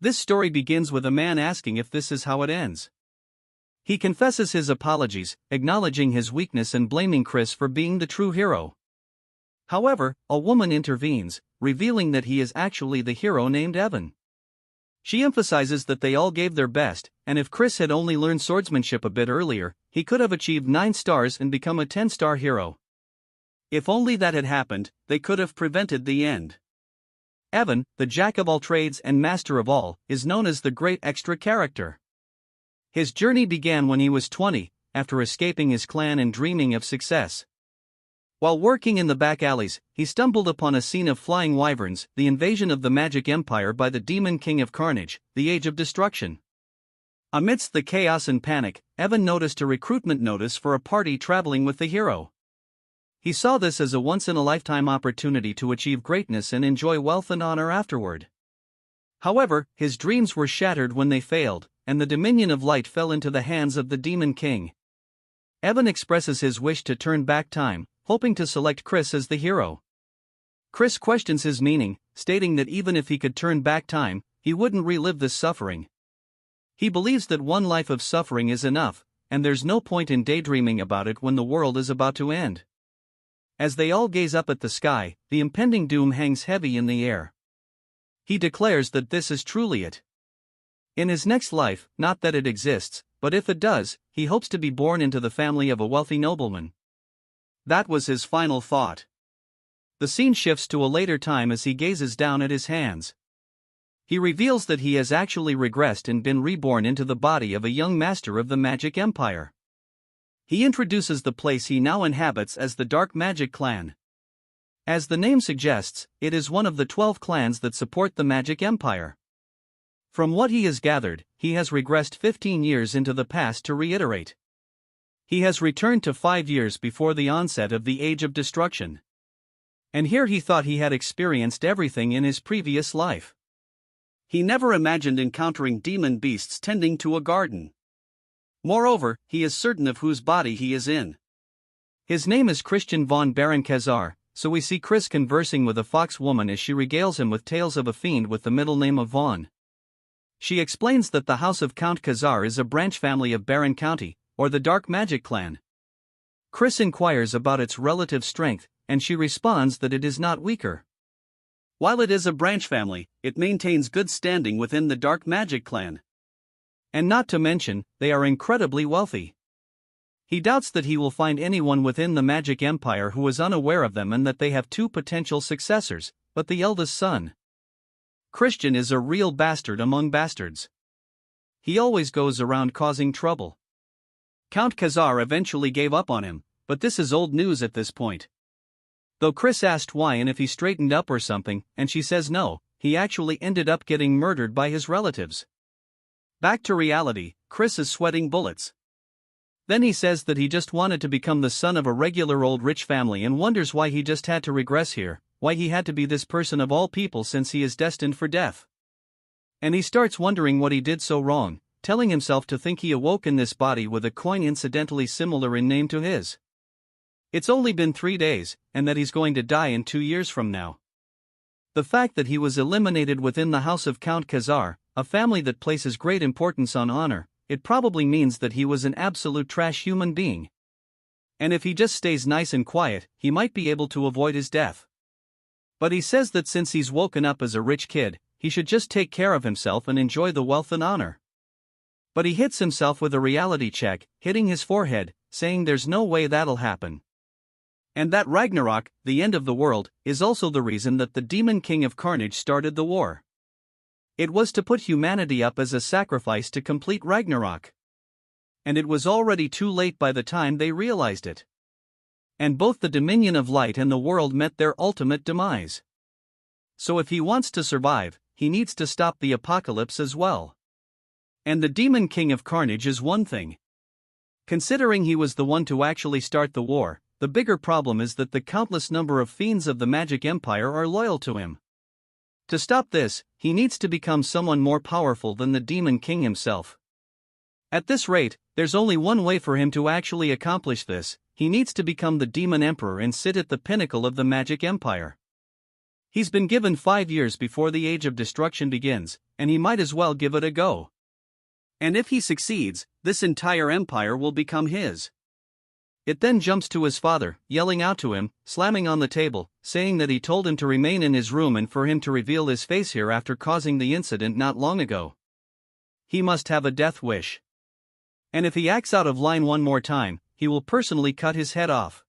This story begins with a man asking if this is how it ends. He confesses his apologies, acknowledging his weakness and blaming Chris for being the true hero. However, a woman intervenes, revealing that he is actually the hero named Evan. She emphasizes that they all gave their best, and if Chris had only learned swordsmanship a bit earlier, he could have achieved 9 stars and become a 10-star hero. If only that had happened, they could have prevented the end. Evan, the jack of all trades and master of all, is known as the great extra character. His journey began when he was 20, after escaping his clan and dreaming of success. While working in the back alleys, he stumbled upon a scene of flying wyverns, the invasion of the Magic Empire by the Demon King of Carnage, the Age of Destruction. Amidst the chaos and panic, Evan noticed a recruitment notice for a party traveling with the hero. He saw this as a once-in-a-lifetime opportunity to achieve greatness and enjoy wealth and honor afterward. However, his dreams were shattered when they failed, and the Dominion of Light fell into the hands of the Demon King. Evan expresses his wish to turn back time, hoping to select Chris as the hero. Chris questions his meaning, stating that even if he could turn back time, he wouldn't relive this suffering. He believes that one life of suffering is enough, and there's no point in daydreaming about it when the world is about to end. As they all gaze up at the sky, the impending doom hangs heavy in the air. He declares that this is truly it. In his next life, not that it exists, but if it does, he hopes to be born into the family of a wealthy nobleman. That was his final thought. The scene shifts to a later time as he gazes down at his hands. He reveals that he has actually regressed and been reborn into the body of a young master of the Magic Empire. He introduces the place he now inhabits as the Dark Magic Clan. As the name suggests, it is one of the 12 clans that support the Magic Empire. From what he has gathered, he has regressed 15 years into the past to reiterate. He has returned to 5 years before the onset of the Age of Destruction. And here he thought he had experienced everything in his previous life. He never imagined encountering demon beasts tending to a garden. Moreover, he is certain of whose body he is in. His name is Christian von Baron-Khazar, so we see Chris conversing with a fox woman as she regales him with tales of a fiend with the middle name of Von. She explains that the house of Count Khazar is a branch family of Baron County, or the Dark Magic Clan. Chris inquires about its relative strength, and she responds that it is not weaker. While it is a branch family, it maintains good standing within the Dark Magic Clan. And not to mention, they are incredibly wealthy. He doubts that he will find anyone within the Magic Empire who is unaware of them and that they have 2 potential successors, but the eldest son, Christian, is a real bastard among bastards. He always goes around causing trouble. Count Khazar eventually gave up on him, but this is old news at this point. Though Chris asked why and if he straightened up or something, and she says no, he actually ended up getting murdered by his relatives. Back to reality, Chris is sweating bullets. Then he says that he just wanted to become the son of a regular old rich family and wonders why he just had to regress here, why he had to be this person of all people since he is destined for death. And he starts wondering what he did so wrong, telling himself to think he awoke in this body with a coin incidentally similar in name to his. It's only been 3 days, and that he's going to die in 2 years from now. The fact that he was eliminated within the house of Count Khazar, a family that places great importance on honor, it probably means that he was an absolute trash human being. And if he just stays nice and quiet, he might be able to avoid his death. But he says that since he's woken up as a rich kid, he should just take care of himself and enjoy the wealth and honor. But he hits himself with a reality check, hitting his forehead, saying there's no way that'll happen. And that Ragnarok, the end of the world, is also the reason that the Demon King of Carnage started the war. It was to put humanity up as a sacrifice to complete Ragnarok. And it was already too late by the time they realized it. And both the Dominion of Light and the world met their ultimate demise. So if he wants to survive, he needs to stop the apocalypse as well. And the Demon King of Carnage is one thing. Considering he was the one to actually start the war, the bigger problem is that the countless number of fiends of the Magic Empire are loyal to him. To stop this, he needs to become someone more powerful than the Demon King himself. At this rate, there's only one way for him to actually accomplish this: he needs to become the Demon Emperor and sit at the pinnacle of the Magic Empire. He's been given 5 years before the Age of Destruction begins, and he might as well give it a go. And if he succeeds, this entire empire will become his. It then jumps to his father, yelling out to him, slamming on the table, saying that he told him to remain in his room and for him to reveal his face here after causing the incident not long ago. He must have a death wish. And if he acts out of line one more time, he will personally cut his head off.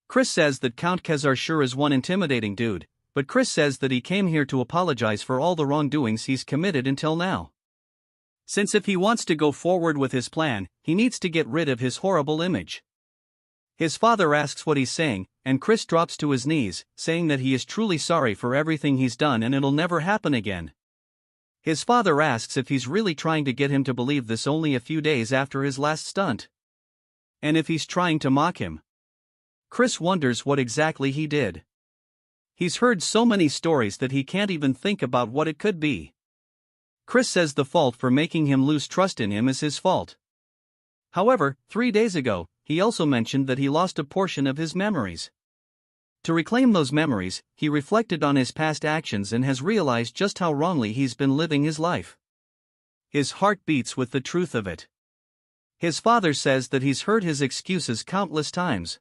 Chris says that Count Kezar sure is one intimidating dude, but Chris says that he came here to apologize for all the wrongdoings he's committed until now. Since if he wants to go forward with his plan, he needs to get rid of his horrible image. His father asks what he's saying, and Chris drops to his knees, saying that he is truly sorry for everything he's done and it'll never happen again. His father asks if he's really trying to get him to believe this only a few days after his last stunt. And if he's trying to mock him. Chris wonders what exactly he did. He's heard so many stories that he can't even think about what it could be. Chris says the fault for making him lose trust in him is his fault. However, 3 days ago, he also mentioned that he lost a portion of his memories. To reclaim those memories, he reflected on his past actions and has realized just how wrongly he's been living his life. His heart beats with the truth of it. His father says that he's heard his excuses countless times.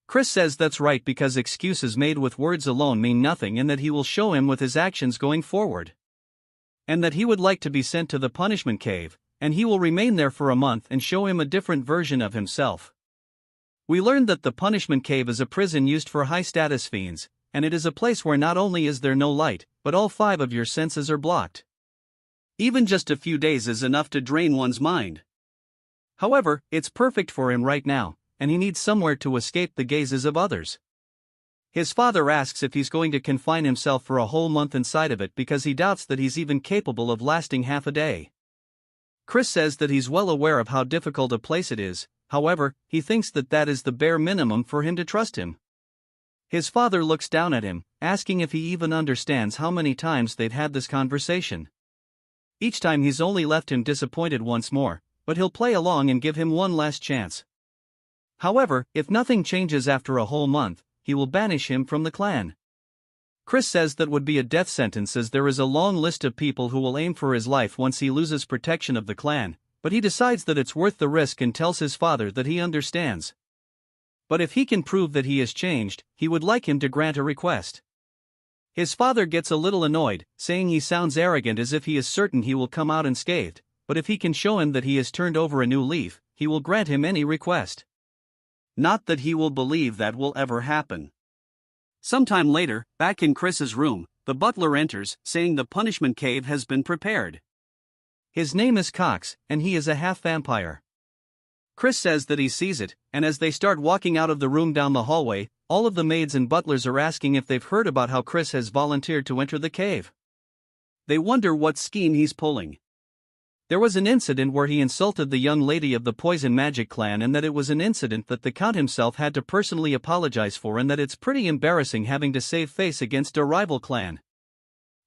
Chris says that's right because excuses made with words alone mean nothing and that he will show him with his actions going forward. And that he would like to be sent to the punishment cave, and he will remain there for a month and show him a different version of himself. We learned that the punishment cave is a prison used for high-status fiends, and it is a place where not only is there no light, but all 5 of your senses are blocked. Even just a few days is enough to drain one's mind. However, it's perfect for him right now, and he needs somewhere to escape the gazes of others. His father asks if he's going to confine himself for a whole month inside of it because he doubts that he's even capable of lasting half a day. Chris says that he's well aware of how difficult a place it is, however, he thinks that that is the bare minimum for him to trust him. His father looks down at him, asking if he even understands how many times they've had this conversation. Each time he's only left him disappointed once more, but he'll play along and give him one last chance. However, if nothing changes after a whole month, he will banish him from the clan. Chris says that would be a death sentence as there is a long list of people who will aim for his life once he loses protection of the clan, but he decides that it's worth the risk and tells his father that he understands. But if he can prove that he has changed, he would like him to grant a request. His father gets a little annoyed, saying he sounds arrogant as if he is certain he will come out unscathed, but if he can show him that he has turned over a new leaf, he will grant him any request. Not that he will believe that will ever happen. Sometime later, back in Chris's room, the butler enters, saying the punishment cave has been prepared. His name is Cox, and he is a half-vampire. Chris says that he sees it, and as they start walking out of the room down the hallway, all of the maids and butlers are asking if they've heard about how Chris has volunteered to enter the cave. They wonder what scheme he's pulling. There was an incident where he insulted the young lady of the Poison Magic clan and that it was an incident that the Count himself had to personally apologize for and that it's pretty embarrassing having to save face against a rival clan.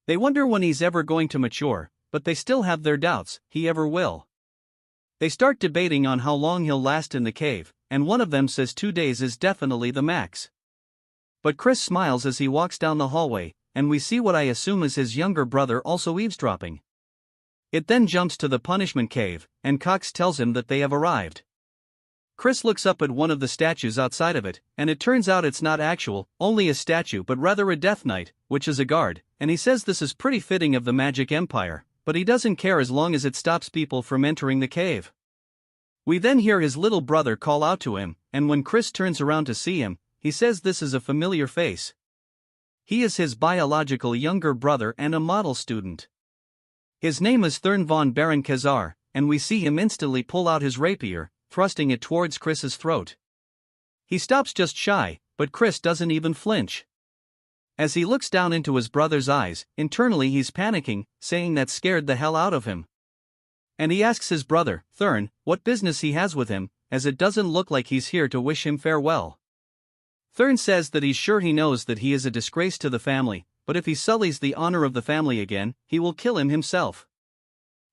They wonder when he's ever going to mature, but they still have their doubts, he ever will. They start debating on how long he'll last in the cave, and one of them says 2 days is definitely the max. But Chris smiles as he walks down the hallway, and we see what I assume is his younger brother also eavesdropping. It then jumps to the punishment cave, and Cox tells him that they have arrived. Chris looks up at one of the statues outside of it, and it turns out it's not only a statue but rather a Death Knight, which is a guard, and he says this is pretty fitting of the Magic Empire, but he doesn't care as long as it stops people from entering the cave. We then hear his little brother call out to him, and when Chris turns around to see him, he says this is a familiar face. He is his biological younger brother and a model student. His name is Thurn von Baron Kezar, and we see him instantly pull out his rapier, thrusting it towards Chris's throat. He stops just shy, but Chris doesn't even flinch. As he looks down into his brother's eyes, internally he's panicking, saying that scared the hell out of him. And he asks his brother, Thurn, what business he has with him, as it doesn't look like he's here to wish him farewell. Thurn says that he's sure he knows that he is a disgrace to the family, but if he sullies the honor of the family again, he will kill him himself.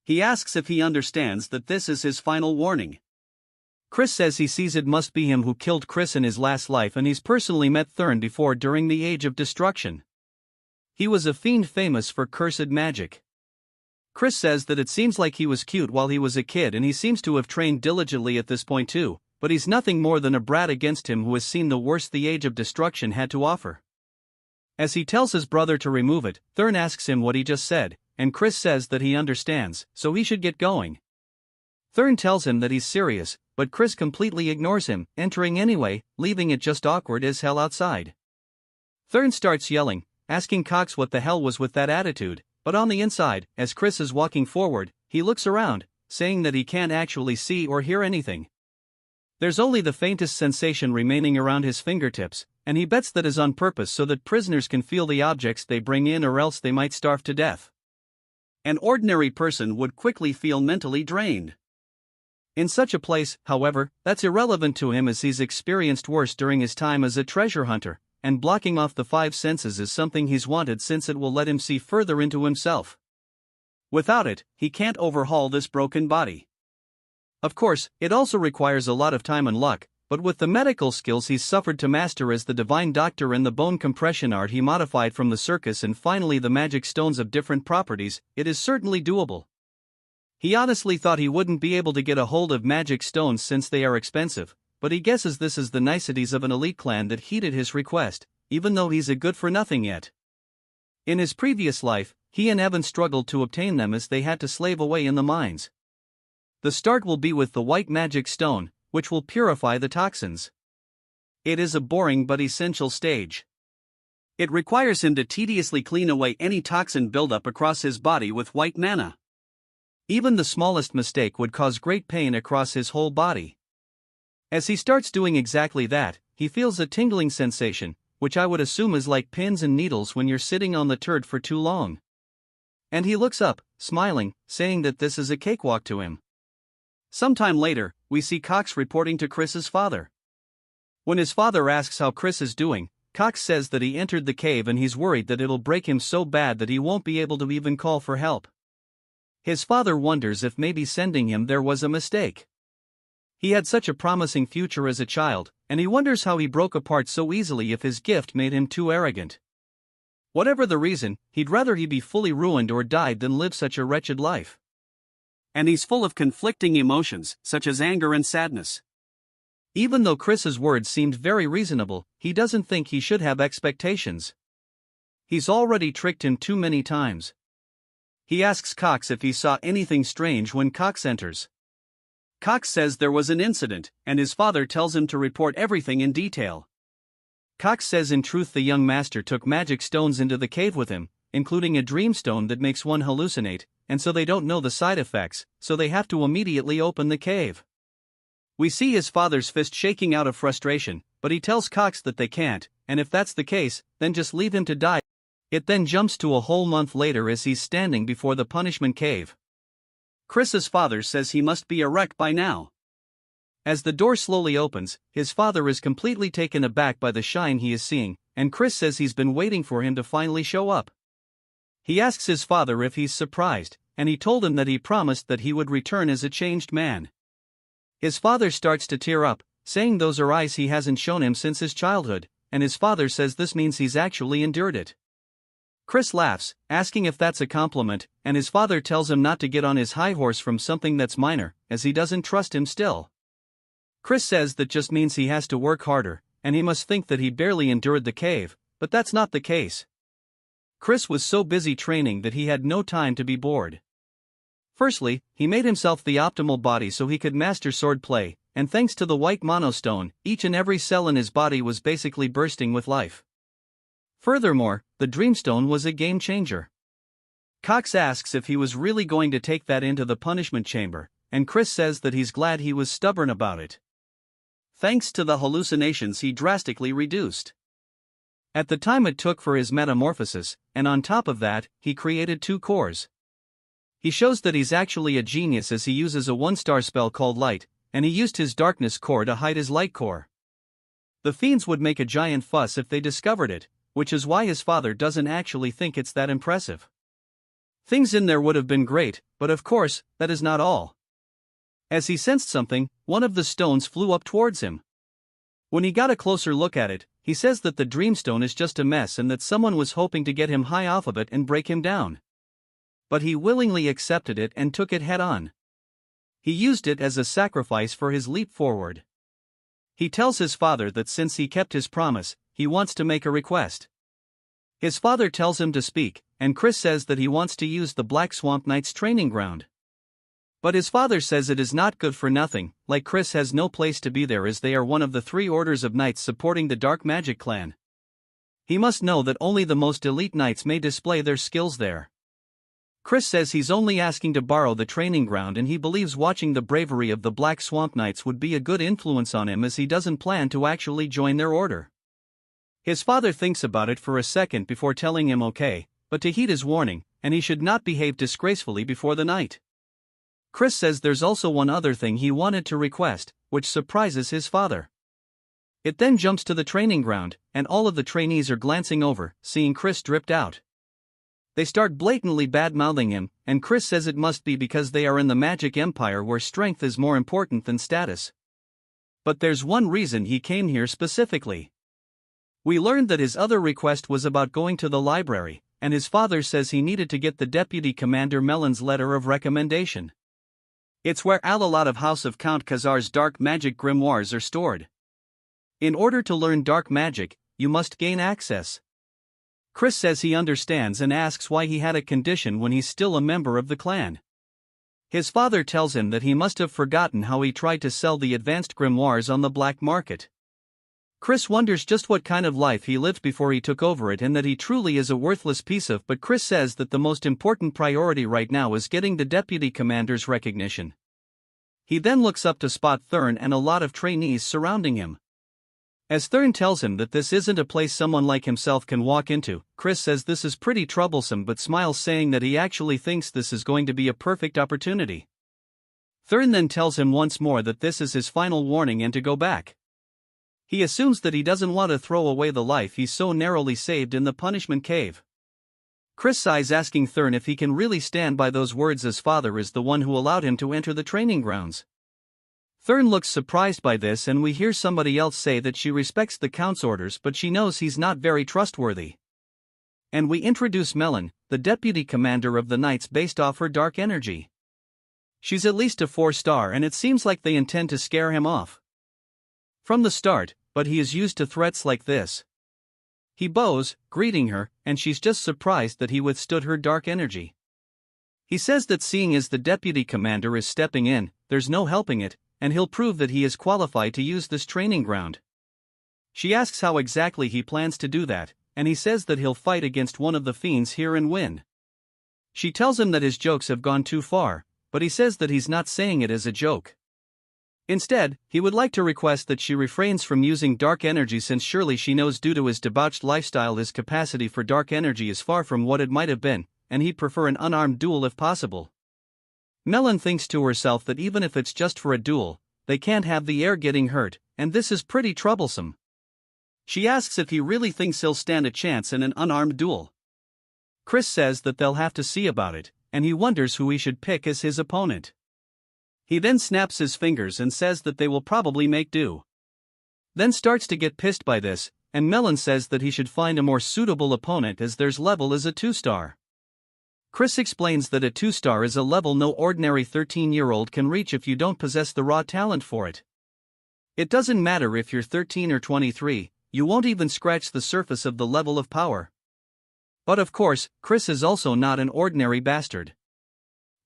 He asks if he understands that this is his final warning. Chris says he sees it must be him who killed Chris in his last life and he's personally met Thurn before during the Age of Destruction. He was a fiend famous for cursed magic. Chris says that it seems like he was cute while he was a kid and he seems to have trained diligently at this point too, but he's nothing more than a brat against him who has seen the worst the Age of Destruction had to offer. As he tells his brother to remove it, Thurn asks him what he just said, and Chris says that he understands, so he should get going. Thurn tells him that he's serious, but Chris completely ignores him, entering anyway, leaving it just awkward as hell outside. Thurn starts yelling, asking Cox what the hell was with that attitude, but on the inside, as Chris is walking forward, he looks around, saying that he can't actually see or hear anything. There's only the faintest sensation remaining around his fingertips, and he bets that is on purpose so that prisoners can feel the objects they bring in or else they might starve to death. An ordinary person would quickly feel mentally drained. In such a place, however, that's irrelevant to him as he's experienced worse during his time as a treasure hunter, and blocking off the five senses is something he's wanted since it will let him see further into himself. Without it, he can't overhaul this broken body. Of course, it also requires a lot of time and luck, but with the medical skills he's suffered to master as the divine doctor and the bone compression art he modified from the circus and finally the magic stones of different properties, it is certainly doable. He honestly thought he wouldn't be able to get a hold of magic stones since they are expensive, but he guesses this is the niceties of an elite clan that heeded his request, even though he's a good-for-nothing yet. In his previous life, he and Evan struggled to obtain them as they had to slave away in the mines. The start will be with the white magic stone, which will purify the toxins. It is a boring but essential stage. It requires him to tediously clean away any toxin buildup across his body with white mana. Even the smallest mistake would cause great pain across his whole body. As he starts doing exactly that, he feels a tingling sensation, which I would assume is like pins and needles when you're sitting on the turd for too long. And he looks up, smiling, saying that this is a cakewalk to him. Sometime later, we see Cox reporting to Chris's father. When his father asks how Chris is doing, Cox says that he entered the cave and he's worried that it'll break him so bad that he won't be able to even call for help. His father wonders if maybe sending him there was a mistake. He had such a promising future as a child, and he wonders how he broke apart so easily if his gift made him too arrogant. Whatever the reason, he'd rather he be fully ruined or died than live such a wretched life. And he's full of conflicting emotions, such as anger and sadness. Even though Chris's words seemed very reasonable, he doesn't think he should have expectations. He's already tricked him too many times. He asks Cox if he saw anything strange when Cox enters. Cox says there was an incident, and his father tells him to report everything in detail. Cox says in truth the young master took magic stones into the cave with him, including a dream stone that makes one hallucinate, and so they don't know the side effects, so they have to immediately open the cave. We see his father's fist shaking out of frustration, but he tells Cox that they can't, and if that's the case, then just leave him to die. It then jumps to a whole month later as he's standing before the punishment cave. Chris's father says he must be a wreck by now. As the door slowly opens, his father is completely taken aback by the shine he is seeing, and Chris says he's been waiting for him to finally show up. He asks his father if he's surprised, and he told him that he promised that he would return as a changed man. His father starts to tear up, saying those are eyes he hasn't shown him since his childhood, and his father says this means he's actually endured it. Chris laughs, asking if that's a compliment, and his father tells him not to get on his high horse from something that's minor, as he doesn't trust him still. Chris says that just means he has to work harder, and he must think that he barely endured the cave, but that's not the case. Chris was so busy training that he had no time to be bored. Firstly, he made himself the optimal body so he could master swordplay, and thanks to the white monostone, each and every cell in his body was basically bursting with life. Furthermore, the Dreamstone was a game changer. Cox asks if he was really going to take that into the punishment chamber, and Chris says that he's glad he was stubborn about it. Thanks to the hallucinations he drastically reduced. At the time it took for his metamorphosis, and on top of that, he created 2 cores. He shows that he's actually a genius as he uses a 1-star spell called Light, and he used his darkness core to hide his light core. The fiends would make a giant fuss if they discovered it, which is why his father doesn't actually think it's that impressive. Things in there would have been great, but of course, that is not all. As he sensed something, one of the stones flew up towards him. When he got a closer look at it, he says that the Dreamstone is just a mess and that someone was hoping to get him high off of it and break him down. But he willingly accepted it and took it head on. He used it as a sacrifice for his leap forward. He tells his father that since he kept his promise, he wants to make a request. His father tells him to speak, and Chris says that he wants to use the Black Swamp Knights training ground. But his father says it is not good for nothing, like Chris has no place to be there as they are one of the 3 orders of knights supporting the Dark Magic clan. He must know that only the most elite knights may display their skills there. Chris says he's only asking to borrow the training ground and he believes watching the bravery of the Black Swamp Knights would be a good influence on him as he doesn't plan to actually join their order. His father thinks about it for a second before telling him okay, but to heed his warning, and he should not behave disgracefully before the night. Chris says there's also one other thing he wanted to request, which surprises his father. It then jumps to the training ground, and all of the trainees are glancing over, seeing Chris dripped out. They start blatantly bad-mouthing him, and Chris says it must be because they are in the Magic Empire where strength is more important than status. But there's one reason he came here specifically. We learned that his other request was about going to the library, and his father says he needed to get the Deputy Commander Melon's letter of recommendation. It's where a lot of House of Count Khazar's dark magic grimoires are stored. In order to learn dark magic, you must gain access. Chris says he understands and asks why he had a condition when he's still a member of the clan. His father tells him that he must have forgotten how he tried to sell the advanced grimoires on the black market. Chris wonders just what kind of life he lived before he took over it and that he truly is a worthless piece of, but Chris says that the most important priority right now is getting the deputy commander's recognition. He then looks up to spot Thurn and a lot of trainees surrounding him. As Thurn tells him that this isn't a place someone like himself can walk into, Chris says this is pretty troublesome but smiles, saying that he actually thinks this is going to be a perfect opportunity. Thurn then tells him once more that this is his final warning and to go back. He assumes that he doesn't want to throw away the life he's so narrowly saved in the punishment cave. Chris sighs, asking Thurn if he can really stand by those words as father is the one who allowed him to enter the training grounds. Thurn looks surprised by this and we hear somebody else say that she respects the Count's orders but she knows he's not very trustworthy. And we introduce Melon, the deputy commander of the Knights based off her dark energy. She's at least a 4-star and it seems like they intend to scare him off from the start, but he is used to threats like this. He bows, greeting her, and she's just surprised that he withstood her dark energy. He says that seeing as the deputy commander is stepping in, there's no helping it, and he'll prove that he is qualified to use this training ground. She asks how exactly he plans to do that, and he says that he'll fight against one of the fiends here and win. She tells him that his jokes have gone too far, but he says that he's not saying it as a joke. Instead, he would like to request that she refrains from using dark energy since surely she knows due to his debauched lifestyle his capacity for dark energy is far from what it might have been, and he'd prefer an unarmed duel if possible. Melon thinks to herself that even if it's just for a duel, they can't have the heir getting hurt, and this is pretty troublesome. She asks if he really thinks he'll stand a chance in an unarmed duel. Chris says that they'll have to see about it, and he wonders who he should pick as his opponent. He then snaps his fingers and says that they will probably make do. Then starts to get pissed by this, and Melon says that he should find a more suitable opponent as their level is a 2-star. Chris explains that a 2-star is a level no ordinary 13-year-old can reach if you don't possess the raw talent for it. It doesn't matter if you're 13 or 23, you won't even scratch the surface of the level of power. But of course, Chris is also not an ordinary bastard.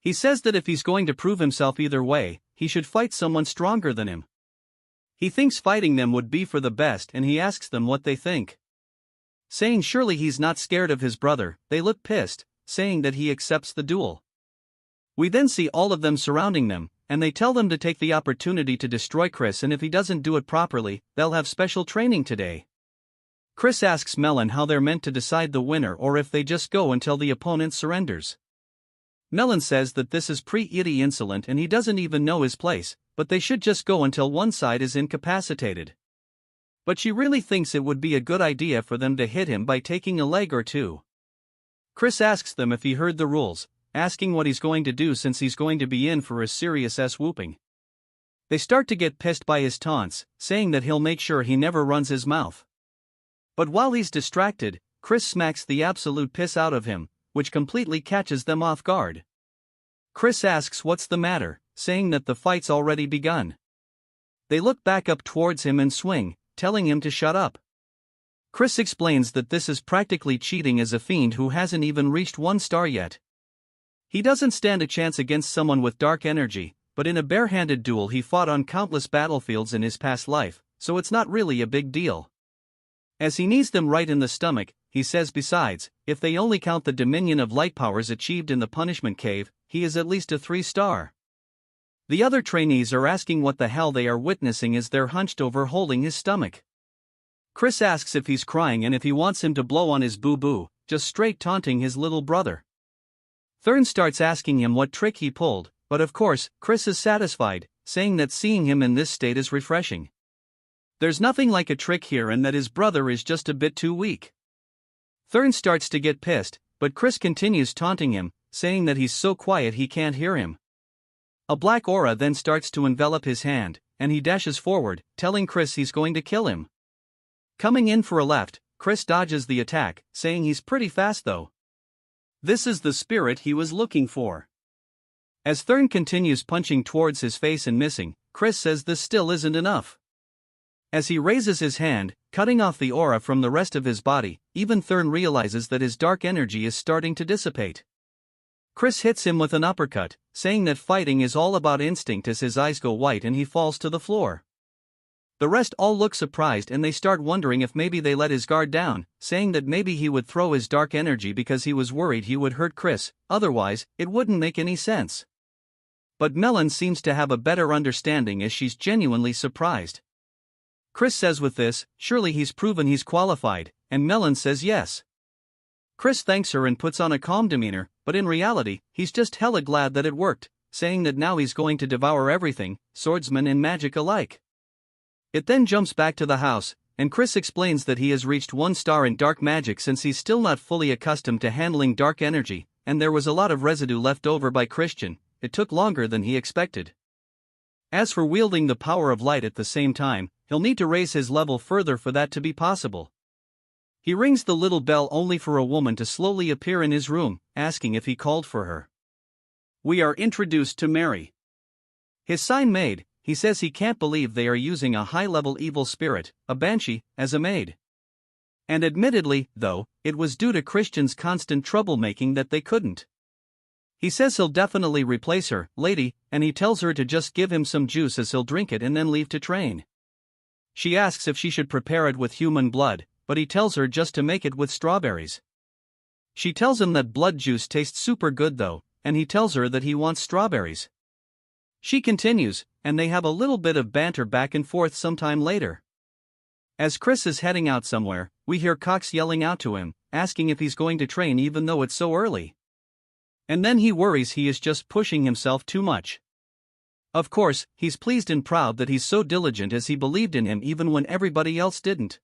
He says that if he's going to prove himself either way, he should fight someone stronger than him. He thinks fighting them would be for the best and he asks them what they think. Saying surely he's not scared of his brother, they look pissed, saying that he accepts the duel. We then see all of them surrounding them, and they tell them to take the opportunity to destroy Chris, and if he doesn't do it properly, they'll have special training today. Chris asks Melon how they're meant to decide the winner or if they just go until the opponent surrenders. Melon says that this is pretty insolent and he doesn't even know his place, but they should just go until one side is incapacitated. But she really thinks it would be a good idea for them to hit him by taking a leg or two. Chris asks them if he heard the rules, asking what he's going to do since he's going to be in for a serious whooping. They start to get pissed by his taunts, saying that he'll make sure he never runs his mouth. But while he's distracted, Chris smacks the absolute piss out of him, which completely catches them off guard. Chris asks what's the matter, saying that the fight's already begun. They look back up towards him and swing, telling him to shut up. Chris explains that this is practically cheating as a fiend who hasn't even reached 1 star yet. He doesn't stand a chance against someone with dark energy, but in a barehanded duel he fought on countless battlefields in his past life, so it's not really a big deal. As he knees them right in the stomach, he says besides, if they only count the dominion of light powers achieved in the punishment cave, he is at least a 3 star. The other trainees are asking what the hell they are witnessing as they're hunched over holding his stomach. Chris asks if he's crying and if he wants him to blow on his boo-boo, just straight taunting his little brother. Thurn starts asking him what trick he pulled, but of course, Chris is satisfied, saying that seeing him in this state is refreshing. There's nothing like a trick here and that his brother is just a bit too weak. Thurn starts to get pissed, but Chris continues taunting him, saying that he's so quiet he can't hear him. A black aura then starts to envelop his hand, and he dashes forward, telling Chris he's going to kill him. Coming in for a left, Chris dodges the attack, saying he's pretty fast though. This is the spirit he was looking for. As Thurn continues punching towards his face and missing, Chris says this still isn't enough. As he raises his hand, cutting off the aura from the rest of his body, even Thurn realizes that his dark energy is starting to dissipate. Chris hits him with an uppercut, saying that fighting is all about instinct as his eyes go white and he falls to the floor. The rest all look surprised and they start wondering if maybe they let his guard down, saying that maybe he would throw his dark energy because he was worried he would hurt Chris, otherwise, it wouldn't make any sense. But Melon seems to have a better understanding as she's genuinely surprised. Chris says with this, surely he's proven he's qualified, and Melon says yes. Chris thanks her and puts on a calm demeanor, but in reality, he's just hella glad that it worked, saying that now he's going to devour everything, swordsman and magic alike. It then jumps back to the house, and Chris explains that he has reached 1 star in dark magic since he's still not fully accustomed to handling dark energy, and there was a lot of residue left over by Christian. It took longer than he expected. As for wielding the power of light at the same time, he'll need to raise his level further for that to be possible. He rings the little bell only for a woman to slowly appear in his room, asking if he called for her. We are introduced to Mary. His sign maid. He says he can't believe they are using a high-level evil spirit, a banshee, as a maid. And admittedly, though, it was due to Christian's constant troublemaking that they couldn't. He says he'll definitely replace her, lady, and he tells her to just give him some juice as he'll drink it and then leave to train. She asks if she should prepare it with human blood, but he tells her just to make it with strawberries. She tells him that blood juice tastes super good though, and he tells her that he wants strawberries. She continues, and they have a little bit of banter back and forth sometime later. As Chris is heading out somewhere, we hear Cox yelling out to him, asking if he's going to train even though it's so early. And then he worries he is just pushing himself too much. Of course, he's pleased and proud that he's so diligent as he believed in him even when everybody else didn't.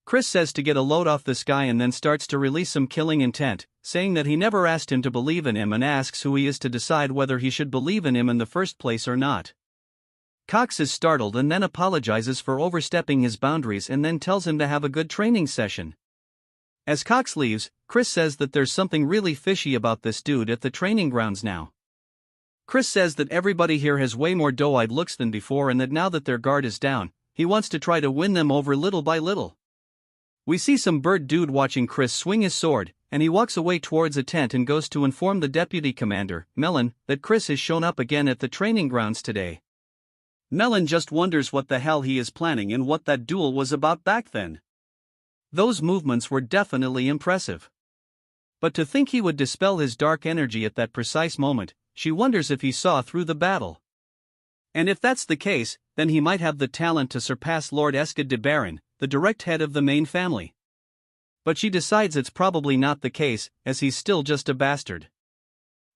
Chris says to get a load off this guy and then starts to release some killing intent, saying that he never asked him to believe in him and asks who he is to decide whether he should believe in him in the first place or not. Cox is startled and then apologizes for overstepping his boundaries and then tells him to have a good training session. As Cox leaves, Chris says that there's something really fishy about this dude at the training grounds now. Chris says that everybody here has way more doe-eyed looks than before and that now that their guard is down, he wants to try to win them over little by little. We see some bird dude watching Chris swing his sword, and he walks away towards a tent and goes to inform the deputy commander, Melon, that Chris has shown up again at the training grounds today. Melon just wonders what the hell he is planning and what that duel was about back then. Those movements were definitely impressive. But to think he would dispel his dark energy at that precise moment, she wonders if he saw through the battle. And if that's the case, then he might have the talent to surpass Lord Eskid de Baron, the direct head of the main family. But she decides it's probably not the case, as he's still just a bastard.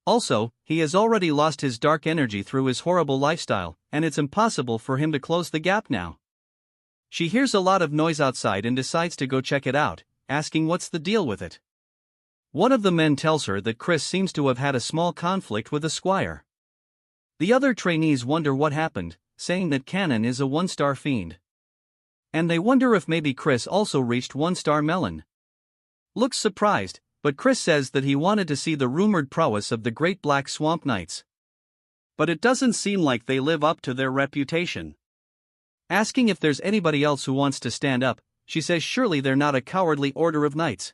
Also, he has already lost his dark energy through his horrible lifestyle, and it's impossible for him to close the gap now. She hears a lot of noise outside and decides to go check it out, asking what's the deal with it. One of the men tells her that Chris seems to have had a small conflict with a squire. The other trainees wonder what happened, saying that Cannon is a 1-star fiend. And they wonder if maybe Chris also reached 1-star. Melon looks surprised, but Chris says that he wanted to see the rumored prowess of the Great Black Swamp Knights. But it doesn't seem like they live up to their reputation. Asking if there's anybody else who wants to stand up, she says surely they're not a cowardly order of knights.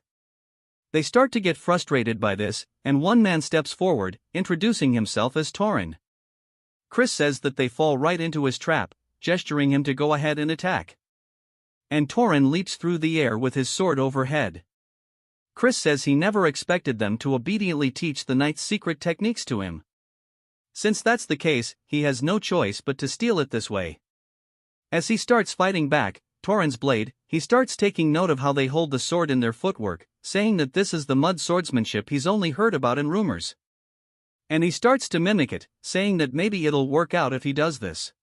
They start to get frustrated by this, and one man steps forward, introducing himself as Tauren. Chris says that they fall right into his trap, gesturing him to go ahead and attack. And Tauren leaps through the air with his sword overhead. Chris says he never expected them to obediently teach the knights secret techniques to him. Since that's the case, he has no choice but to steal it this way. As he starts fighting back, Tauren's blade, he starts taking note of how they hold the sword in their footwork, saying that this is the mud swordsmanship he's only heard about in rumors. And he starts to mimic it, saying that maybe it'll work out if he does this.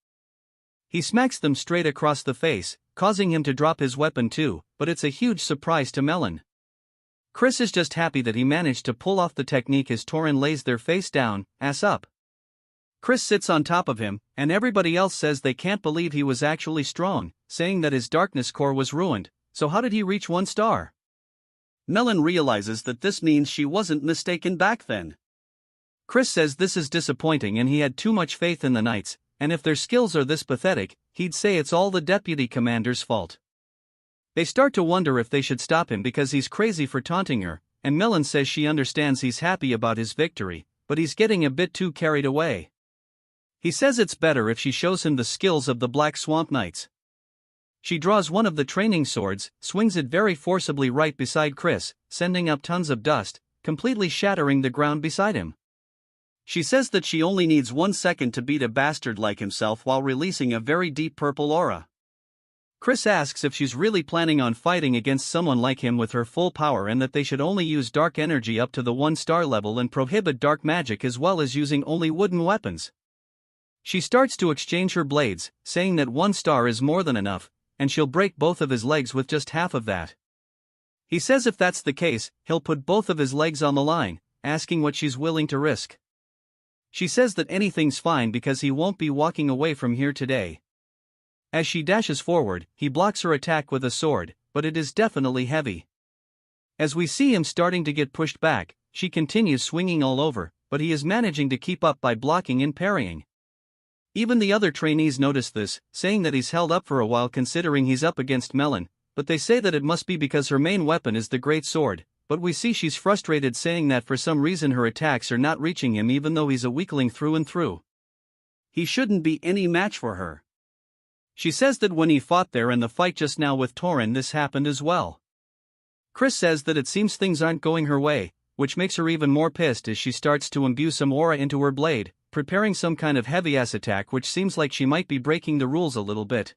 He smacks them straight across the face, causing him to drop his weapon too, but it's a huge surprise to Melon. Chris is just happy that he managed to pull off the technique as Tauren lays their face down, ass up. Chris sits on top of him, and everybody else says they can't believe he was actually strong, saying that his darkness core was ruined, so how did he reach 1 star? Melon realizes that this means she wasn't mistaken back then. Chris says this is disappointing and he had too much faith in the knights, and if their skills are this pathetic, he'd say it's all the deputy commander's fault. They start to wonder if they should stop him because he's crazy for taunting her, and Melon says she understands he's happy about his victory, but he's getting a bit too carried away. He says it's better if she shows him the skills of the Black Swamp Knights. She draws one of the training swords, swings it very forcibly right beside Chris, sending up tons of dust, completely shattering the ground beside him. She says that she only needs 1 second to beat a bastard like himself while releasing a very deep purple aura. Chris asks if she's really planning on fighting against someone like him with her full power and that they should only use dark energy up to the 1-star level and prohibit dark magic as well as using only wooden weapons. She starts to exchange her blades, saying that 1 star is more than enough, and she'll break both of his legs with just half of that. He says if that's the case, he'll put both of his legs on the line, asking what she's willing to risk. She says that anything's fine because he won't be walking away from here today. As she dashes forward, he blocks her attack with a sword, but it is definitely heavy. As we see him starting to get pushed back, she continues swinging all over, but he is managing to keep up by blocking and parrying. Even the other trainees notice this, saying that he's held up for a while considering he's up against Melon, but they say that it must be because her main weapon is the great sword, but we see she's frustrated saying that for some reason her attacks are not reaching him even though he's a weakling through and through. He shouldn't be any match for her. She says that when he fought there in the fight just now with Tauren this happened as well. Chris says that it seems things aren't going her way, which makes her even more pissed as she starts to imbue some aura into her blade, preparing some kind of heavy-ass attack which seems like she might be breaking the rules a little bit.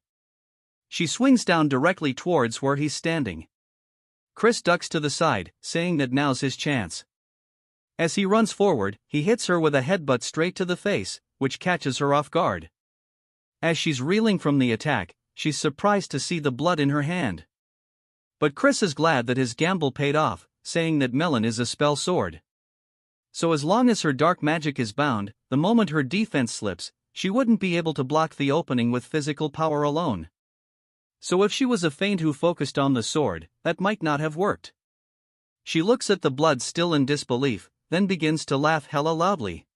She swings down directly towards where he's standing. Chris ducks to the side, saying that now's his chance. As he runs forward, he hits her with a headbutt straight to the face, which catches her off guard. As she's reeling from the attack, she's surprised to see the blood in her hand. But Chris is glad that his gamble paid off, saying that Melon is a spell sword. So as long as her dark magic is bound, the moment her defense slips, she wouldn't be able to block the opening with physical power alone. So if she was a fiend who focused on the sword, that might not have worked. She looks at the blood still in disbelief, then begins to laugh hella loudly.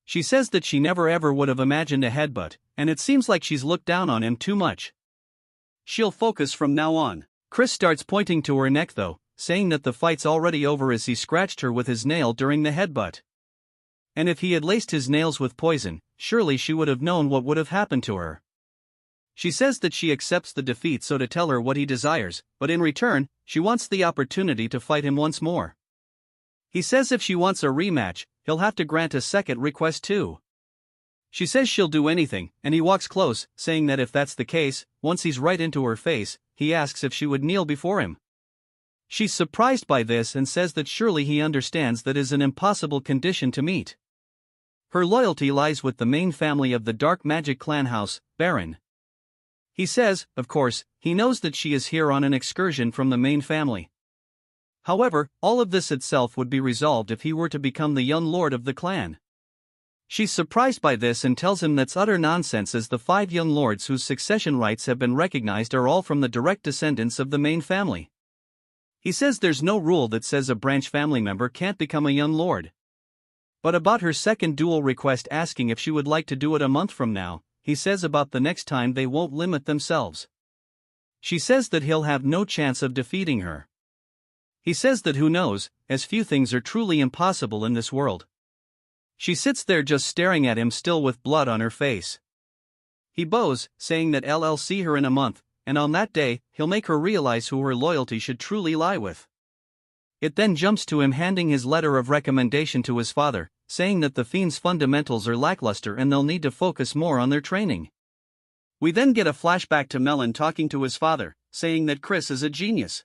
She says that she never ever would have imagined a headbutt, and it seems like she's looked down on him too much. She'll focus from now on. Chris starts pointing to her neck though, saying that the fight's already over as he scratched her with his nail during the headbutt. And if he had laced his nails with poison, surely she would have known what would have happened to her. She says that she accepts the defeat so to tell her what he desires, but in return, she wants the opportunity to fight him once more. He says if she wants a rematch, he'll have to grant a second request too. She says she'll do anything, and he walks close, saying that if that's the case, once he's right into her face, he asks if she would kneel before him. She's surprised by this and says that surely he understands that is an impossible condition to meet. Her loyalty lies with the main family of the dark magic clan house, Baron. He says, of course, he knows that she is here on an excursion from the main family. However, all of this itself would be resolved if he were to become the young lord of the clan. She's surprised by this and tells him that's utter nonsense, as the 5 young lords whose succession rights have been recognized are all from the direct descendants of the main family. He says there's no rule that says a branch family member can't become a young lord. But about her second duel request, asking if she would like to do it a month from now, he says about the next time they won't limit themselves. She says that he'll have no chance of defeating her. He says that who knows, as few things are truly impossible in this world. She sits there just staring at him, still with blood on her face. He bows, saying that he'll see her in a month, and on that day, he'll make her realize who her loyalty should truly lie with. It then jumps to him handing his letter of recommendation to his father, saying that the Fiend's fundamentals are lackluster and they'll need to focus more on their training. We then get a flashback to Melon talking to his father, saying that Chris is a genius.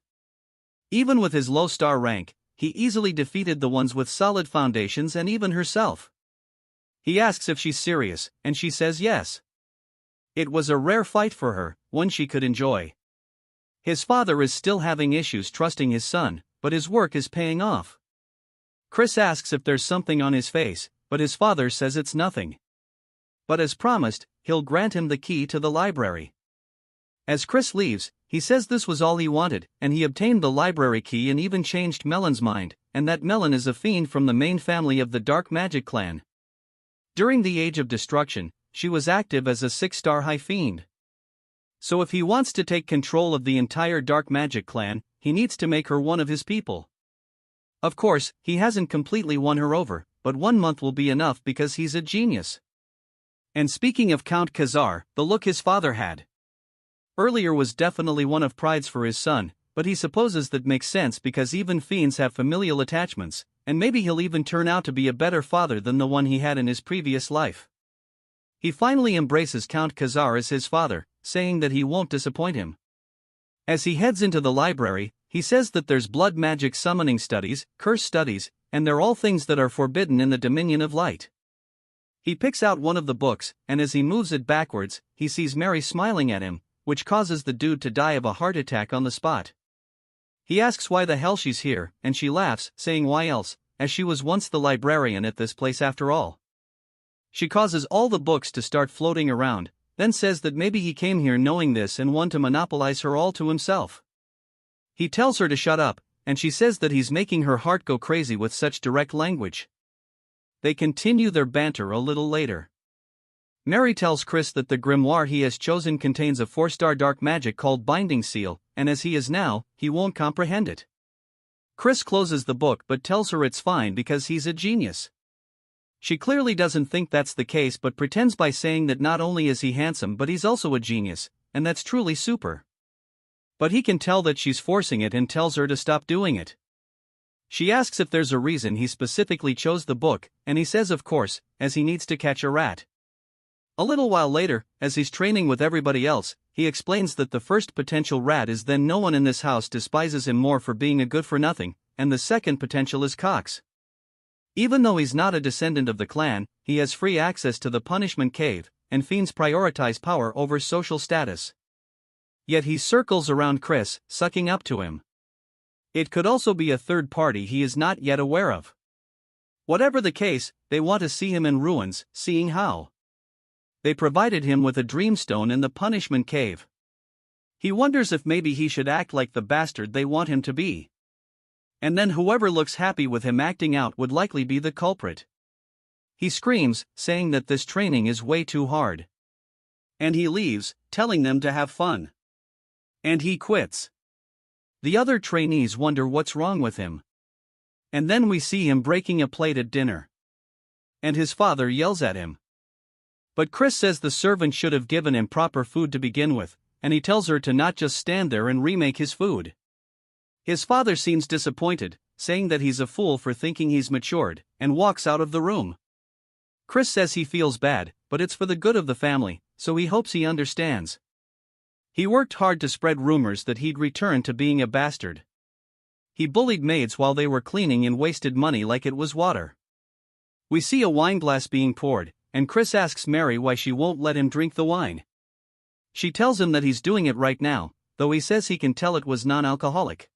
Even with his low star rank, he easily defeated the ones with solid foundations and even herself. He asks if she's serious, and she says yes. It was a rare fight for her, one she could enjoy. His father is still having issues trusting his son, but his work is paying off. Chris asks if there's something on his face, but his father says it's nothing. But as promised, he'll grant him the key to the library. As Chris leaves, he says this was all he wanted, and he obtained the library key and even changed Melon's mind, and that Melon is a fiend from the main family of the Dark Magic clan. During the Age of Destruction, she was active as a 6-star high fiend. So if he wants to take control of the entire Dark Magic clan, he needs to make her one of his people. Of course, he hasn't completely won her over, but 1 month will be enough because he's a genius. And speaking of Count Khazar, the look his father had earlier was definitely one of pride's for his son, but he supposes that makes sense because even fiends have familial attachments, and maybe he'll even turn out to be a better father than the one he had in his previous life. He finally embraces Count Khazar as his father, saying that he won't disappoint him. As he heads into the library, he says that there's blood magic summoning studies, curse studies, and they're all things that are forbidden in the Dominion of Light. He picks out one of the books, and as he moves it backwards, he sees Mary smiling at him, which causes the dude to die of a heart attack on the spot. He asks why the hell she's here, and she laughs, saying why else, as she was once the librarian at this place after all. She causes all the books to start floating around, then says that maybe he came here knowing this and want to monopolize her all to himself. He tells her to shut up, and she says that he's making her heart go crazy with such direct language. They continue their banter a little later. Mary tells Chris that the grimoire he has chosen contains a 4-star dark magic called Binding Seal, and as he is now, he won't comprehend it. Chris closes the book but tells her it's fine because he's a genius. She clearly doesn't think that's the case but pretends by saying that not only is he handsome but he's also a genius, and that's truly super. But he can tell that she's forcing it and tells her to stop doing it. She asks if there's a reason he specifically chose the book, and he says of course, as he needs to catch a rat. A little while later, as he's training with everybody else, he explains that the first potential rat is then no one in this house despises him more for being a good-for-nothing, and the second potential is Cox. Even though he's not a descendant of the clan, he has free access to the punishment cave, and fiends prioritize power over social status. Yet he circles around Chris, sucking up to him. It could also be a third party he is not yet aware of. Whatever the case, they want to see him in ruins, seeing how they provided him with a dreamstone in the punishment cave. He wonders if maybe he should act like the bastard they want him to be. And then whoever looks happy with him acting out would likely be the culprit. He screams, saying that this training is way too hard. And he leaves, telling them to have fun. And he quits. The other trainees wonder what's wrong with him. And then we see him breaking a plate at dinner. And his father yells at him. But Chris says the servant should have given him proper food to begin with, and he tells her to not just stand there and remake his food. His father seems disappointed, saying that he's a fool for thinking he's matured, and walks out of the room. Chris says he feels bad, but it's for the good of the family, so he hopes he understands. He worked hard to spread rumors that he'd return to being a bastard. He bullied maids while they were cleaning and wasted money like it was water. We see a wine glass being poured, and Chris asks Mary why she won't let him drink the wine. She tells him that he's doing it right now, though he says he can tell it was non-alcoholic.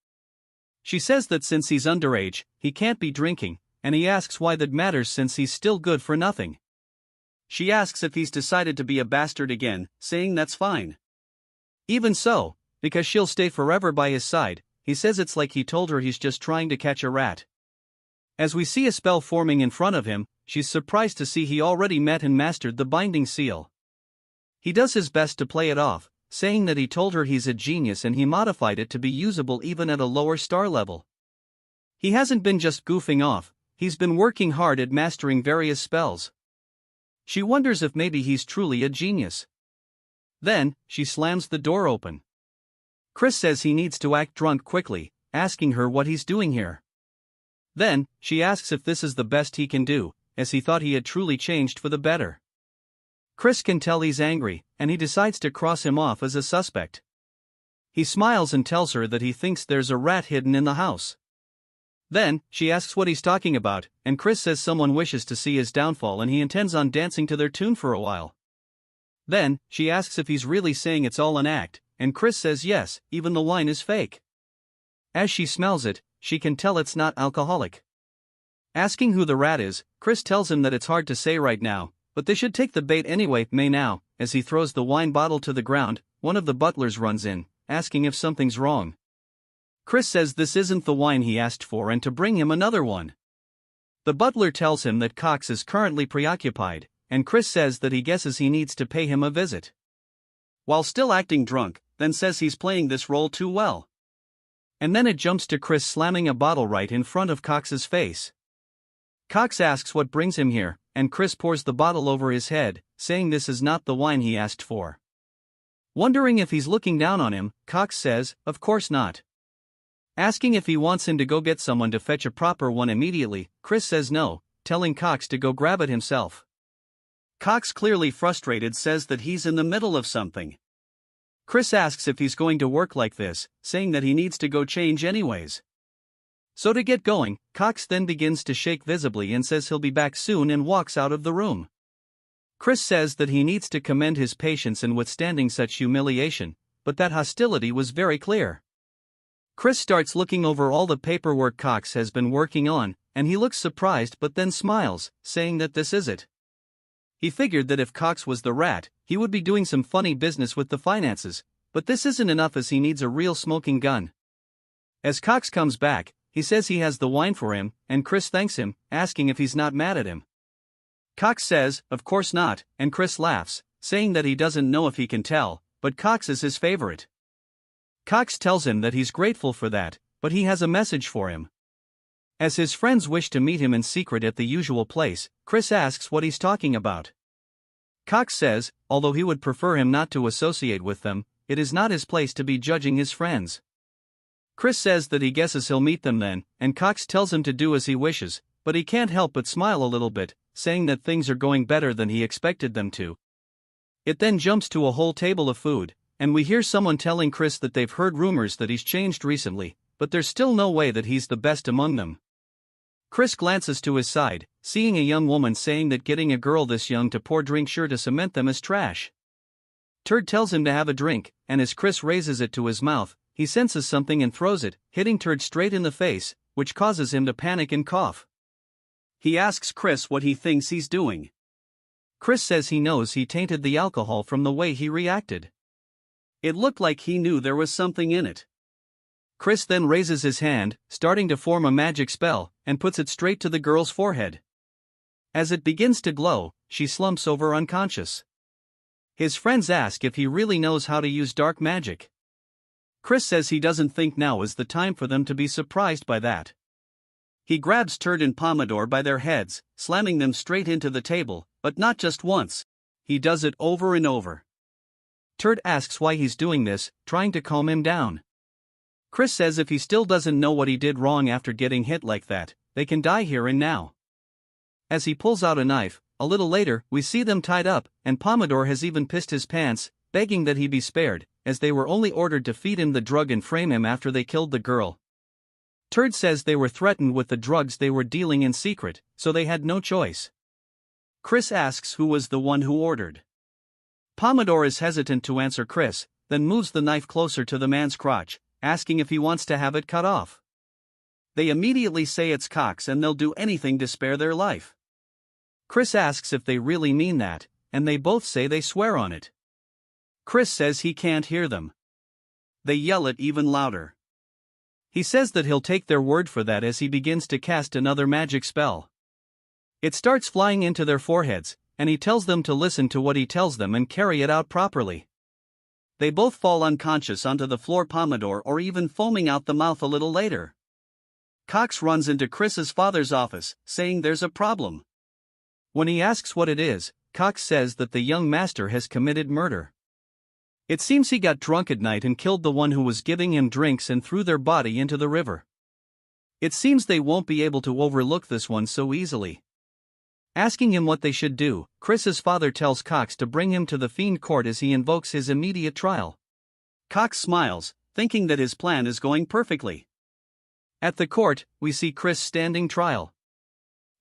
She says that since he's underage, he can't be drinking, and he asks why that matters since he's still good for nothing. She asks if he's decided to be a bastard again, saying that's fine. Even so, because she'll stay forever by his side, he says it's like he told her he's just trying to catch a rat. As we see a spell forming in front of him, she's surprised to see he already met and mastered the binding seal. He does his best to play it off, saying that he told her he's a genius and he modified it to be usable even at a lower star level. He hasn't been just goofing off, he's been working hard at mastering various spells. She wonders if maybe he's truly a genius. Then, she slams the door open. Chris says he needs to act drunk quickly, asking her what he's doing here. Then, she asks if this is the best he can do, as he thought he had truly changed for the better. Chris can tell he's angry, and he decides to cross him off as a suspect. He smiles and tells her that he thinks there's a rat hidden in the house. Then, she asks what he's talking about, and Chris says someone wishes to see his downfall and he intends on dancing to their tune for a while. Then, she asks if he's really saying it's all an act, and Chris says yes, even the wine is fake. As she smells it, she can tell it's not alcoholic. Asking who the rat is, Chris tells him that it's hard to say right now, but they should take the bait anyway. Now, as he throws the wine bottle to the ground, one of the butlers runs in, asking if something's wrong. Chris says this isn't the wine he asked for and to bring him another one. The butler tells him that Cox is currently preoccupied, and Chris says that he guesses he needs to pay him a visit. While still acting drunk, then says he's playing this role too well. And then it jumps to Chris slamming a bottle right in front of Cox's face. Cox asks what brings him here, and Chris pours the bottle over his head, saying this is not the wine he asked for. Wondering if he's looking down on him, Cox says, of course not. Asking if he wants him to go get someone to fetch a proper one immediately, Chris says no, telling Cox to go grab it himself. Cox, clearly frustrated, says that he's in the middle of something. Chris asks if he's going to work like this, saying that he needs to go change anyways. So to get going, Cox then begins to shake visibly and says he'll be back soon and walks out of the room. Chris says that he needs to commend his patience in withstanding such humiliation, but that hostility was very clear. Chris starts looking over all the paperwork Cox has been working on, and he looks surprised but then smiles, saying that this is it. He figured that if Cox was the rat, he would be doing some funny business with the finances, but this isn't enough as he needs a real smoking gun. As Cox comes back, he says he has the wine for him, and Chris thanks him, asking if he's not mad at him. Cox says, of course not, and Chris laughs, saying that he doesn't know if he can tell, but Cox is his favorite. Cox tells him that he's grateful for that, but he has a message for him. As his friends wish to meet him in secret at the usual place, Chris asks what he's talking about. Cox says, although he would prefer him not to associate with them, it is not his place to be judging his friends. Chris says that he guesses he'll meet them then, and Cox tells him to do as he wishes, but he can't help but smile a little bit, saying that things are going better than he expected them to. It then jumps to a whole table of food, and we hear someone telling Chris that they've heard rumors that he's changed recently, but there's still no way that he's the best among them. Chris glances to his side, seeing a young woman saying that getting a girl this young to pour drink sure to cement them as trash. Turd tells him to have a drink, and as Chris raises it to his mouth, he senses something and throws it, hitting Turd straight in the face, which causes him to panic and cough. He asks Chris what he thinks he's doing. Chris says he knows he tainted the alcohol from the way he reacted. It looked like he knew there was something in it. Chris then raises his hand, starting to form a magic spell, and puts it straight to the girl's forehead. As it begins to glow, she slumps over unconscious. His friends ask if he really knows how to use dark magic. Chris says he doesn't think now is the time for them to be surprised by that. He grabs Turd and Pomodore by their heads, slamming them straight into the table, but not just once. He does it over and over. Turd asks why he's doing this, trying to calm him down. Chris says if he still doesn't know what he did wrong after getting hit like that, they can die here and now. As he pulls out a knife, a little later, we see them tied up, and Pomodore has even pissed his pants, begging that he be spared, as they were only ordered to feed him the drug and frame him after they killed the girl. Turd says they were threatened with the drugs they were dealing in secret, so they had no choice. Chris asks who was the one who ordered. Pomodore is hesitant to answer Chris, then moves the knife closer to the man's crotch, asking if he wants to have it cut off. They immediately say it's Cox and they'll do anything to spare their life. Chris asks if they really mean that, and they both say they swear on it. Chris says he can't hear them. They yell it even louder. He says that he'll take their word for that as he begins to cast another magic spell. It starts flying into their foreheads, and he tells them to listen to what he tells them and carry it out properly. They both fall unconscious onto the floor, Pomodoro or even foaming out the mouth a little later. Cox runs into Chris's father's office, saying there's a problem. When he asks what it is, Cox says that the young master has committed murder. It seems he got drunk at night and killed the one who was giving him drinks and threw their body into the river. It seems they won't be able to overlook this one so easily. Asking him what they should do, Chris's father tells Cox to bring him to the Fiend Court as he invokes his immediate trial. Cox smiles, thinking that his plan is going perfectly. At the court, we see Chris standing trial.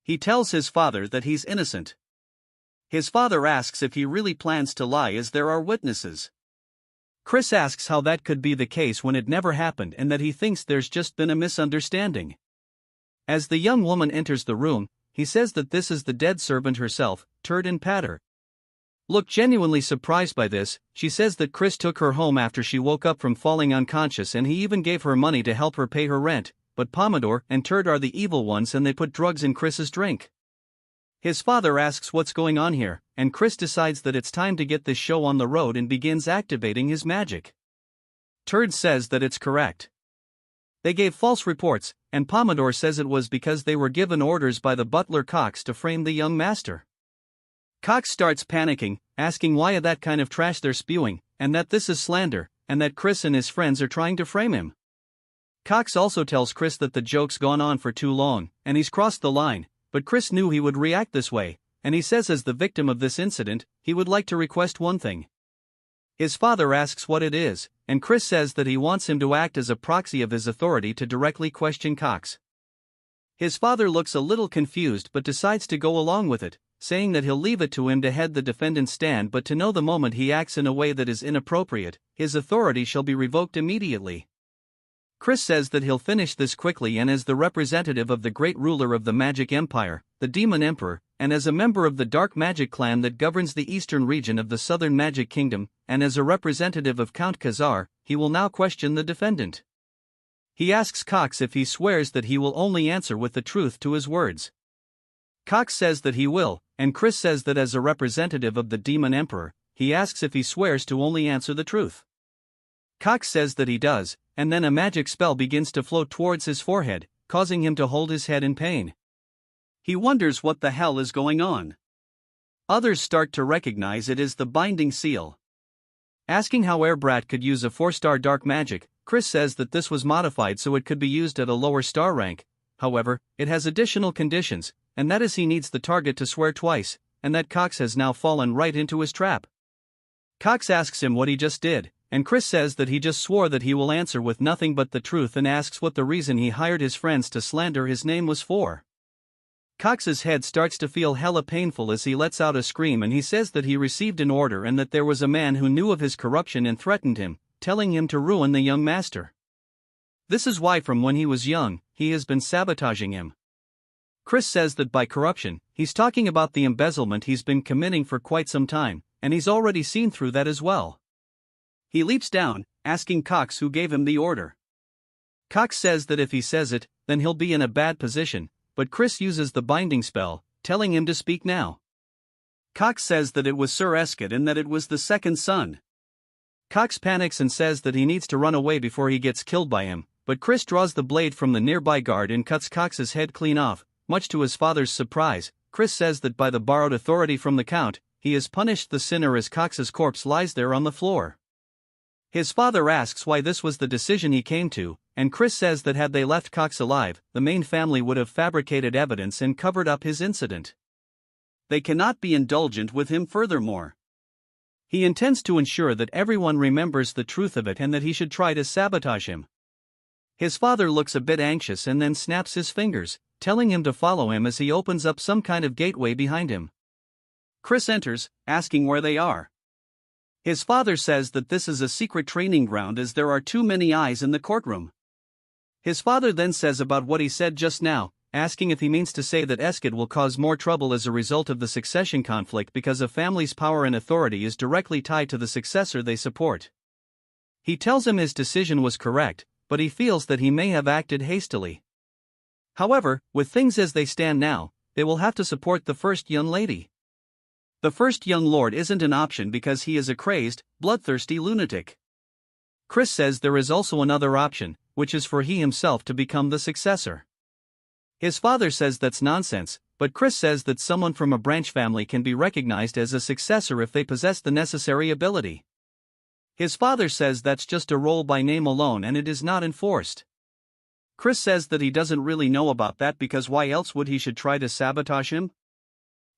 He tells his father that he's innocent. His father asks if he really plans to lie as there are witnesses. Chris asks how that could be the case when it never happened and that he thinks there's just been a misunderstanding. As the young woman enters the room, he says that this is the dead servant herself, Turd and Patter. Look genuinely surprised by this, she says that Chris took her home after she woke up from falling unconscious and he even gave her money to help her pay her rent, but Pomodoro and Turd are the evil ones and they put drugs in Chris's drink. His father asks what's going on here, and Chris decides that it's time to get this show on the road and begins activating his magic. Turd says that it's correct. They gave false reports, and Pomodoro says it was because they were given orders by the butler Cox to frame the young master. Cox starts panicking, asking why that kind of trash they're spewing, and that this is slander, and that Chris and his friends are trying to frame him. Cox also tells Chris that the joke's gone on for too long, and he's crossed the line, but Chris knew he would react this way, and he says as the victim of this incident, he would like to request one thing. His father asks what it is, and Chris says that he wants him to act as a proxy of his authority to directly question Cox. His father looks a little confused but decides to go along with it, saying that he'll leave it to him to head the defendant's stand, but to know the moment he acts in a way that is inappropriate, his authority shall be revoked immediately. Chris says that he'll finish this quickly, and as the representative of the great ruler of the magic empire, the Demon Emperor, and as a member of the dark magic clan that governs the eastern region of the southern magic kingdom, and as a representative of Count Khazar, he will now question the defendant. He asks Cox if he swears that he will only answer with the truth to his words. Cox says that he will, and Chris says that as a representative of the Demon Emperor, he asks if he swears to only answer the truth. Cox says that he does, and then a magic spell begins to flow towards his forehead, causing him to hold his head in pain. He wonders what the hell is going on. Others start to recognize it as the binding seal. Asking how Airbrat could use a 4-star dark magic, Chris says that this was modified so it could be used at a lower star rank. However, it has additional conditions, and that is he needs the target to swear twice, and that Cox has now fallen right into his trap. Cox asks him what he just did, and Chris says that he just swore that he will answer with nothing but the truth and asks what the reason he hired his friends to slander his name was for. Cox's head starts to feel hella painful as he lets out a scream, and he says that he received an order and that there was a man who knew of his corruption and threatened him, telling him to ruin the young master. This is why from when he was young, he has been sabotaging him. Chris says that by corruption, he's talking about the embezzlement he's been committing for quite some time, and he's already seen through that as well. He leaps down, asking Cox who gave him the order. Cox says that if he says it, then he'll be in a bad position, but Chris uses the binding spell, telling him to speak now. Cox says that it was Sir Escott and that it was the second son. Cox panics and says that he needs to run away before he gets killed by him, but Chris draws the blade from the nearby guard and cuts Cox's head clean off. Much to his father's surprise, Chris says that by the borrowed authority from the Count, he has punished the sinner as Cox's corpse lies there on the floor. His father asks why this was the decision he came to, and Chris says that had they left Cox alive, the main family would have fabricated evidence and covered up his incident. They cannot be indulgent with him furthermore. He intends to ensure that everyone remembers the truth of it and that he should try to sabotage him. His father looks a bit anxious and then snaps his fingers, telling him to follow him as he opens up some kind of gateway behind him. Chris enters, asking where they are. His father says that this is a secret training ground as there are too many eyes in the courtroom. His father then says about what he said just now, asking if he means to say that Eskid will cause more trouble as a result of the succession conflict because a family's power and authority is directly tied to the successor they support. He tells him his decision was correct, but he feels that he may have acted hastily. However, with things as they stand now, they will have to support the first young lady. The first young lord isn't an option because he is a crazed, bloodthirsty lunatic. Chris says there is also another option, which is for he himself to become the successor. His father says that's nonsense, but Chris says that someone from a branch family can be recognized as a successor if they possess the necessary ability. His father says that's just a role by name alone and it is not enforced. Chris says that he doesn't really know about that because why else would he should try to sabotage him?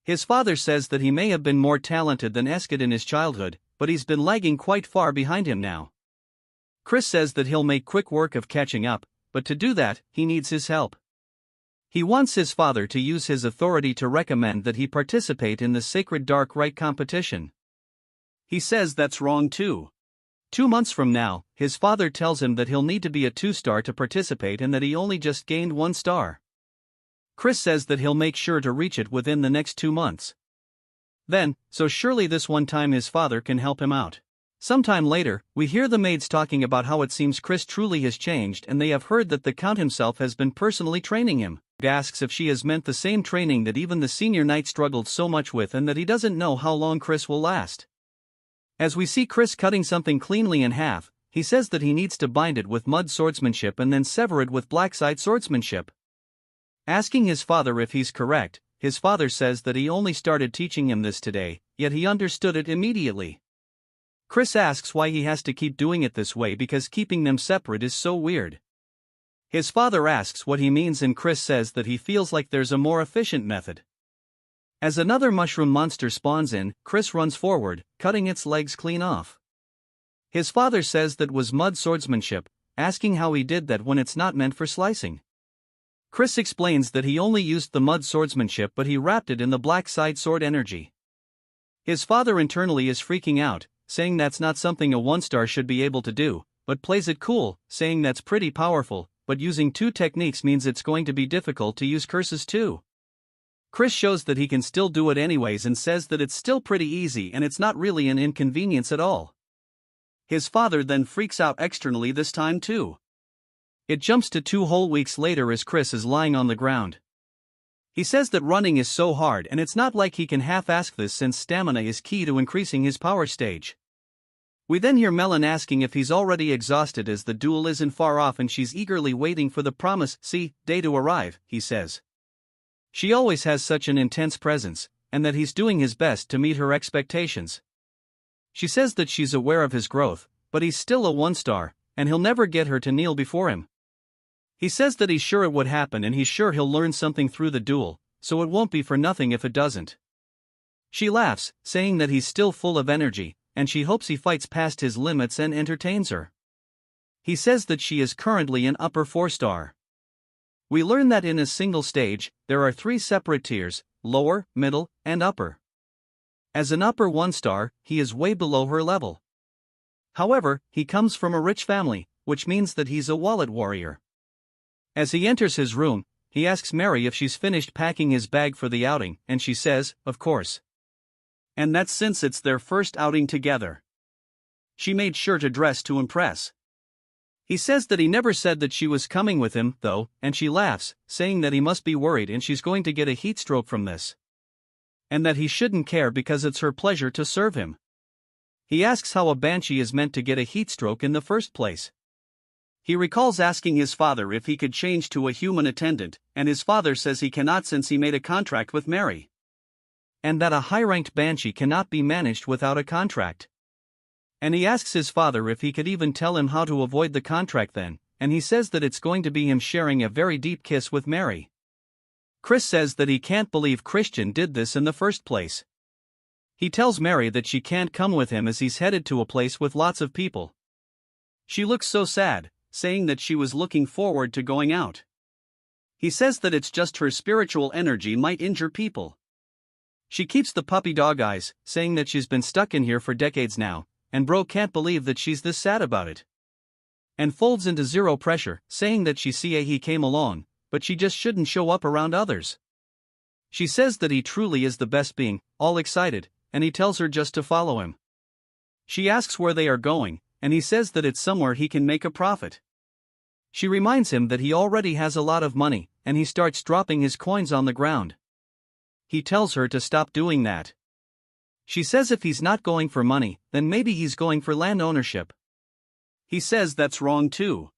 His father says that he may have been more talented than Eskid in his childhood, but he's been lagging quite far behind him now. Chris says that he'll make quick work of catching up, but to do that, he needs his help. He wants his father to use his authority to recommend that he participate in the sacred dark rite competition. He says that's wrong too. 2 months from now, his father tells him that he'll need to be a 2-star to participate and that he only just gained 1 star. Chris says that he'll make sure to reach it within the next 2 months. Then, so surely this one time his father can help him out. Sometime later, we hear the maids talking about how it seems Chris truly has changed and they have heard that the Count himself has been personally training him. He asks if she has meant the same training that even the senior knight struggled so much with and that he doesn't know how long Chris will last. As we see Chris cutting something cleanly in half, he says that he needs to bind it with mud swordsmanship and then sever it with blackside swordsmanship. Asking his father if he's correct, his father says that he only started teaching him this today, yet he understood it immediately. Chris asks why he has to keep doing it this way because keeping them separate is so weird. His father asks what he means and Chris says that he feels like there's a more efficient method. As another mushroom monster spawns in, Chris runs forward, cutting its legs clean off. His father says that was mud swordsmanship, asking how he did that when it's not meant for slicing. Chris explains that he only used the mud swordsmanship but he wrapped it in the black side sword energy. His father internally is freaking out, saying that's not something a 1-star should be able to do, but plays it cool, saying that's pretty powerful, but using 2 techniques means it's going to be difficult to use curses too. Chris shows that he can still do it anyways and says that it's still pretty easy and it's not really an inconvenience at all. His father then freaks out externally this time too. It jumps to 2 whole weeks later as Chris is lying on the ground. He says that running is so hard and it's not like he can half-ask this since stamina is key to increasing his power stage. We then hear Melon asking if he's already exhausted as the duel isn't far off and she's eagerly waiting for the promised day to arrive, he says. She always has such an intense presence, and that he's doing his best to meet her expectations. She says that she's aware of his growth, but he's still a 1-star, and he'll never get her to kneel before him. He says that he's sure it would happen and he's sure he'll learn something through the duel, so it won't be for nothing if it doesn't. She laughs, saying that he's still full of energy, and she hopes he fights past his limits and entertains her. He says that she is currently an upper 4-star. We learn that in a single stage, there are 3 separate tiers, lower, middle, and upper. As an upper 1-star, he is way below her level. However, he comes from a rich family, which means that he's a wallet warrior. As he enters his room, he asks Mary if she's finished packing his bag for the outing, and she says, of course. And that's since it's their first outing together. She made sure to dress to impress. He says that he never said that she was coming with him, though, and she laughs, saying that he must be worried and she's going to get a heat stroke from this. And that he shouldn't care because it's her pleasure to serve him. He asks how a banshee is meant to get a heat stroke in the first place. He recalls asking his father if he could change to a human attendant, and his father says he cannot since he made a contract with Mary. And that a high-ranked banshee cannot be managed without a contract. And he asks his father if he could even tell him how to avoid the contract then, and he says that it's going to be him sharing a very deep kiss with Mary. Chris says that he can't believe Christian did this in the first place. He tells Mary that she can't come with him as he's headed to a place with lots of people. She looks so sad, saying that she was looking forward to going out. He says that it's just her spiritual energy might injure people. She keeps the puppy dog eyes, saying that she's been stuck in here for decades now, and bro can't believe that she's this sad about it. And folds into zero pressure, saying that he came along, but she just shouldn't show up around others. She says that he truly is the best being, all excited, and he tells her just to follow him. She asks where they are going, and he says that it's somewhere he can make a profit. She reminds him that he already has a lot of money, and he starts dropping his coins on the ground. He tells her to stop doing that. She says if he's not going for money, then maybe he's going for land ownership. He says that's wrong too.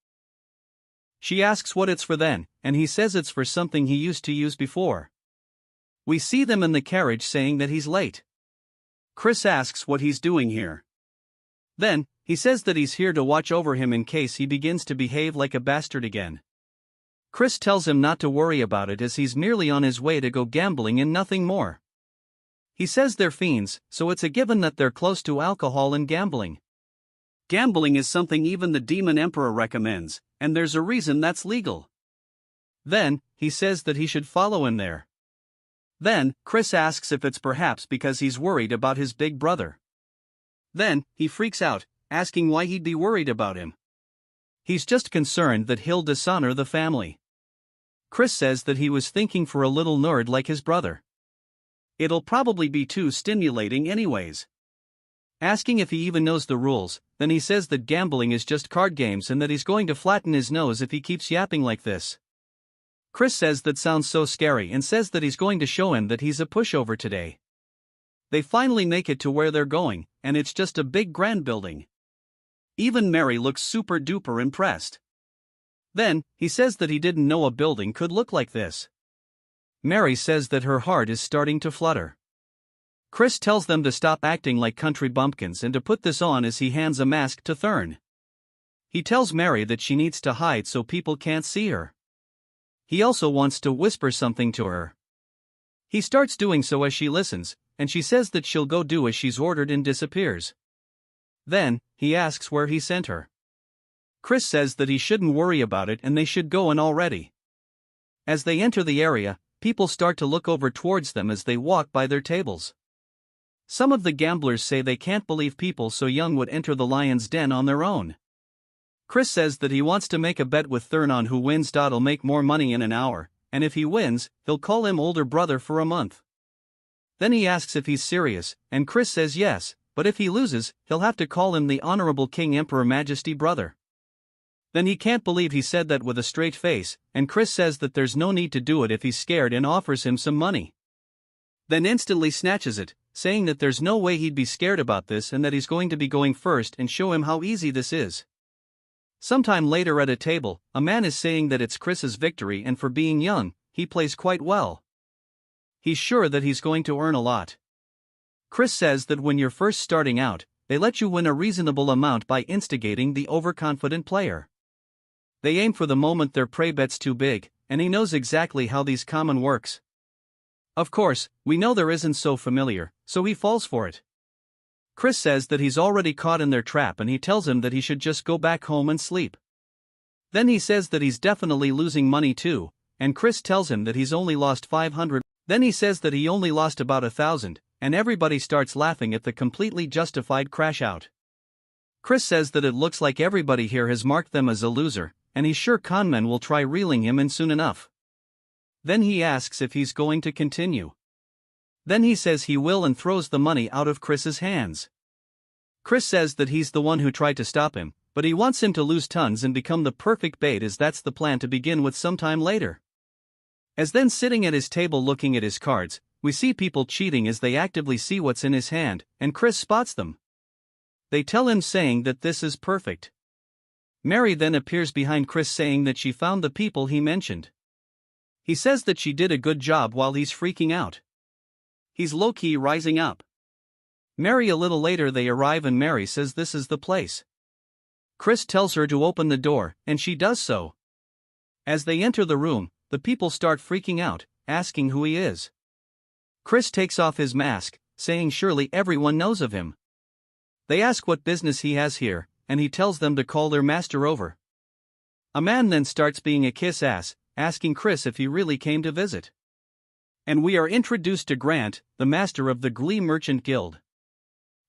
She asks what it's for then, and he says it's for something he used to use before. We see them in the carriage saying that he's late. Chris asks what he's doing here. Then, he says that he's here to watch over him in case he begins to behave like a bastard again. Chris tells him not to worry about it as he's merely on his way to go gambling and nothing more. He says they're fiends, so it's a given that they're close to alcohol and gambling. Gambling is something even the Demon Emperor recommends, and there's a reason that's legal. Then, he says that he should follow him there. Then, Chris asks if it's perhaps because he's worried about his big brother. Then, he freaks out, asking why he'd be worried about him. He's just concerned that he'll dishonor the family. Chris says that he was thinking for a little nerd like his brother. It'll probably be too stimulating anyways. Asking if he even knows the rules, then he says that gambling is just card games and that he's going to flatten his nose if he keeps yapping like this. Chris says that sounds so scary and says that he's going to show him that he's a pushover today. They finally make it to where they're going, and it's just a big grand building. Even Mary looks super duper impressed. Then, he says that he didn't know a building could look like this. Mary says that her heart is starting to flutter. Chris tells them to stop acting like country bumpkins and to put this on as he hands a mask to Thurn. He tells Mary that she needs to hide so people can't see her. He also wants to whisper something to her. He starts doing so as she listens, and she says that she'll go do as she's ordered and disappears. Then, he asks where he sent her. Chris says that he shouldn't worry about it and they should go in already. As they enter the area, people start to look over towards them as they walk by their tables. Some of the gamblers say they can't believe people so young would enter the lion's den on their own. Chris says that he wants to make a bet with Thurn on who wins. He'll make more money in an hour, and if he wins, he'll call him older brother for a month. Then he asks if he's serious, and Chris says yes, but if he loses, he'll have to call him the Honorable King Emperor Majesty brother. Then he can't believe he said that with a straight face, and Chris says that there's no need to do it if he's scared and offers him some money. Then instantly snatches it, saying that there's no way he'd be scared about this and that he's going to be going first and show him how easy this is. Sometime later at a table, a man is saying that it's Chris's victory and for being young, he plays quite well. He's sure that he's going to earn a lot. Chris says that when you're first starting out, they let you win a reasonable amount by instigating the overconfident player. They aim for the moment their prey bet's too big, and he knows exactly how these common works. Of course, we know there isn't so familiar, so he falls for it. Chris says that he's already caught in their trap and he tells him that he should just go back home and sleep. Then he says that he's definitely losing money too, and Chris tells him that he's only lost 500. Then he says that he only lost about 1,000, and everybody starts laughing at the completely justified crash out. Chris says that it looks like everybody here has marked them as a loser, and he's sure conmen will try reeling him in soon enough. Then he asks if he's going to continue. Then he says he will and throws the money out of Chris's hands. Chris says that he's the one who tried to stop him, but he wants him to lose tons and become the perfect bait as that's the plan to begin with sometime later. As then sitting at his table looking at his cards, we see people cheating as they actively see what's in his hand, and Chris spots them. They tell him saying that this is perfect. Mary then appears behind Chris saying that she found the people he mentioned. He says that she did a good job while he's freaking out. He's low-key rising up. Mary a little later they arrive and Mary says this is the place. Chris tells her to open the door, and she does so. As they enter the room, the people start freaking out, asking who he is. Chris takes off his mask, saying surely everyone knows of him. They ask what business he has here, and he tells them to call their master over. A man then starts being a kiss-ass, asking Chris if he really came to visit. And we are introduced to Grant, the master of the Glee Merchant Guild.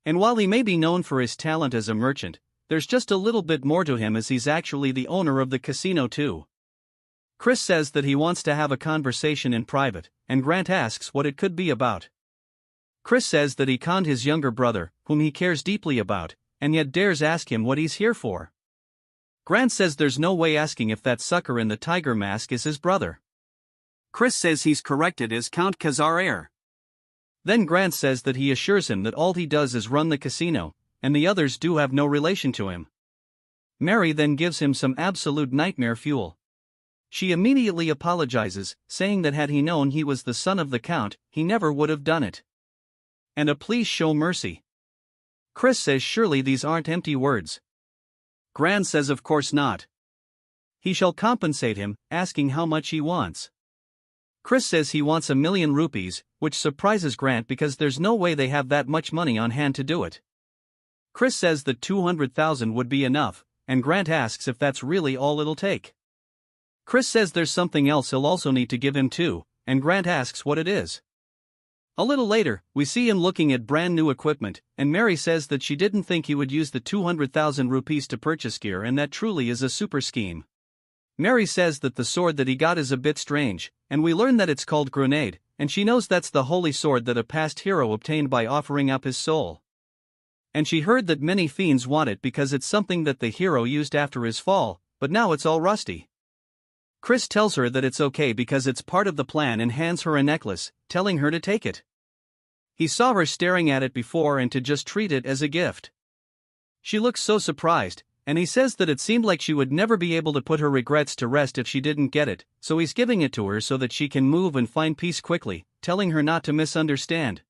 And while he may be known for his talent as a merchant, there's just a little bit more to him as he's actually the owner of the casino too. Chris says that he wants to have a conversation in private, and Grant asks what it could be about. Chris says that he conned his younger brother, whom he cares deeply about, and yet dares ask him what he's here for. Grant says there's no way asking if that sucker in the tiger mask is his brother. Chris says he's corrected as Count Khazar heir. Then Grant says that he assures him that all he does is run the casino, and the others do have no relation to him. Mary then gives him some absolute nightmare fuel. She immediately apologizes, saying that had he known he was the son of the Count, he never would have done it. And a please show mercy. Chris says surely these aren't empty words. Grant says of course not. He shall compensate him, asking how much he wants. Chris says he wants 1,000,000 rupees, which surprises Grant because there's no way they have that much money on hand to do it. Chris says that 200,000 would be enough, and Grant asks if that's really all it'll take. Chris says there's something else he'll also need to give him too, and Grant asks what it is. A little later, we see him looking at brand new equipment, and Mary says that she didn't think he would use the 200,000 rupees to purchase gear, and that truly is a super scheme. Mary says that the sword that he got is a bit strange, and we learn that it's called Grenade, and she knows that's the holy sword that a past hero obtained by offering up his soul. And she heard that many fiends want it because it's something that the hero used after his fall, but now it's all rusty. Chris tells her that it's okay because it's part of the plan and hands her a necklace, telling her to take it. He saw her staring at it before and to just treat it as a gift. She looks so surprised, and he says that it seemed like she would never be able to put her regrets to rest if she didn't get it, so he's giving it to her so that she can move and find peace quickly, telling her not to misunderstand.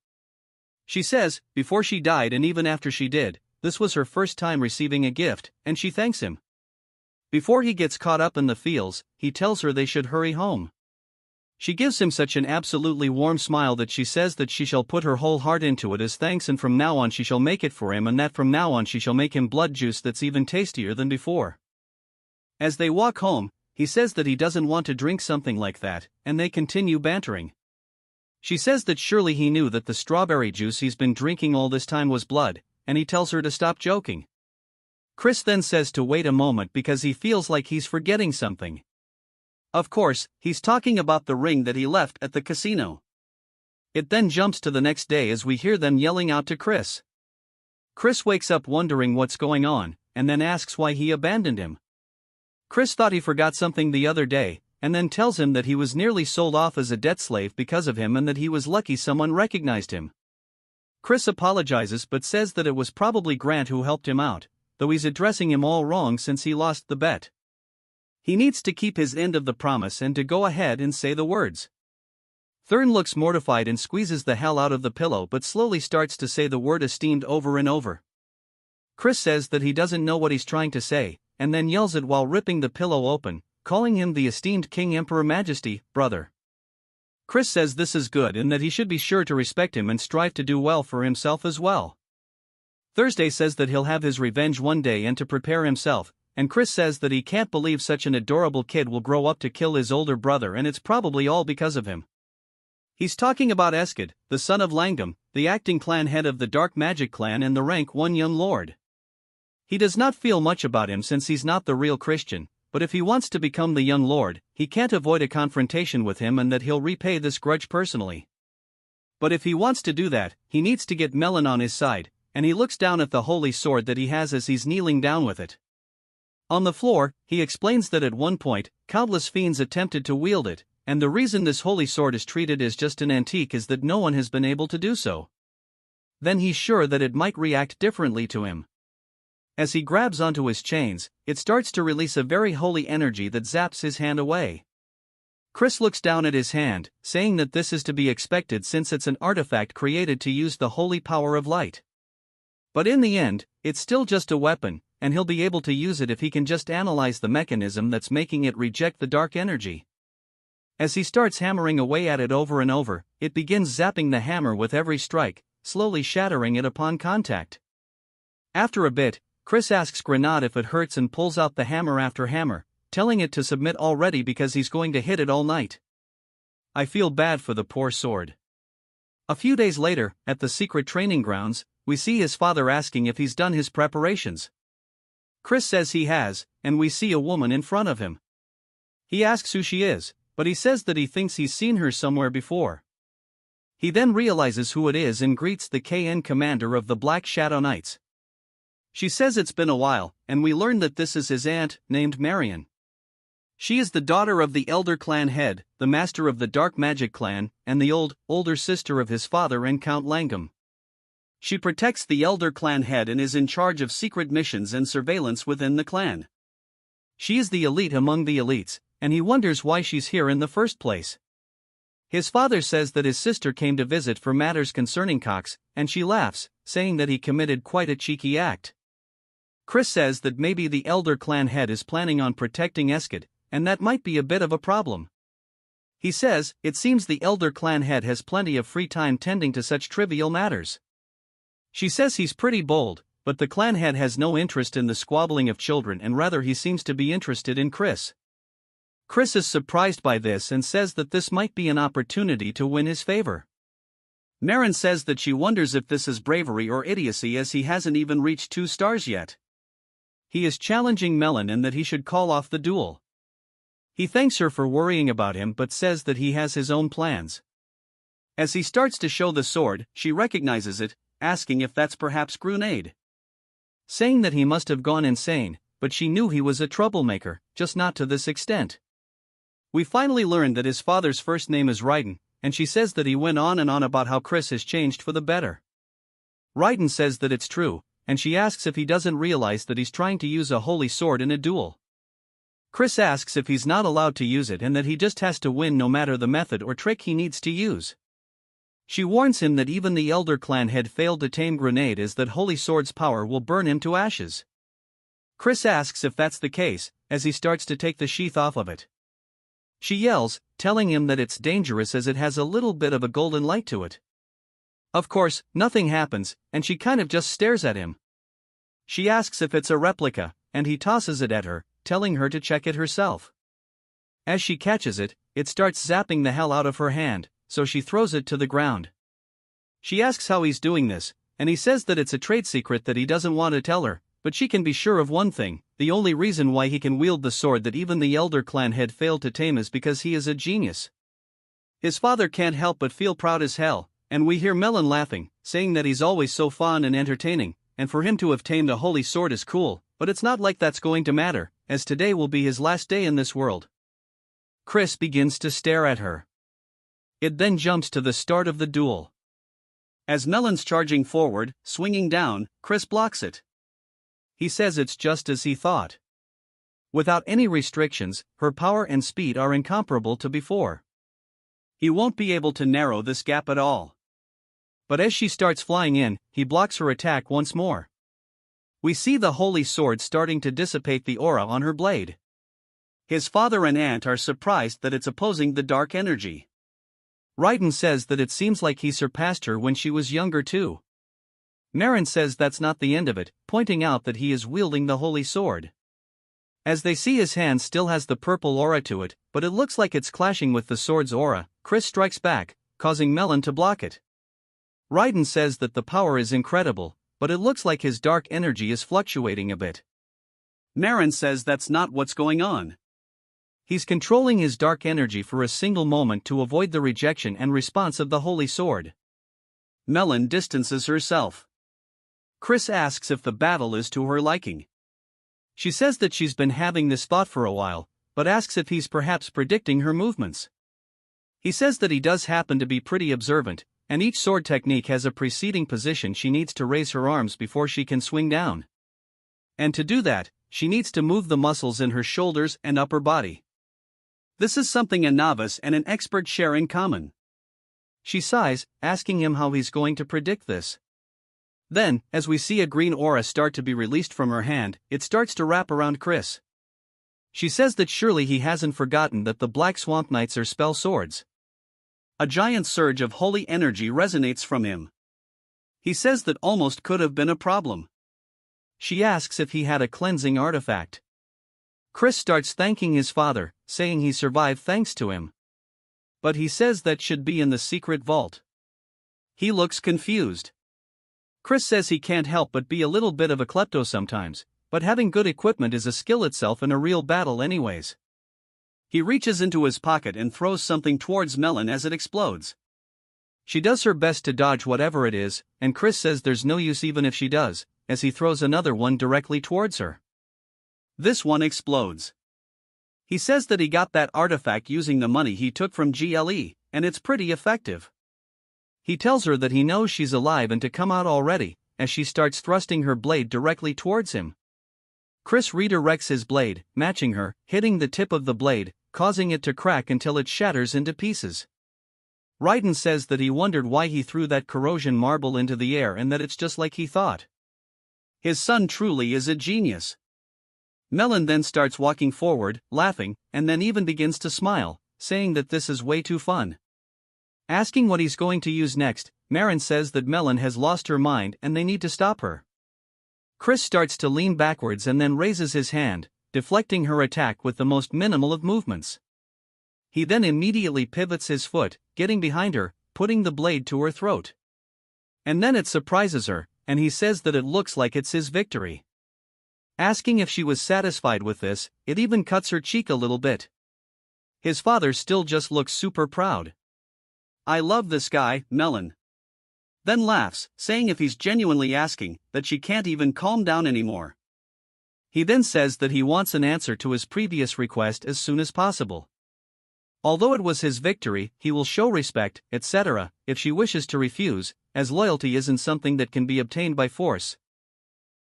She says, before she died and even after she did, this was her first time receiving a gift, and she thanks him. Before he gets caught up in the feels, he tells her they should hurry home. She gives him such an absolutely warm smile that she says that she shall put her whole heart into it as thanks, and from now on she shall make it for him, and that from now on she shall make him blood juice that's even tastier than before. As they walk home, he says that he doesn't want to drink something like that, and they continue bantering. She says that surely he knew that the strawberry juice he's been drinking all this time was blood, and he tells her to stop joking. Chris then says to wait a moment because he feels like he's forgetting something. Of course, he's talking about the ring that he left at the casino. It then jumps to the next day as we hear them yelling out to Chris. Chris wakes up wondering what's going on, and then asks why he abandoned him. Chris thought he forgot something the other day, and then tells him that he was nearly sold off as a debt slave because of him and that he was lucky someone recognized him. Chris apologizes but says that it was probably Grant who helped him out, though he's addressing him all wrong since he lost the bet. He needs to keep his end of the promise and to go ahead and say the words. Thurn looks mortified and squeezes the hell out of the pillow but slowly starts to say the word esteemed over and over. Chris says that he doesn't know what he's trying to say, and then yells it while ripping the pillow open, calling him the esteemed King Emperor Majesty, brother. Chris says this is good and that he should be sure to respect him and strive to do well for himself as well. Thursday says that he'll have his revenge one day and to prepare himself, and Chris says that he can't believe such an adorable kid will grow up to kill his older brother, and it's probably all because of him. He's talking about Eskid, the son of Langdom, the acting clan head of the dark magic clan and the rank 1 young lord. He does not feel much about him since he's not the real Christian, but if he wants to become the young lord, he can't avoid a confrontation with him and that he'll repay this grudge personally. But if he wants to do that, he needs to get Melon on his side, and he looks down at the holy sword that he has as he's kneeling down with it. On the floor, he explains that at one point, countless fiends attempted to wield it, and the reason this holy sword is treated as just an antique is that no one has been able to do so. Then he's sure that it might react differently to him. As he grabs onto his chains, it starts to release a very holy energy that zaps his hand away. Chris looks down at his hand, saying that this is to be expected since it's an artifact created to use the holy power of light. But in the end, it's still just a weapon, and he'll be able to use it if he can just analyze the mechanism that's making it reject the dark energy. As he starts hammering away at it over and over, it begins zapping the hammer with every strike, slowly shattering it upon contact. After a bit, Chris asks Grenade if it hurts and pulls out the hammer after hammer, telling it to submit already because he's going to hit it all night. I feel bad for the poor sword. A few days later, at the secret training grounds, we see his father asking if he's done his preparations. Chris says he has, and we see a woman in front of him. He asks who she is, but he says that he thinks he's seen her somewhere before. He then realizes who it is and greets the KN commander of the Black Shadow Knights. She says it's been a while, and we learn that this is his aunt, named Marion. She is the daughter of the Elder Clan head, the master of the Dark Magic Clan, and the older sister of his father and Count Langam. She protects the Elder Clan head and is in charge of secret missions and surveillance within the clan. She is the elite among the elites, and he wonders why she's here in the first place. His father says that his sister came to visit for matters concerning Cox, and she laughs, saying that he committed quite a cheeky act. Chris says that maybe the Elder Clan head is planning on protecting Eskid, and that might be a bit of a problem. He says, it seems the Elder Clan head has plenty of free time tending to such trivial matters. She says he's pretty bold, but the clan head has no interest in the squabbling of children and rather he seems to be interested in Chris. Chris is surprised by this and says that this might be an opportunity to win his favor. Marin says that she wonders if this is bravery or idiocy as he hasn't even reached 2 stars yet. He is challenging Melon and that he should call off the duel. He thanks her for worrying about him but says that he has his own plans. As he starts to show the sword, she recognizes it, asking if that's perhaps Grenade. Saying that he must have gone insane, but she knew he was a troublemaker, just not to this extent. We finally learn that his father's first name is Raiden, and she says that he went on and on about how Chris has changed for the better. Raiden says that it's true, and she asks if he doesn't realize that he's trying to use a holy sword in a duel. Chris asks if he's not allowed to use it and that he just has to win no matter the method or trick he needs to use. She warns him that even the Elder Clan had failed to tame Grenade as that holy sword's power will burn him to ashes. Chris asks if that's the case, as he starts to take the sheath off of it. She yells, telling him that it's dangerous as it has a little bit of a golden light to it. Of course, nothing happens, and she kind of just stares at him. She asks if it's a replica, and he tosses it at her, telling her to check it herself. As she catches it, it starts zapping the hell out of her hand, so she throws it to the ground. She asks how he's doing this, and he says that it's a trade secret that he doesn't want to tell her, but she can be sure of one thing: the only reason why he can wield the sword that even the Elder Clan had failed to tame is because he is a genius. His father can't help but feel proud as hell, and we hear Melon laughing, saying that he's always so fun and entertaining, and for him to have tamed a holy sword is cool, but it's not like that's going to matter, as today will be his last day in this world. Chris begins to stare at her. It then jumps to the start of the duel. As Melon's charging forward, swinging down, Chris blocks it. He says it's just as he thought. Without any restrictions, her power and speed are incomparable to before. He won't be able to narrow this gap at all. But as she starts flying in, he blocks her attack once more. We see the holy sword starting to dissipate the aura on her blade. His father and aunt are surprised that it's opposing the dark energy. Raiden says that it seems like he surpassed her when she was younger too. Marin says that's not the end of it, pointing out that he is wielding the holy sword. As they see his hand still has the purple aura to it, but it looks like it's clashing with the sword's aura, Chris strikes back, causing Melon to block it. Raiden says that the power is incredible, but it looks like his dark energy is fluctuating a bit. Marin says that's not what's going on. He's controlling his dark energy for a single moment to avoid the rejection and response of the holy sword. Melon distances herself. Chris asks if the battle is to her liking. She says that she's been having this thought for a while, but asks if he's perhaps predicting her movements. He says that he does happen to be pretty observant, and each sword technique has a preceding position she needs to raise her arms before she can swing down. And to do that, she needs to move the muscles in her shoulders and upper body. This is something a novice and an expert share in common. She sighs, asking him how he's going to predict this. Then, as we see a green aura start to be released from her hand, it starts to wrap around Chris. She says that surely he hasn't forgotten that the Black Swamp Knights are spell swords. A giant surge of holy energy resonates from him. He says that almost could have been a problem. She asks if he had a cleansing artifact. Chris starts thanking his father, saying he survived thanks to him. But he says that should be in the secret vault. He looks confused. Chris says he can't help but be a little bit of a klepto sometimes, but having good equipment is a skill itself in a real battle anyways. He reaches into his pocket and throws something towards Melon as it explodes. She does her best to dodge whatever it is, and Chris says there's no use even if she does, as he throws another one directly towards her. This one explodes. He says that he got that artifact using the money he took from GLE, and it's pretty effective. He tells her that he knows she's alive and to come out already, as she starts thrusting her blade directly towards him. Chris redirects his blade, matching her, hitting the tip of the blade, causing it to crack until it shatters into pieces. Raiden says that he wondered why he threw that corrosion marble into the air and that it's just like he thought. His son truly is a genius. Melon then starts walking forward, laughing, and then even begins to smile, saying that this is way too fun. Asking what he's going to use next, Marin says that Melon has lost her mind and they need to stop her. Chris starts to lean backwards and then raises his hand, deflecting her attack with the most minimal of movements. He then immediately pivots his foot, getting behind her, putting the blade to her throat. And then it surprises her, and he says that it looks like it's his victory. Asking if she was satisfied with this, it even cuts her cheek a little bit. His father still just looks super proud. "I love this guy, Melon." Then laughs, saying if he's genuinely asking, that she can't even calm down anymore. He then says that he wants an answer to his previous request as soon as possible. Although it was his victory, he will show respect, etc., if she wishes to refuse, as loyalty isn't something that can be obtained by force.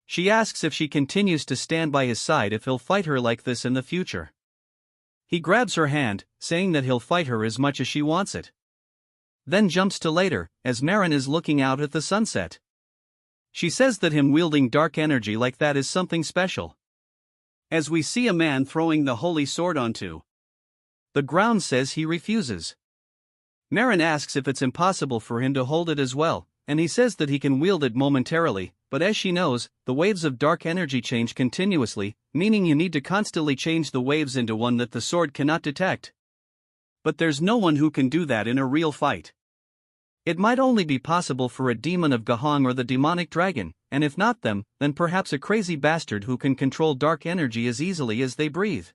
She asks if she continues to stand by his side if he'll fight her like this in the future. He grabs her hand, saying that he'll fight her as much as she wants it. Then jumps to later, as Marin is looking out at the sunset. She says that him wielding dark energy like that is something special. As we see a man throwing the holy sword onto the ground, says he refuses. Marin asks if it's impossible for him to hold it as well, and he says that he can wield it momentarily, but as she knows, the waves of dark energy change continuously, meaning you need to constantly change the waves into one that the sword cannot detect. But there's no one who can do that in a real fight. It might only be possible for a demon of Gahong or the demonic dragon, and if not them, then perhaps a crazy bastard who can control dark energy as easily as they breathe.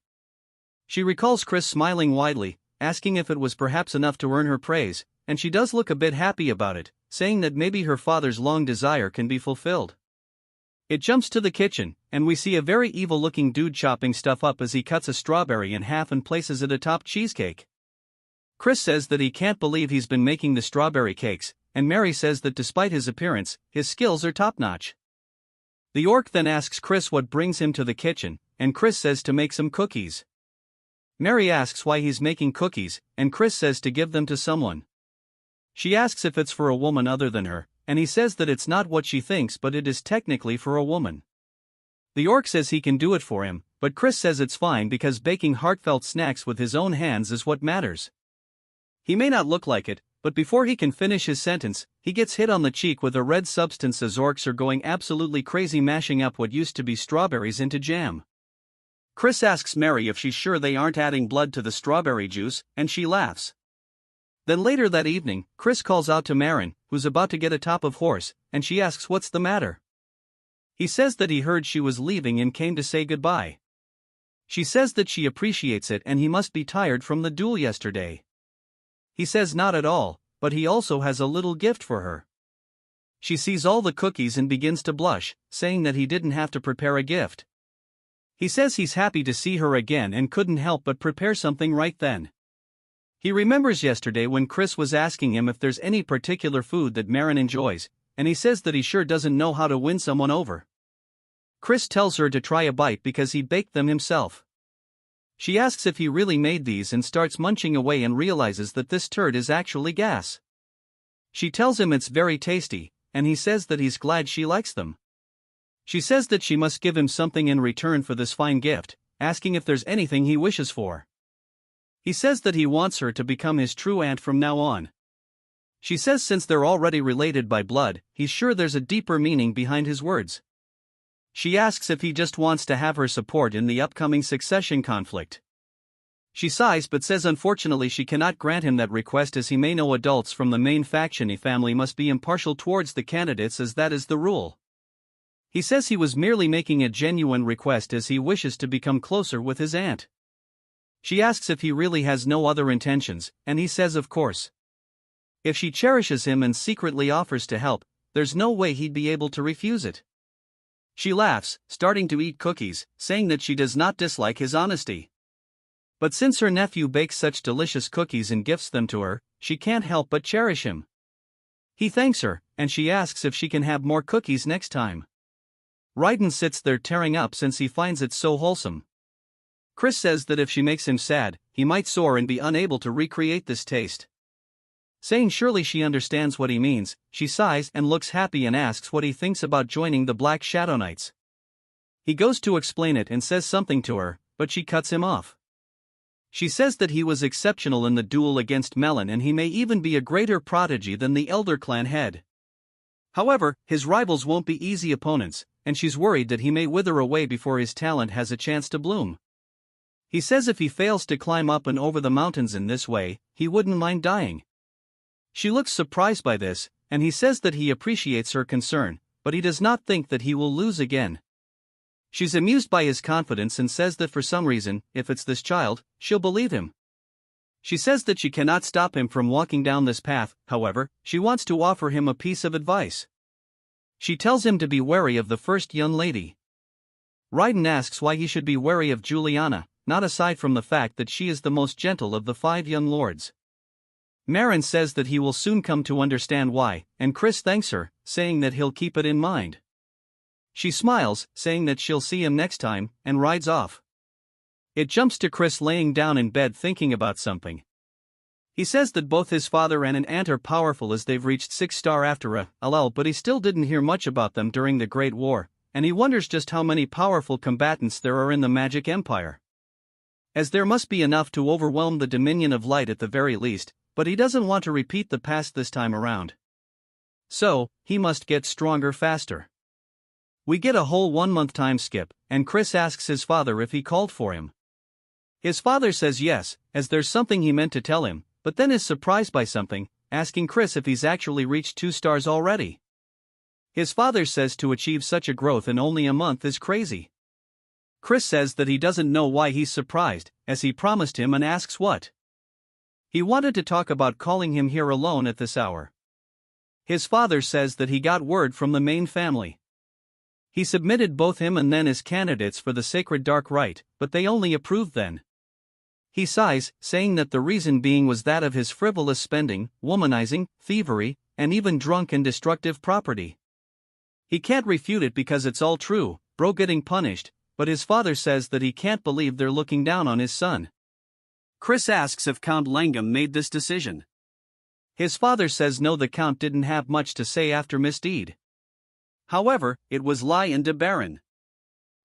She recalls Chris smiling widely, asking if it was perhaps enough to earn her praise, and she does look a bit happy about it, saying that maybe her father's long desire can be fulfilled. It jumps to the kitchen, and we see a very evil-looking dude chopping stuff up as he cuts a strawberry in half and places it atop cheesecake. Chris says that he can't believe he's been making the strawberry cakes, and Mary says that despite his appearance, his skills are top-notch. The orc then asks Chris what brings him to the kitchen, and Chris says to make some cookies. Mary asks why he's making cookies, and Chris says to give them to someone. She asks if it's for a woman other than her, and he says that it's not what she thinks but it is technically for a woman. The orc says he can do it for him, but Chris says it's fine because baking heartfelt snacks with his own hands is what matters. He may not look like it, but before he can finish his sentence, he gets hit on the cheek with a red substance as orcs are going absolutely crazy mashing up what used to be strawberries into jam. Chris asks Mary if she's sure they aren't adding blood to the strawberry juice, and she laughs. Then later that evening, Chris calls out to Marin, who's about to get atop of horse, and she asks what's the matter. He says that he heard she was leaving and came to say goodbye. She says that she appreciates it and he must be tired from the duel yesterday. He says not at all, but he also has a little gift for her. She sees all the cookies and begins to blush, saying that he didn't have to prepare a gift. He says he's happy to see her again and couldn't help but prepare something right then. He remembers yesterday when Chris was asking him if there's any particular food that Marin enjoys, and he says that he sure doesn't know how to win someone over. Chris tells her to try a bite because he baked them himself. She asks if he really made these and starts munching away and realizes that this turd is actually gas. She tells him it's very tasty, and he says that he's glad she likes them. She says that she must give him something in return for this fine gift, asking if there's anything he wishes for. He says that he wants her to become his true aunt from now on. She says since they're already related by blood, he's sure there's a deeper meaning behind his words. She asks if he just wants to have her support in the upcoming succession conflict. She sighs but says unfortunately she cannot grant him that request as he may know adults from the main faction family must be impartial towards the candidates as that is the rule. He says he was merely making a genuine request as he wishes to become closer with his aunt. She asks if he really has no other intentions, and he says of course. If she cherishes him and secretly offers to help, there's no way he'd be able to refuse it. She laughs, starting to eat cookies, saying that she does not dislike his honesty. But since her nephew bakes such delicious cookies and gifts them to her, she can't help but cherish him. He thanks her, and she asks if she can have more cookies next time. Raiden sits there tearing up since he finds it so wholesome. Chris says that if she makes him sad, he might soar and be unable to recreate this taste. Saying surely she understands what he means, she sighs and looks happy and asks what he thinks about joining the Black Shadow Knights. He goes to explain it and says something to her, but she cuts him off. She says that he was exceptional in the duel against Melon and he may even be a greater prodigy than the Elder Clan head. However, his rivals won't be easy opponents, and she's worried that he may wither away before his talent has a chance to bloom. He says if he fails to climb up and over the mountains in this way, he wouldn't mind dying. She looks surprised by this, and he says that he appreciates her concern, but he does not think that he will lose again. She's amused by his confidence and says that for some reason, if it's this child, she'll believe him. She says that she cannot stop him from walking down this path, however, she wants to offer him a piece of advice. She tells him to be wary of the first young lady. Raiden asks why he should be wary of Juliana, not aside from the fact that she is the most gentle of the 5 young lords. Marin says that he will soon come to understand why, and Chris thanks her, saying that he'll keep it in mind. She smiles, saying that she'll see him next time, and rides off. It jumps to Chris laying down in bed thinking about something. He says that both his father and an aunt are powerful as they've reached 6-star after a lull, but he still didn't hear much about them during the Great War, and he wonders just how many powerful combatants there are in the Magic Empire. As there must be enough to overwhelm the Dominion of Light at the very least, but he doesn't want to repeat the past this time around. So, he must get stronger faster. We get a whole 1-month time skip, and Chris asks his father if he called for him. His father says yes, as there's something he meant to tell him, but then is surprised by something, asking Chris if he's actually reached 2 stars already. His father says to achieve such a growth in only a month is crazy. Chris says that he doesn't know why he's surprised, as he promised him and asks what. He wanted to talk about calling him here alone at this hour. His father says that he got word from the main family. He submitted both him and Nen as candidates for the Sacred Dark Rite, but they only approved then. He sighs, saying that the reason being was that of his frivolous spending, womanizing, thievery, and even drunk and destructive property. He can't refute it because it's all true, bro getting punished, but his father says that he can't believe they're looking down on his son. Chris asks if Count Langam made this decision. His father says no, the Count didn't have much to say after misdeed. However, it was Lion de Baron.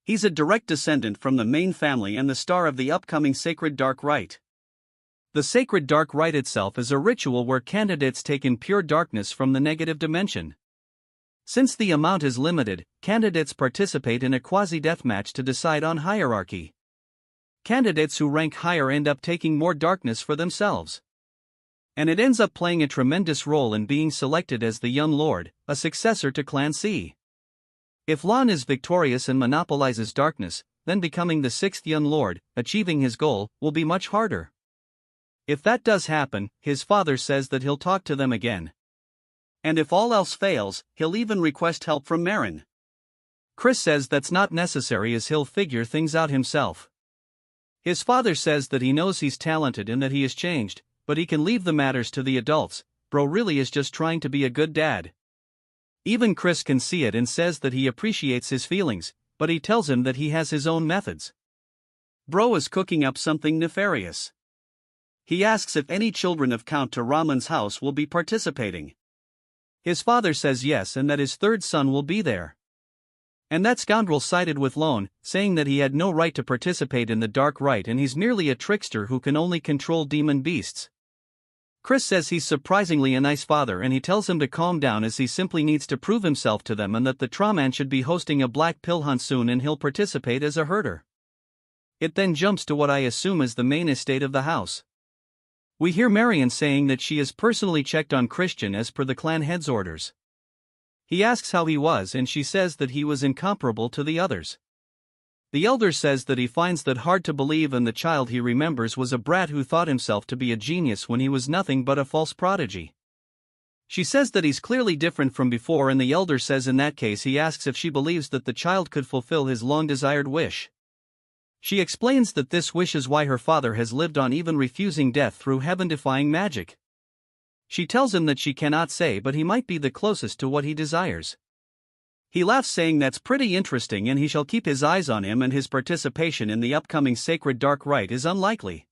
He's a direct descendant from the main family and the star of the upcoming Sacred Dark Rite. The Sacred Dark Rite itself is a ritual where candidates take in pure darkness from the negative dimension. Since the amount is limited, candidates participate in a quasi-deathmatch to decide on hierarchy. Candidates who rank higher end up taking more darkness for themselves. And it ends up playing a tremendous role in being selected as the Young Lord, a successor to Clan C. If Lon is victorious and monopolizes darkness, then becoming the 6th Young Lord, achieving his goal, will be much harder. If that does happen, his father says that he'll talk to them again. And if all else fails, he'll even request help from Marin. Chris says that's not necessary as he'll figure things out himself. His father says that he knows he's talented and that he has changed, but he can leave the matters to the adults, bro really is just trying to be a good dad. Even Chris can see it and says that he appreciates his feelings, but he tells him that he has his own methods. Bro is cooking up something nefarious. He asks if any children of Count Taraman's house will be participating. His father says yes and that his 3rd son will be there. And that scoundrel sided with Lone, saying that he had no right to participate in the Dark Rite and he's merely a trickster who can only control demon beasts. Chris says he's surprisingly a nice father and he tells him to calm down as he simply needs to prove himself to them and that the Traman should be hosting a black pill hunt soon and he'll participate as a herder. It then jumps to what I assume is the main estate of the house. We hear Marion saying that she has personally checked on Christian as per the clan head's orders. He asks how he was and she says that he was incomparable to the others. The elder says that he finds that hard to believe, and the child he remembers was a brat who thought himself to be a genius when he was nothing but a false prodigy. She says that he's clearly different from before, and the elder says in that case he asks if she believes that the child could fulfill his long-desired wish. She explains that this wish is why her father has lived on, even refusing death through heaven-defying magic. She tells him that she cannot say, but he might be the closest to what he desires. He laughs, saying that's pretty interesting and he shall keep his eyes on him, and his participation in the upcoming sacred dark rite is unlikely.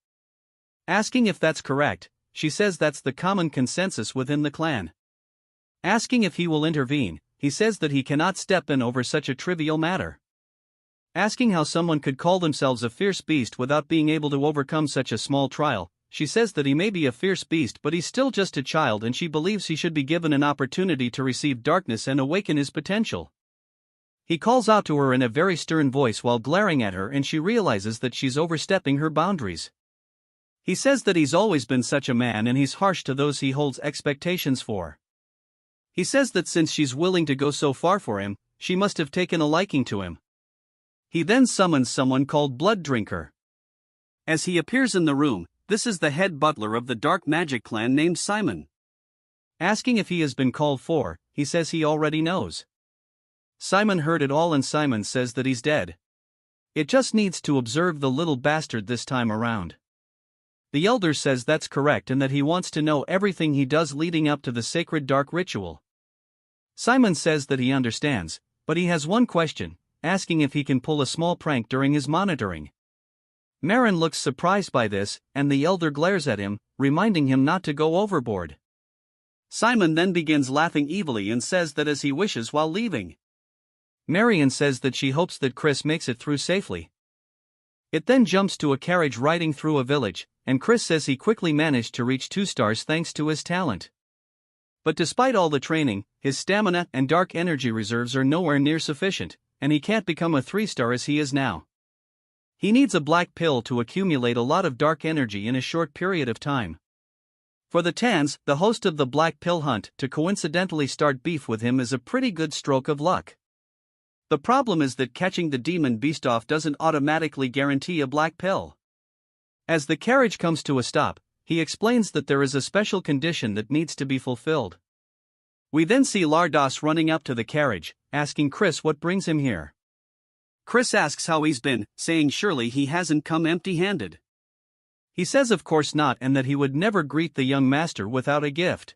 Asking if that's correct, she says that's the common consensus within the clan. Asking if he will intervene, he says that he cannot step in over such a trivial matter. Asking how someone could call themselves a fierce beast without being able to overcome such a small trial, she says that he may be a fierce beast, but he's still just a child, and she believes he should be given an opportunity to receive darkness and awaken his potential. He calls out to her in a very stern voice while glaring at her, and she realizes that she's overstepping her boundaries. He says that he's always been such a man and he's harsh to those he holds expectations for. He says that since she's willing to go so far for him, she must have taken a liking to him. He then summons someone called Blood Drinker. As he appears in the room, this is the head butler of the dark magic clan named Simon. Asking if he has been called for, he says he already knows. Simon heard it all, and Simon says that he's dead. It just needs to observe the little bastard this time around. The elder says that's correct and that he wants to know everything he does leading up to the sacred dark ritual. Simon says that he understands, but he has one question, asking if he can pull a small prank during his monitoring. Marin looks surprised by this, and the elder glares at him, reminding him not to go overboard. Simon then begins laughing evilly and says that as he wishes while leaving. Marion says that she hopes that Chris makes it through safely. It then jumps to a carriage riding through a village, and Chris says he quickly managed to reach 2 stars thanks to his talent. But despite all the training, his stamina and dark energy reserves are nowhere near sufficient, and he can't become a 3-star as he is now. He needs a black pill to accumulate a lot of dark energy in a short period of time. For the Tans, the host of the Black Pill Hunt, to coincidentally start beef with him is a pretty good stroke of luck. The problem is that catching the demon beast off doesn't automatically guarantee a black pill. As the carriage comes to a stop, he explains that there is a special condition that needs to be fulfilled. We then see Lardos running up to the carriage, asking Chris what brings him here. Chris asks how he's been, saying surely he hasn't come empty-handed. He says of course not, and that he would never greet the young master without a gift.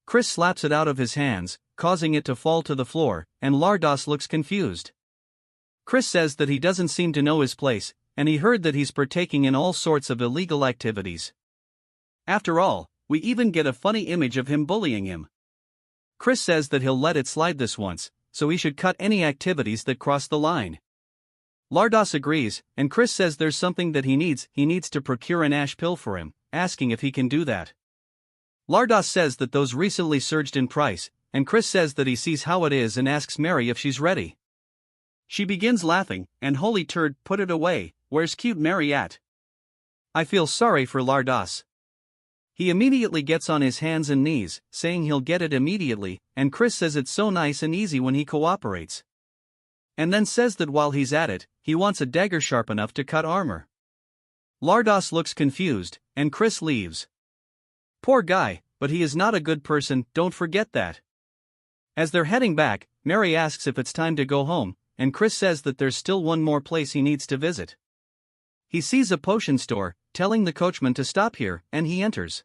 Chris slaps it out of his hands, causing it to fall to the floor, and Lardos looks confused. Chris says that he doesn't seem to know his place, and he heard that he's partaking in all sorts of illegal activities. After all, we even get a funny image of him bullying him. Chris says that he'll let it slide this once, so he should cut any activities that cross the line. Lardos agrees, and Chris says there's something that he needs to procure an ash pill for him, asking if he can do that. Lardos says that those recently surged in price, and Chris says that he sees how it is and asks Mary if she's ready. She begins laughing, and holy turd, put it away, where's cute Mary at? I feel sorry for Lardos. He immediately gets on his hands and knees, saying he'll get it immediately, and Chris says it's so nice and easy when he cooperates. And then says that while he's at it, he wants a dagger sharp enough to cut armor. Lardos looks confused, and Chris leaves. Poor guy, but he is not a good person, don't forget that. As they're heading back, Mary asks if it's time to go home, and Chris says that there's still one more place he needs to visit. He sees a potion store, telling the coachman to stop here, and he enters.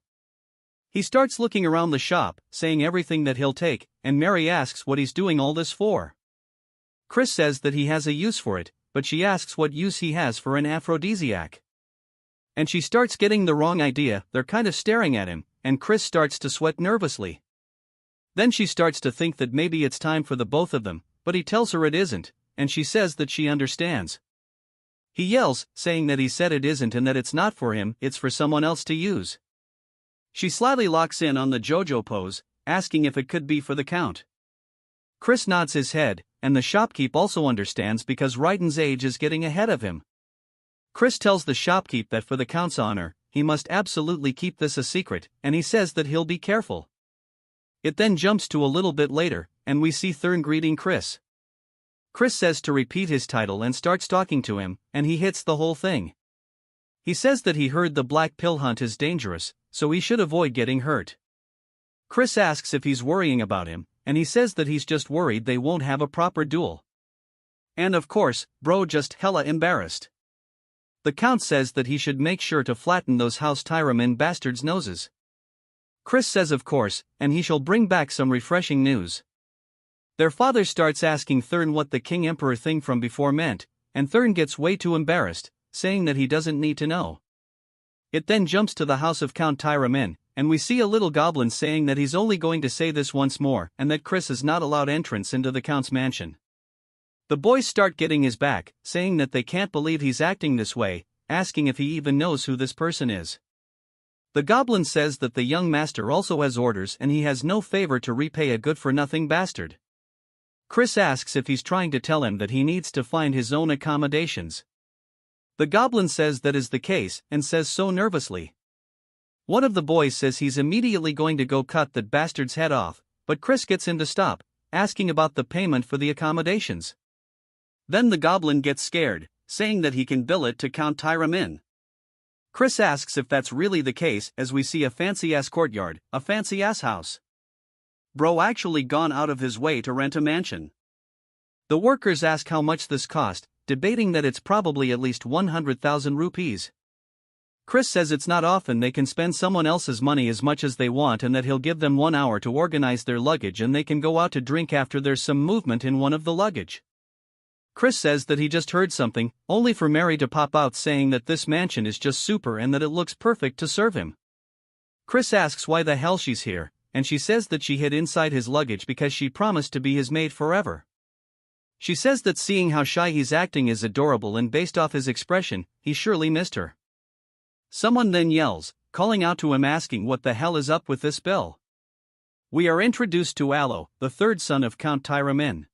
He starts looking around the shop, saying everything that he'll take, and Mary asks what he's doing all this for. Chris says that he has a use for it, but she asks what use he has for an aphrodisiac. And she starts getting the wrong idea, they're kind of staring at him, and Chris starts to sweat nervously. Then she starts to think that maybe it's time for the both of them, but he tells her it isn't, and she says that she understands. He yells, saying that he said it isn't and that it's not for him, it's for someone else to use. She slyly locks in on the JoJo pose, asking if it could be for the Count. Chris nods his head, and the shopkeep also understands because Raiden's age is getting ahead of him. Chris tells the shopkeep that for the Count's honor, he must absolutely keep this a secret, and he says that he'll be careful. It then jumps to a little bit later, and we see Thurn greeting Chris. Chris says to repeat his title and starts talking to him, and he hits the whole thing. He says that he heard the black pill hunt is dangerous, so he should avoid getting hurt. Chris asks if he's worrying about him, and he says that he's just worried they won't have a proper duel. And of course, bro just hella embarrassed. The Count says that he should make sure to flatten those House Tyramin bastards' noses. Chris says of course, and he shall bring back some refreshing news. Their father starts asking Thurn what the King Emperor thing from before meant, and Thurn gets way too embarrassed, saying that he doesn't need to know. It then jumps to the house of Count Tyramin, and we see a little goblin saying that he's only going to say this once more and that Chris is not allowed entrance into the Count's mansion. The boys start getting his back, saying that they can't believe he's acting this way, asking if he even knows who this person is. The goblin says that the young master also has orders and he has no favor to repay a good-for-nothing bastard. Chris asks if he's trying to tell him that he needs to find his own accommodations. The goblin says that is the case and says so nervously. One of the boys says he's immediately going to go cut that bastard's head off, but Chris gets him to stop, asking about the payment for the accommodations. Then the goblin gets scared, saying that he can bill it to Count Tyramin. Chris asks if that's really the case as we see a fancy-ass courtyard, a fancy-ass house. Bro actually gone out of his way to rent a mansion. The workers ask how much this cost, debating that it's probably at least 100,000 rupees. Chris says it's not often they can spend someone else's money as much as they want and that he'll give them 1 hour to organize their luggage and they can go out to drink after there's some movement in one of the luggage. Chris says that he just heard something, only for Mary to pop out saying that this mansion is just super and that it looks perfect to serve him. Chris asks why the hell she's here, and she says that she hid inside his luggage because she promised to be his maid forever. She says that seeing how shy he's acting is adorable and based off his expression, he surely missed her. Someone then yells, calling out to him asking what the hell is up with this bill. We are introduced to Aloe, the third son of Count Tyramin.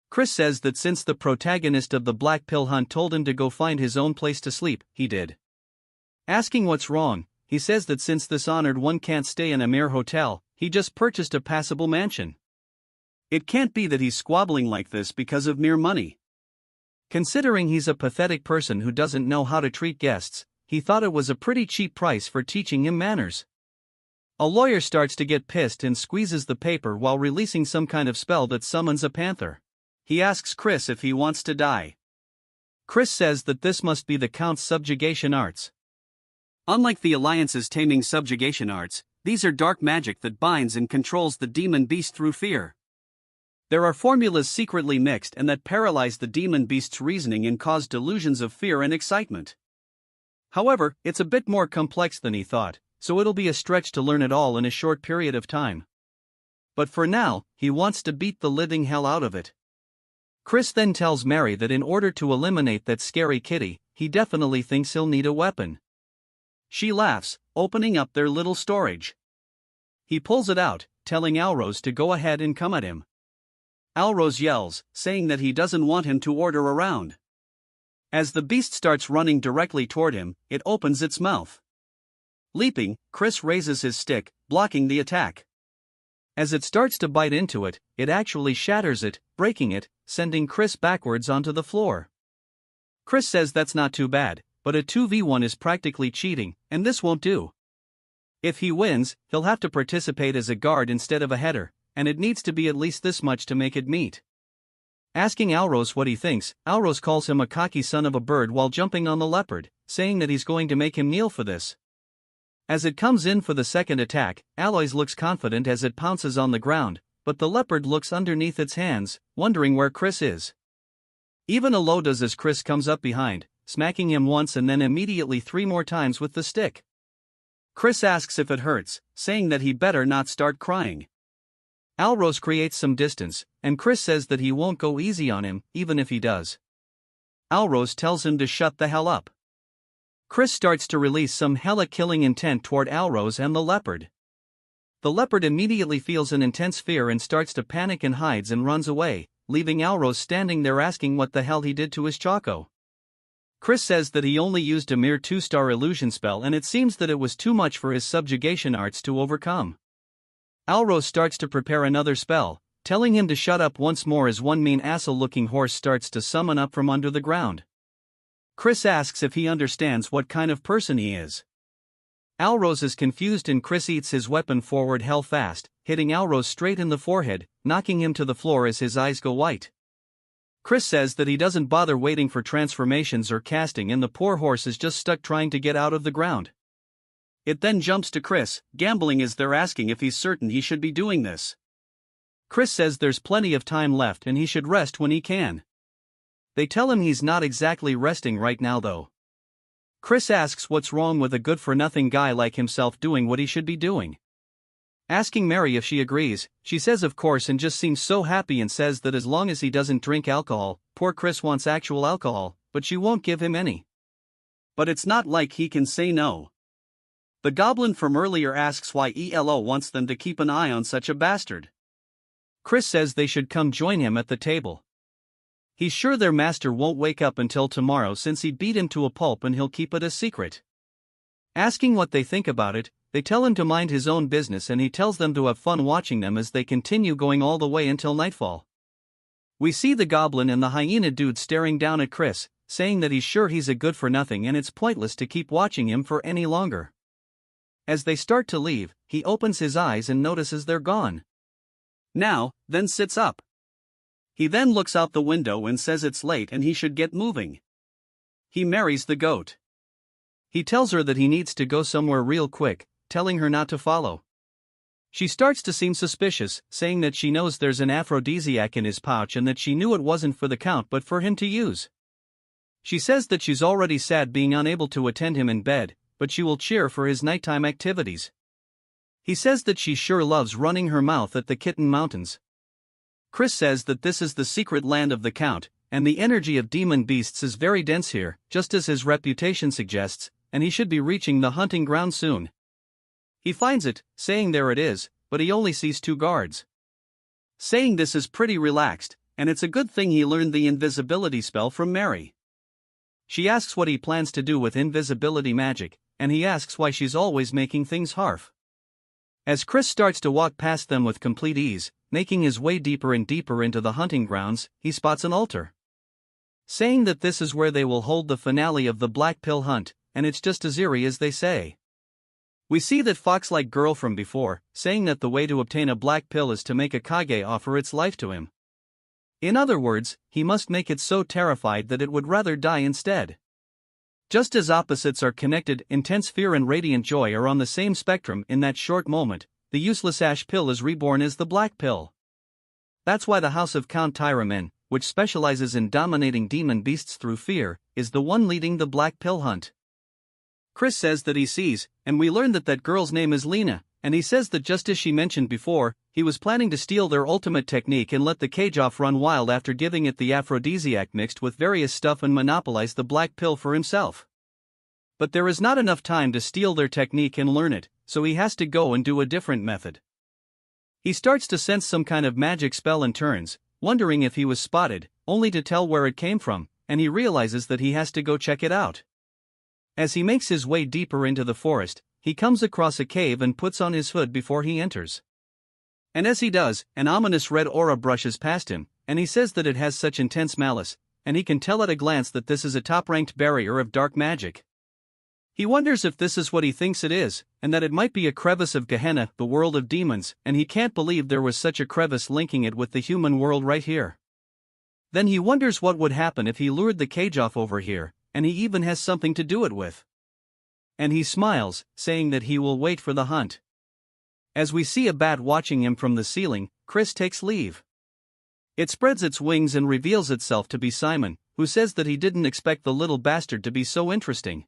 Chris says that since the protagonist of the Black Pill Hunt told him to go find his own place to sleep, he did. Asking what's wrong, he says that since this honored one can't stay in a mere hotel, he just purchased a passable mansion. It can't be that he's squabbling like this because of mere money. Considering he's a pathetic person who doesn't know how to treat guests, he thought it was a pretty cheap price for teaching him manners. A lawyer starts to get pissed and squeezes the paper while releasing some kind of spell that summons a panther. He asks Chris if he wants to die. Chris says that this must be the Count's subjugation arts. Unlike the Alliance's taming subjugation arts, these are dark magic that binds and controls the demon beast through fear. There are formulas secretly mixed and that paralyze the demon beast's reasoning and cause delusions of fear and excitement. However, it's a bit more complex than he thought, so it'll be a stretch to learn it all in a short period of time. But for now, he wants to beat the living hell out of it. Chris then tells Mary that in order to eliminate that scary kitty, he definitely thinks he'll need a weapon. She laughs, opening up their little storage. He pulls it out, telling Alrose to go ahead and come at him. Alrose yells, saying that he doesn't want him to order around. As the beast starts running directly toward him, it opens its mouth. Leaping, Chris raises his stick, blocking the attack. As it starts to bite into it, it actually shatters it, breaking it, sending Chris backwards onto the floor. Chris says that's not too bad, but a 2v1 is practically cheating, and this won't do. If he wins, he'll have to participate as a guard instead of a header, and it needs to be at least this much to make it meet. Asking Alrose what he thinks, Alrose calls him a cocky son of a bird while jumping on the leopard, saying that he's going to make him kneel for this. As it comes in for the second attack, Alois looks confident as it pounces on the ground, but the leopard looks underneath its hands, wondering where Chris is. Even Aloe does as Chris comes up behind, smacking him once and then immediately 3 more times with the stick. Chris asks if it hurts, saying that he better not start crying. Alrose creates some distance, and Chris says that he won't go easy on him, even if he does. Alrose tells him to shut the hell up. Chris starts to release some hella killing intent toward Alrose and the leopard. The leopard immediately feels an intense fear and starts to panic and hides and runs away, leaving Alrose standing there asking what the hell he did to his Choco. Chris says that he only used a mere 2-star illusion spell and it seems that it was too much for his subjugation arts to overcome. Alrose starts to prepare another spell, telling him to shut up once more as one mean asshole-looking horse starts to summon up from under the ground. Chris asks if he understands what kind of person he is. Alrose is confused and Chris eats his weapon forward hell fast, hitting Alrose straight in the forehead, knocking him to the floor as his eyes go white. Chris says that he doesn't bother waiting for transformations or casting and the poor horse is just stuck trying to get out of the ground. It then jumps to Chris, gambling as they're asking if he's certain he should be doing this. Chris says there's plenty of time left and he should rest when he can. They tell him he's not exactly resting right now though. Chris asks what's wrong with a good-for-nothing guy like himself doing what he should be doing. Asking Mary if she agrees, she says of course and just seems so happy and says that as long as he doesn't drink alcohol. Poor Chris wants actual alcohol, but she won't give him any. But it's not like he can say no. The goblin from earlier asks why ELO wants them to keep an eye on such a bastard. Chris says they should come join him at the table. He's sure their master won't wake up until tomorrow since he beat him to a pulp and he'll keep it a secret. Asking what they think about it, they tell him to mind his own business and he tells them to have fun watching them as they continue going all the way until nightfall. We see the goblin and the hyena dude staring down at Chris, saying that he's sure he's a good-for-nothing and it's pointless to keep watching him for any longer. As they start to leave, he opens his eyes and notices they're gone. Now, then sits up. He then looks out the window and says it's late and he should get moving. He marries the goat. He tells her that he needs to go somewhere real quick, telling her not to follow. She starts to seem suspicious, saying that she knows there's an aphrodisiac in his pouch and that she knew it wasn't for the count but for him to use. She says that she's already sad being unable to attend him in bed, but she will cheer for his nighttime activities. He says that she sure loves running her mouth at the Kitten Mountains. Chris says that this is the secret land of the Count, and the energy of demon beasts is very dense here, just as his reputation suggests, and he should be reaching the hunting ground soon. He finds it, saying there it is, but he only sees 2 guards. Saying this is pretty relaxed, and it's a good thing he learned the invisibility spell from Mary. She asks what he plans to do with invisibility magic, and he asks why she's always making things harf. As Chris starts to walk past them with complete ease, making his way deeper and deeper into the hunting grounds, he spots an altar. Saying that this is where they will hold the finale of the Black Pill hunt, and it's just as eerie as they say. We see that fox-like girl from before, saying that the way to obtain a black pill is to make a Kage offer its life to him. In other words, he must make it so terrified that it would rather die instead. Just as opposites are connected, intense fear and radiant joy are on the same spectrum in that short moment, the useless ash pill is reborn as the black pill. That's why the House of Count Tyramen, which specializes in dominating demon beasts through fear, is the one leading the black pill hunt. Chris says that he sees, and we learn that that girl's name is Lena, and he says that just as she mentioned before, he was planning to steal their ultimate technique and let the cage off run wild after giving it the aphrodisiac mixed with various stuff and monopolize the black pill for himself. But there is not enough time to steal their technique and learn it, so he has to go and do a different method. He starts to sense some kind of magic spell and turns, wondering if he was spotted, only to tell where it came from, and he realizes that he has to go check it out. As he makes his way deeper into the forest, he comes across a cave and puts on his hood before he enters. And as he does, an ominous red aura brushes past him, and he says that it has such intense malice, and he can tell at a glance that this is a top-ranked barrier of dark magic. He wonders if this is what he thinks it is, and that it might be a crevice of Gehenna, the world of demons, and he can't believe there was such a crevice linking it with the human world right here. Then he wonders what would happen if he lured the cage off over here, and he even has something to do it with. And he smiles, saying that he will wait for the hunt. As we see a bat watching him from the ceiling, Chris takes leave. It spreads its wings and reveals itself to be Simon, who says that he didn't expect the little bastard to be so interesting.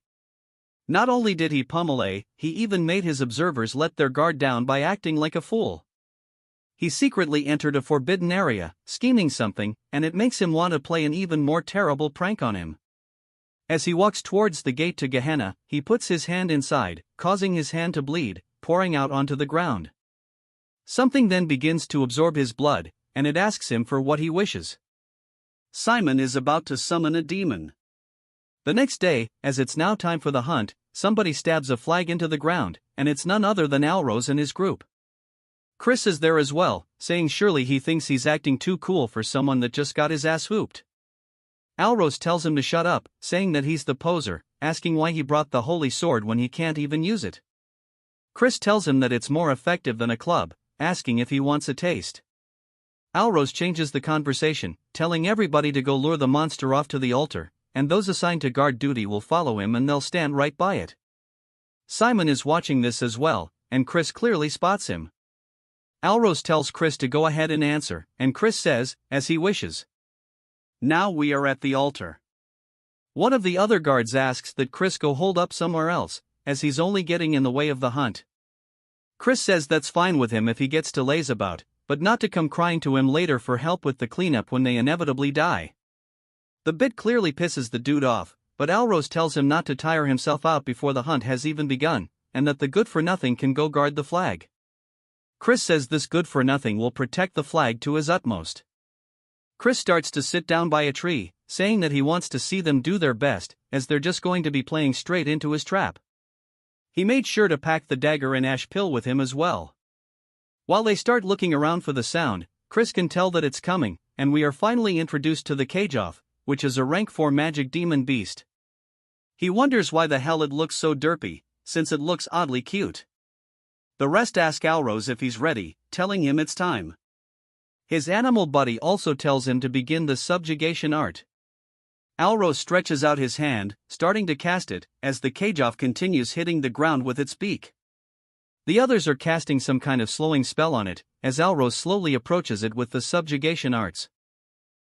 Not only did he pummel he even made his observers let their guard down by acting like a fool. He secretly entered a forbidden area, scheming something, and it makes him want to play an even more terrible prank on him. As he walks towards the gate to Gehenna, he puts his hand inside, causing his hand to bleed, pouring out onto the ground. Something then begins to absorb his blood, and it asks him for what he wishes. Simon is about to summon a demon. The next day, as it's now time for the hunt, somebody stabs a flag into the ground, and it's none other than Alrose and his group. Chris is there as well, saying surely he thinks he's acting too cool for someone that just got his ass whooped. Alros tells him to shut up, saying that he's the poser, asking why he brought the holy sword when he can't even use it. Chris tells him that it's more effective than a club, asking if he wants a taste. Alros changes the conversation, telling everybody to go lure the monster off to the altar, and those assigned to guard duty will follow him and they'll stand right by it. Simon is watching this as well, and Chris clearly spots him. Alros tells Chris to go ahead and answer, and Chris says, as he wishes. Now we are at the altar. One of the other guards asks that Chris go hold up somewhere else, as he's only getting in the way of the hunt. Chris says that's fine with him if he gets to laze about, but not to come crying to him later for help with the cleanup when they inevitably die. The bit clearly pisses the dude off, but Alros tells him not to tire himself out before the hunt has even begun, and that the good-for-nothing can go guard the flag. Chris says this good-for-nothing will protect the flag to his utmost. Chris starts to sit down by a tree, saying that he wants to see them do their best, as they're just going to be playing straight into his trap. He made sure to pack the dagger and ash pill with him as well. While they start looking around for the sound, Chris can tell that it's coming, and we are finally introduced to the Cage-Off, which is a rank 4 magic demon beast. He wonders why the hell it looks so derpy, since it looks oddly cute. The rest ask Alros if he's ready, telling him it's time. His animal buddy also tells him to begin the subjugation art. Alros stretches out his hand, starting to cast it, as the Cage-Off continues hitting the ground with its beak. The others are casting some kind of slowing spell on it, as Alros slowly approaches it with the subjugation arts.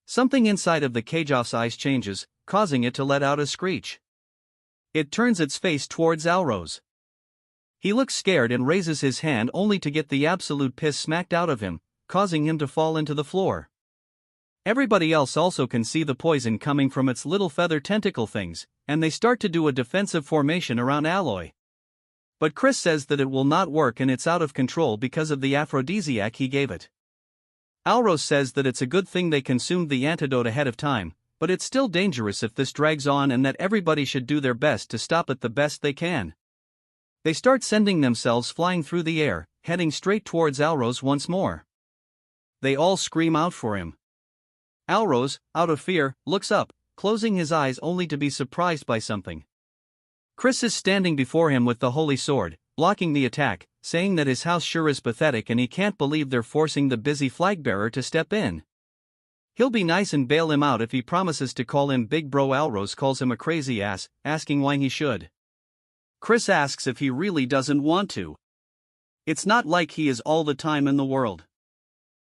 Something inside of the Cage-Off's eyes changes, causing it to let out a screech. It turns its face towards Alros. He looks scared and raises his hand only to get the absolute piss smacked out of him, causing him to fall into the floor. Everybody else also can see the poison coming from its little feather tentacle things, and they start to do a defensive formation around Alloy. But Chris says that it will not work and it's out of control because of the aphrodisiac he gave it. Alros says that it's a good thing they consumed the antidote ahead of time, but it's still dangerous if this drags on and that everybody should do their best to stop it the best they can. They start sending themselves flying through the air, heading straight towards Alros once more. They all scream out for him. Alros, out of fear, looks up, closing his eyes only to be surprised by something. Chris is standing before him with the holy sword, blocking the attack, saying that his house sure is pathetic and he can't believe they're forcing the busy flagbearer to step in. He'll be nice and bail him out if he promises to call him Big Bro. Alros calls him a crazy ass, asking why he should. Chris asks if he really doesn't want to. It's not like he is all the time in the world.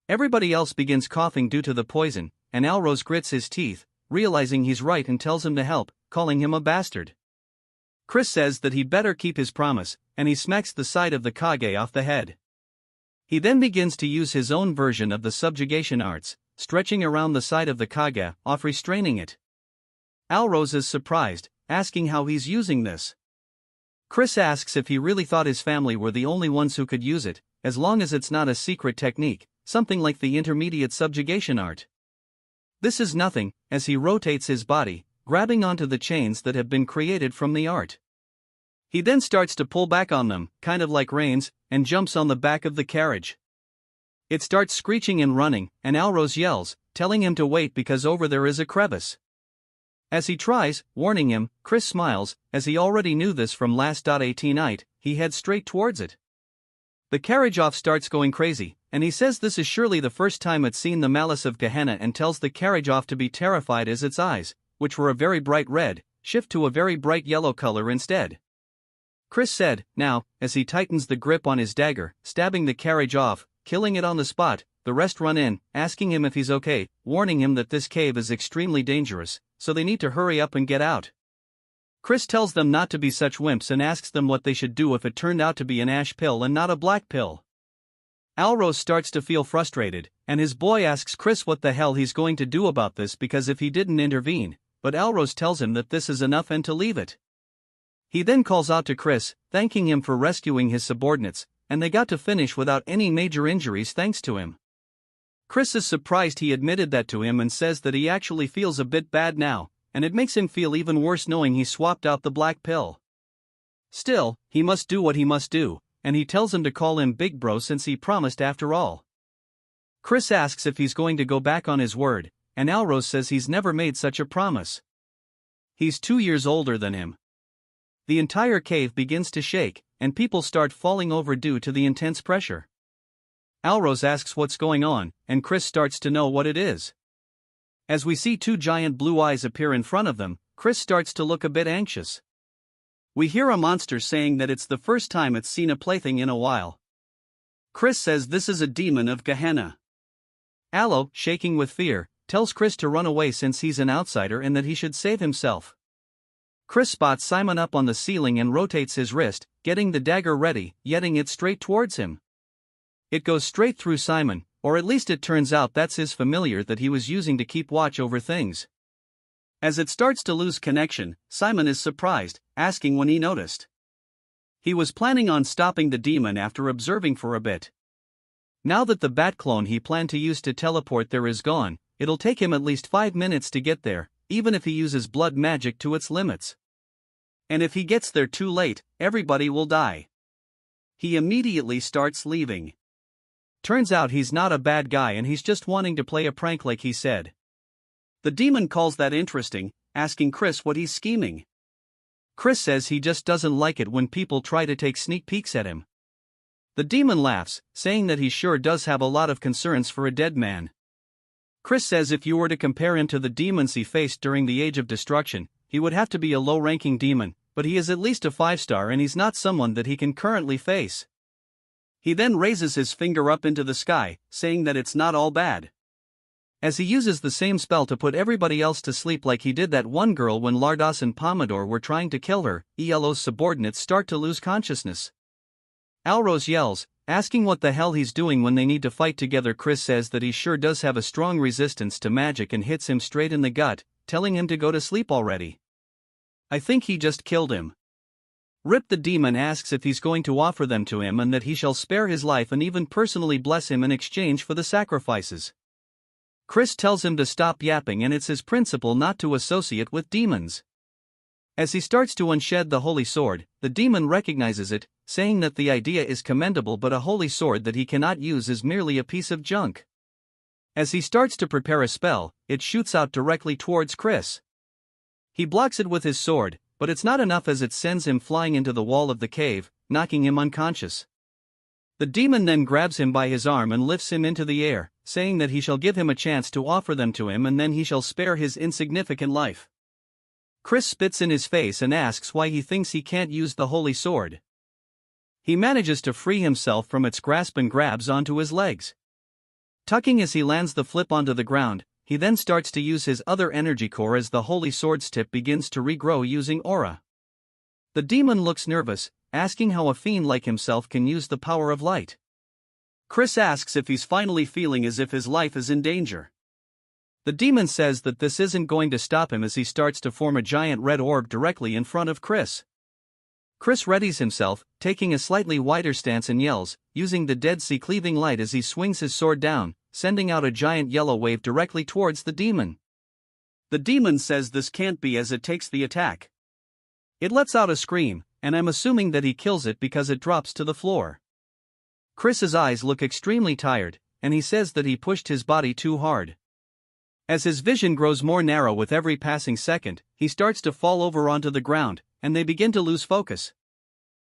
Everybody else begins coughing due to the poison, and Alros grits his teeth, realizing he's right and tells him to help, calling him a bastard. Chris says that he better keep his promise, and he smacks the side of the Kage off the head. He then begins to use his own version of the subjugation arts, stretching around the side of the Kage, off restraining it. Alros is surprised, asking how he's using this. Chris asks if he really thought his family were the only ones who could use it, as long as it's not a secret technique, something like the intermediate subjugation art. This is nothing, as he rotates his body, grabbing onto the chains that have been created from the art. He then starts to pull back on them, kind of like reins, and jumps on the back of the carriage. It starts screeching and running, and Alros yells, telling him to wait because over there is a crevice. As he tries, warning him, Chris smiles, as he already knew this from last 18 night, he heads straight towards it. The carriage-off starts going crazy, and he says this is surely the first time it's seen the malice of Gehenna and tells the carriage-off to be terrified as its eyes, which were a very bright red, shift to a very bright yellow color instead. Chris said, now, as he tightens the grip on his dagger, stabbing the carriage off, killing it on the spot. The rest run in, asking him if he's okay, warning him that this cave is extremely dangerous, so they need to hurry up and get out. Chris tells them not to be such wimps and asks them what they should do if it turned out to be an ash pill and not a black pill. Alros starts to feel frustrated, and his boy asks Chris what the hell he's going to do about this because if he didn't intervene, but Alros tells him that this is enough and to leave it. He then calls out to Chris, thanking him for rescuing his subordinates, and they got to finish without any major injuries thanks to him. Chris is surprised he admitted that to him and says that he actually feels a bit bad now, and it makes him feel even worse knowing he swapped out the black pill. Still, he must do what he must do, and he tells him to call him Big Bro since he promised after all. Chris asks if he's going to go back on his word, and Alros says he's never made such a promise. He's 2 years older than him. The entire cave begins to shake, and people start falling over due to the intense pressure. Alros asks what's going on, and Chris starts to know what it is. As we see 2 giant blue eyes appear in front of them, Chris starts to look a bit anxious. We hear a monster saying that it's the first time it's seen a plaything in a while. Chris says this is a demon of Gehenna. Aloe, shaking with fear, tells Chris to run away since he's an outsider and that he should save himself. Chris spots Simon up on the ceiling and rotates his wrist, getting the dagger ready, yetting it straight towards him. It goes straight through Simon, or at least it turns out that's his familiar that he was using to keep watch over things. As it starts to lose connection, Simon is surprised, asking when he noticed. He was planning on stopping the demon after observing for a bit. Now that the bat clone he planned to use to teleport there is gone, it'll take him at least 5 minutes to get there, even if he uses blood magic to its limits. And if he gets there too late, everybody will die. He immediately starts leaving. Turns out he's not a bad guy and he's just wanting to play a prank like he said. The demon calls that interesting, asking Chris what he's scheming. Chris says he just doesn't like it when people try to take sneak peeks at him. The demon laughs, saying that he sure does have a lot of concerns for a dead man. Chris says if you were to compare him to the demons he faced during the Age of Destruction, he would have to be a low-ranking demon, but he is at least a 5-star and he's not someone that he can currently face. He then raises his finger up into the sky, saying that it's not all bad. As he uses the same spell to put everybody else to sleep like he did that one girl when Lardos and Pomodore were trying to kill her, ELO's subordinates start to lose consciousness. Alros yells, asking what the hell he's doing when they need to fight together. Chris says that he sure does have a strong resistance to magic and hits him straight in the gut, telling him to go to sleep already. I think he just killed him. Rip the demon asks if he's going to offer them to him and that he shall spare his life and even personally bless him in exchange for the sacrifices. Chris tells him to stop yapping and it's his principle not to associate with demons. As he starts to unshed the holy sword, the demon recognizes it, saying that the idea is commendable but a holy sword that he cannot use is merely a piece of junk. As he starts to prepare a spell, it shoots out directly towards Chris. He blocks it with his sword, but it's not enough as it sends him flying into the wall of the cave, knocking him unconscious. The demon then grabs him by his arm and lifts him into the air, saying that he shall give him a chance to offer them to him and then he shall spare his insignificant life. Chris spits in his face and asks why he thinks he can't use the holy sword. He manages to free himself from its grasp and grabs onto his legs. Tucking as he lands the flip onto the ground, he then starts to use his other energy core as the holy sword's tip begins to regrow using aura. The demon looks nervous, asking how a fiend like himself can use the power of light. Chris asks if he's finally feeling as if his life is in danger. The demon says that this isn't going to stop him as he starts to form a giant red orb directly in front of Chris. Chris readies himself, taking a slightly wider stance and yells, using the Dead Sea cleaving light as he swings his sword down, sending out a giant yellow wave directly towards the demon. The demon says this can't be as it takes the attack. It lets out a scream, and I'm assuming that he kills it because it drops to the floor. Chris's eyes look extremely tired, and he says that he pushed his body too hard. As his vision grows more narrow with every passing second, he starts to fall over onto the ground, and they begin to lose focus.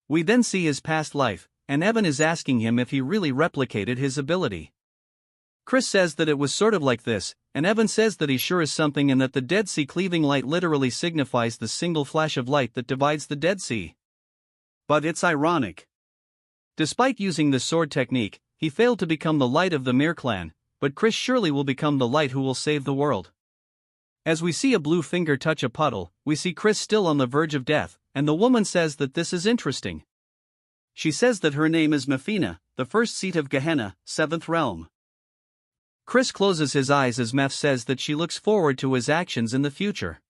We then see his past life, and Evan is asking him if he really replicated his ability. Chris says that it was sort of like this, and Evan says that he sure is something and that the Dead Sea cleaving light literally signifies the single flash of light that divides the Dead Sea. But it's ironic. Despite using the sword technique, he failed to become the light of the Mir clan, but Chris surely will become the light who will save the world. As we see a blue finger touch a puddle, we see Chris still on the verge of death, and the woman says that this is interesting. She says that her name is Mefina, the first seat of Gehenna, 7th realm. Chris closes his eyes as Meph says that she looks forward to his actions in the future.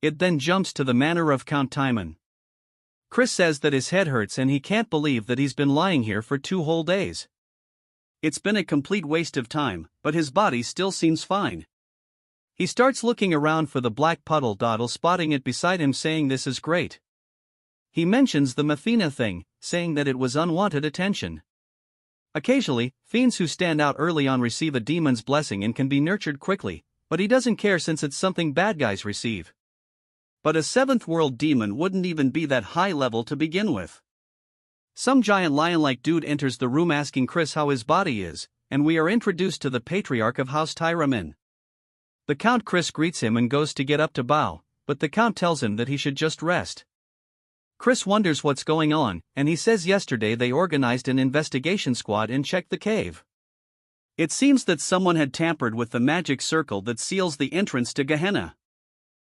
It then jumps to the manor of Count Timon. Chris says that his head hurts and he can't believe that he's been lying here for 2 whole days. It's been a complete waste of time, but his body still seems fine. He starts looking around for the black puddle, spotting it beside him saying this is great. He mentions the Mefina thing, saying that it was unwanted attention. Occasionally, fiends who stand out early on receive a demon's blessing and can be nurtured quickly, but he doesn't care since it's something bad guys receive. But a 7th world demon wouldn't even be that high level to begin with. Some giant lion-like dude enters the room asking Chris how his body is, and we are introduced to the patriarch of House Tyramin. The Count Chris greets him and goes to get up to bow, but the Count tells him that he should just rest. Chris wonders what's going on, and he says yesterday they organized an investigation squad and checked the cave. It seems that someone had tampered with the magic circle that seals the entrance to Gehenna.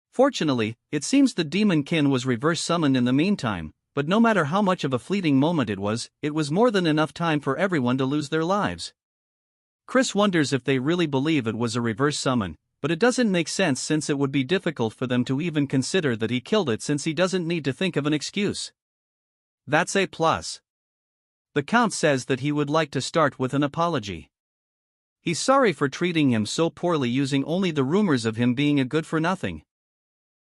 Fortunately, it seems the demon kin was reverse summoned in the meantime, but no matter how much of a fleeting moment it was more than enough time for everyone to lose their lives. Chris wonders if they really believe it was a reverse summon, but it doesn't make sense since it would be difficult for them to even consider that he killed it since he doesn't need to think of an excuse. That's a plus. The Count says that he would like to start with an apology. He's sorry for treating him so poorly using only the rumors of him being a good-for-nothing.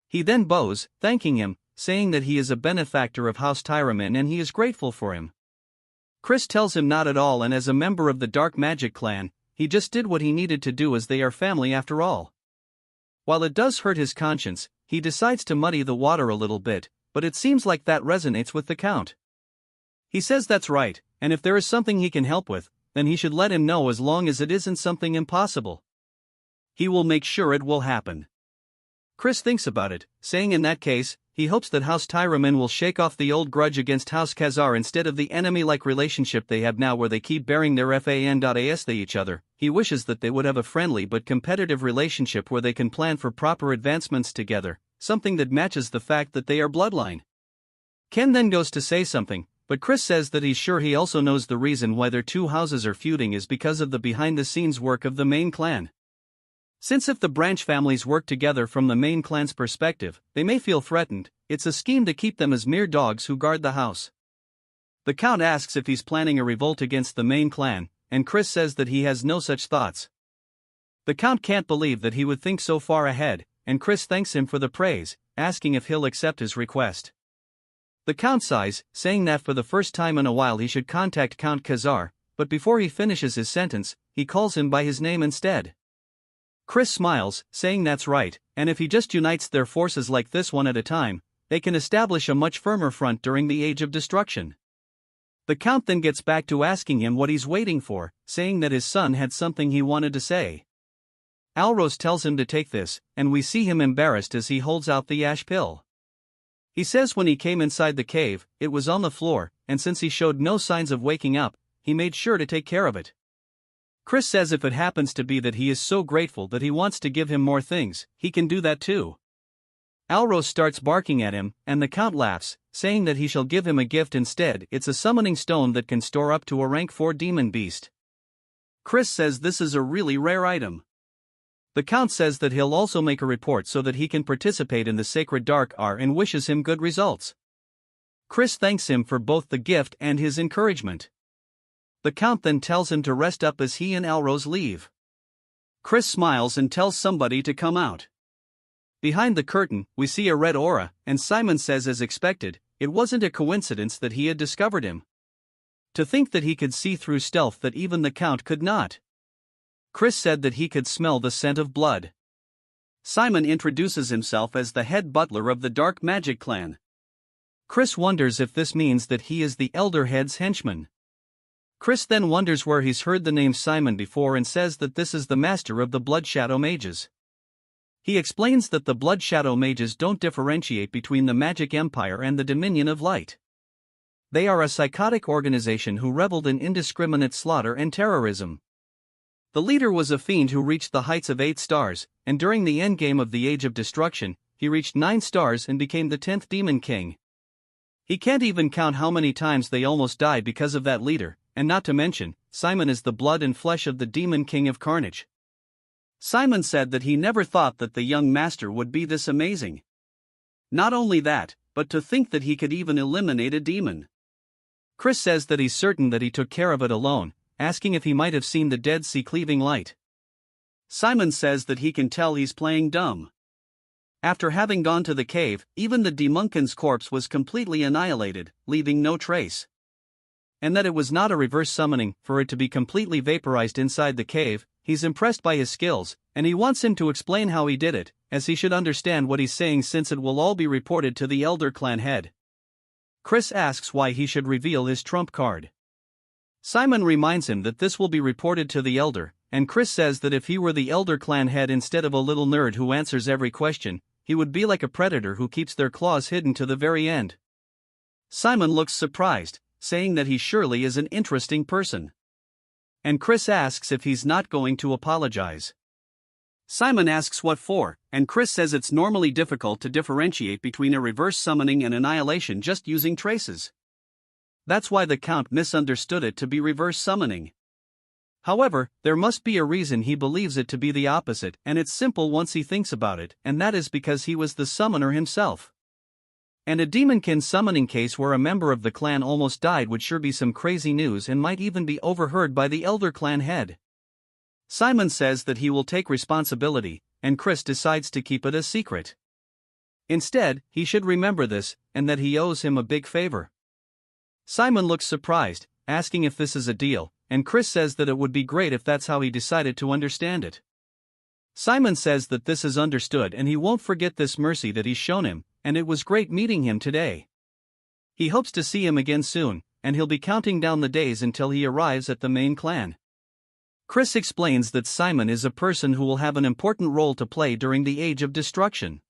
He then bows, thanking him, saying that he is a benefactor of House Tyramin and he is grateful for him. Chris tells him not at all, and as a member of the dark magic clan, he just did what he needed to do as they are family after all. While it does hurt his conscience, he decides to muddy the water a little bit, but it seems like that resonates with the Count. He says that's right, and if there is something he can help with, then he should let him know as long as it isn't something impossible. He will make sure it will happen. Chris thinks about it, saying in that case, he hopes that House Tyramin will shake off the old grudge against House Khazar instead of the enemy-like relationship they have now where they keep bearing their fan.as they each other. He wishes that they would have a friendly but competitive relationship where they can plan for proper advancements together, something that matches the fact that they are bloodline. Ken then goes to say something, but Chris says that he's sure he also knows the reason why their two houses are feuding is because of the behind-the-scenes work of the main clan. Since if the branch families work together from the main clan's perspective, they may feel threatened, it's a scheme to keep them as mere dogs who guard the house. The Count asks if he's planning a revolt against the main clan, and Chris says that he has no such thoughts. The Count can't believe that he would think so far ahead, and Chris thanks him for the praise, asking if he'll accept his request. The Count sighs, saying that for the first time in a while he should contact Count Khazar, but before he finishes his sentence, he calls him by his name instead. Chris smiles, saying that's right, and if he just unites their forces like this one at a time, they can establish a much firmer front during the Age of Destruction. The Count then gets back to asking him what he's waiting for, saying that his son had something he wanted to say. Alros tells him to take this, and we see him embarrassed as he holds out the ash pill. He says when he came inside the cave, it was on the floor, and since he showed no signs of waking up, he made sure to take care of it. Chris says if it happens to be that he is so grateful that he wants to give him more things, he can do that too. Alros starts barking at him, and the Count laughs, saying that he shall give him a gift instead. It's a summoning stone that can store up to a rank 4 demon beast. Chris says this is a really rare item. The Count says that he'll also make a report so that he can participate in the sacred dark art and wishes him good results. Chris thanks him for both the gift and his encouragement. The Count then tells him to rest up as he and Alros leave. Chris smiles and tells somebody to come out. Behind the curtain, we see a red aura, and Simon says as expected, it wasn't a coincidence that he had discovered him. To think that he could see through stealth that even the Count could not. Chris said that he could smell the scent of blood. Simon introduces himself as the head butler of the dark magic clan. Chris wonders if this means that he is the elder head's henchman. Chris then wonders where he's heard the name Simon before and says that this is the master of the Blood Shadow Mages. He explains that the Blood Shadow Mages don't differentiate between the Magic Empire and the Dominion of Light. They are a psychotic organization who reveled in indiscriminate slaughter and terrorism. The leader was a fiend who reached the heights of 8 stars, and during the endgame of the Age of Destruction, he reached 9 stars and became the 10th Demon King. He can't even count how many times they almost died because of that leader, and not to mention, Simon is the blood and flesh of the Demon King of Carnage. Simon said that he never thought that the young master would be this amazing. Not only that, but to think that he could even eliminate a demon. Chris says that he's certain that he took care of it alone, asking if he might have seen the Dead Sea cleaving light. Simon says that he can tell he's playing dumb. After having gone to the cave, even the demonkin's corpse was completely annihilated, leaving no trace. And that it was not a reverse summoning, for it to be completely vaporized inside the cave. He's impressed by his skills, and he wants him to explain how he did it, as he should understand what he's saying since it will all be reported to the Elder Clan head. Chris asks why he should reveal his trump card. Simon reminds him that this will be reported to the Elder, and Chris says that if he were the Elder Clan head instead of a little nerd who answers every question, he would be like a predator who keeps their claws hidden to the very end. Simon looks surprised, saying that he surely is an interesting person. And Chris asks if he's not going to apologize. Simon asks what for, and Chris says it's normally difficult to differentiate between a reverse summoning and annihilation just using traces. That's why the Count misunderstood it to be reverse summoning. However, there must be a reason he believes it to be the opposite, and it's simple once he thinks about it, and that is because he was the summoner himself. And a demonkin summoning case where a member of the clan almost died would sure be some crazy news and might even be overheard by the Elder Clan head. Simon says that he will take responsibility, and Chris decides to keep it a secret. Instead, he should remember this, and that he owes him a big favor. Simon looks surprised, asking if this is a deal, and Chris says that it would be great if that's how he decided to understand it. Simon says that this is understood and he won't forget this mercy that he's shown him, and it was great meeting him today. He hopes to see him again soon, and he'll be counting down the days until he arrives at the main clan. Chris explains that Simon is a person who will have an important role to play during the Age of Destruction.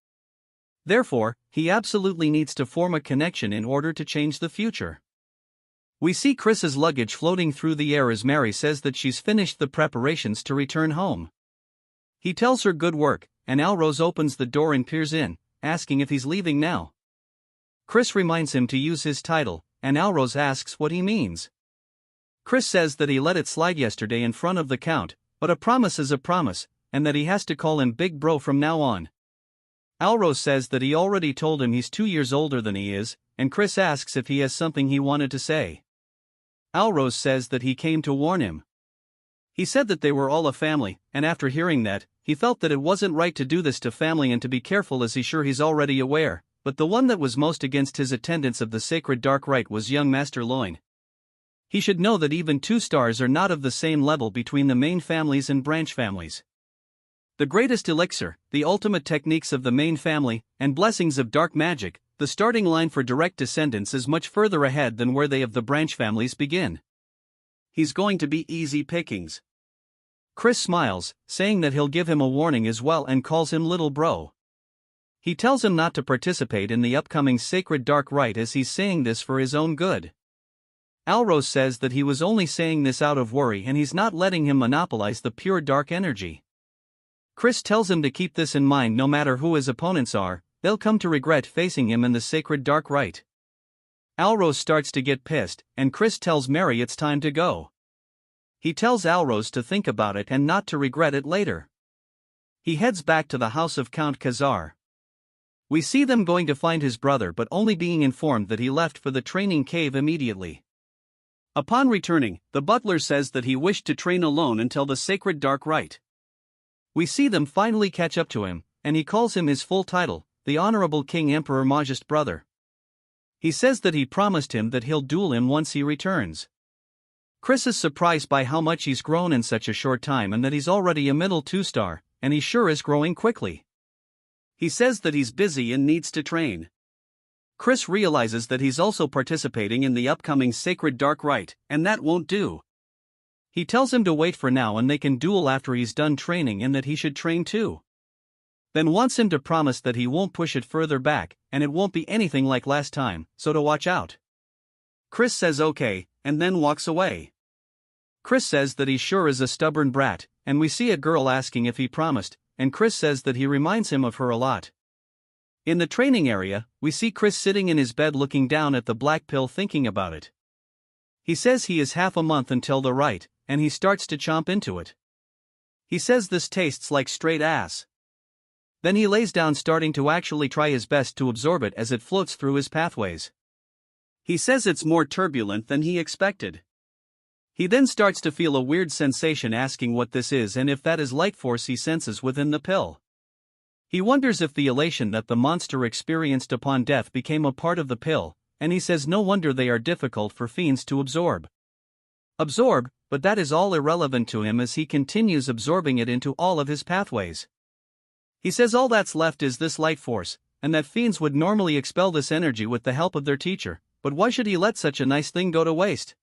Therefore, he absolutely needs to form a connection in order to change the future. We see Chris's luggage floating through the air as Mary says that she's finished the preparations to return home. He tells her good work, and Alrose opens the door and peers in, asking if he's leaving now. Chris reminds him to use his title, and Alrose asks what he means. Chris says that he let it slide yesterday in front of the Count, but a promise is a promise, and that he has to call him Big Bro from now on. Alrose says that he already told him he's 2 years older than he is, and Chris asks if he has something he wanted to say. Alrose says that he came to warn him. He said that they were all a family, and after hearing that, he felt that it wasn't right to do this to family and to be careful as he's already aware, but the one that was most against his attendance of the sacred dark rite was young Master Loin. He should know that even 2 stars are not of the same level between the main families and branch families. The greatest elixir, the ultimate techniques of the main family, and blessings of dark magic, the starting line for direct descendants is much further ahead than where they of the branch families begin. He's going to be easy pickings. Chris smiles, saying that he'll give him a warning as well and calls him Little Bro. He tells him not to participate in the upcoming sacred dark rite as he's saying this for his own good. Alrose says that he was only saying this out of worry and he's not letting him monopolize the pure dark energy. Chris tells him to keep this in mind no matter who his opponents are, they'll come to regret facing him in the sacred dark rite. Alrose starts to get pissed, and Chris tells Mary it's time to go. He tells Alrose to think about it and not to regret it later. He heads back to the house of Count Khazar. We see them going to find his brother but only being informed that he left for the training cave immediately. Upon returning, the butler says that he wished to train alone until the sacred dark rite. We see them finally catch up to him, and he calls him his full title, the Honorable King Emperor Majest Brother. He says that he promised him that he'll duel him once he returns. Chris is surprised by how much he's grown in such a short time and that he's already a middle 2-star, and he sure is growing quickly. He says that he's busy and needs to train. Chris realizes that he's also participating in the upcoming sacred dark rite, and that won't do. He tells him to wait for now and they can duel after he's done training and that he should train too. Then wants him to promise that he won't push it further back, and it won't be anything like last time, so to watch out. Chris says okay, and then walks away. Chris says that he sure is a stubborn brat, and we see a girl asking if he promised, and Chris says that he reminds him of her a lot. In the training area, we see Chris sitting in his bed looking down at the black pill thinking about it. He says he is half a month until the rite, and he starts to chomp into it. He says this tastes like straight ass. Then he lays down starting to actually try his best to absorb it as it floats through his pathways. He says it's more turbulent than he expected. He then starts to feel a weird sensation asking what this is and if that is light force he senses within the pill. He wonders if the elation that the monster experienced upon death became a part of the pill, and he says no wonder they are difficult for fiends to absorb. But that is all irrelevant to him as he continues absorbing it into all of his pathways. He says all that's left is this light force, and that fiends would normally expel this energy with the help of their teacher, but why should he let such a nice thing go to waste?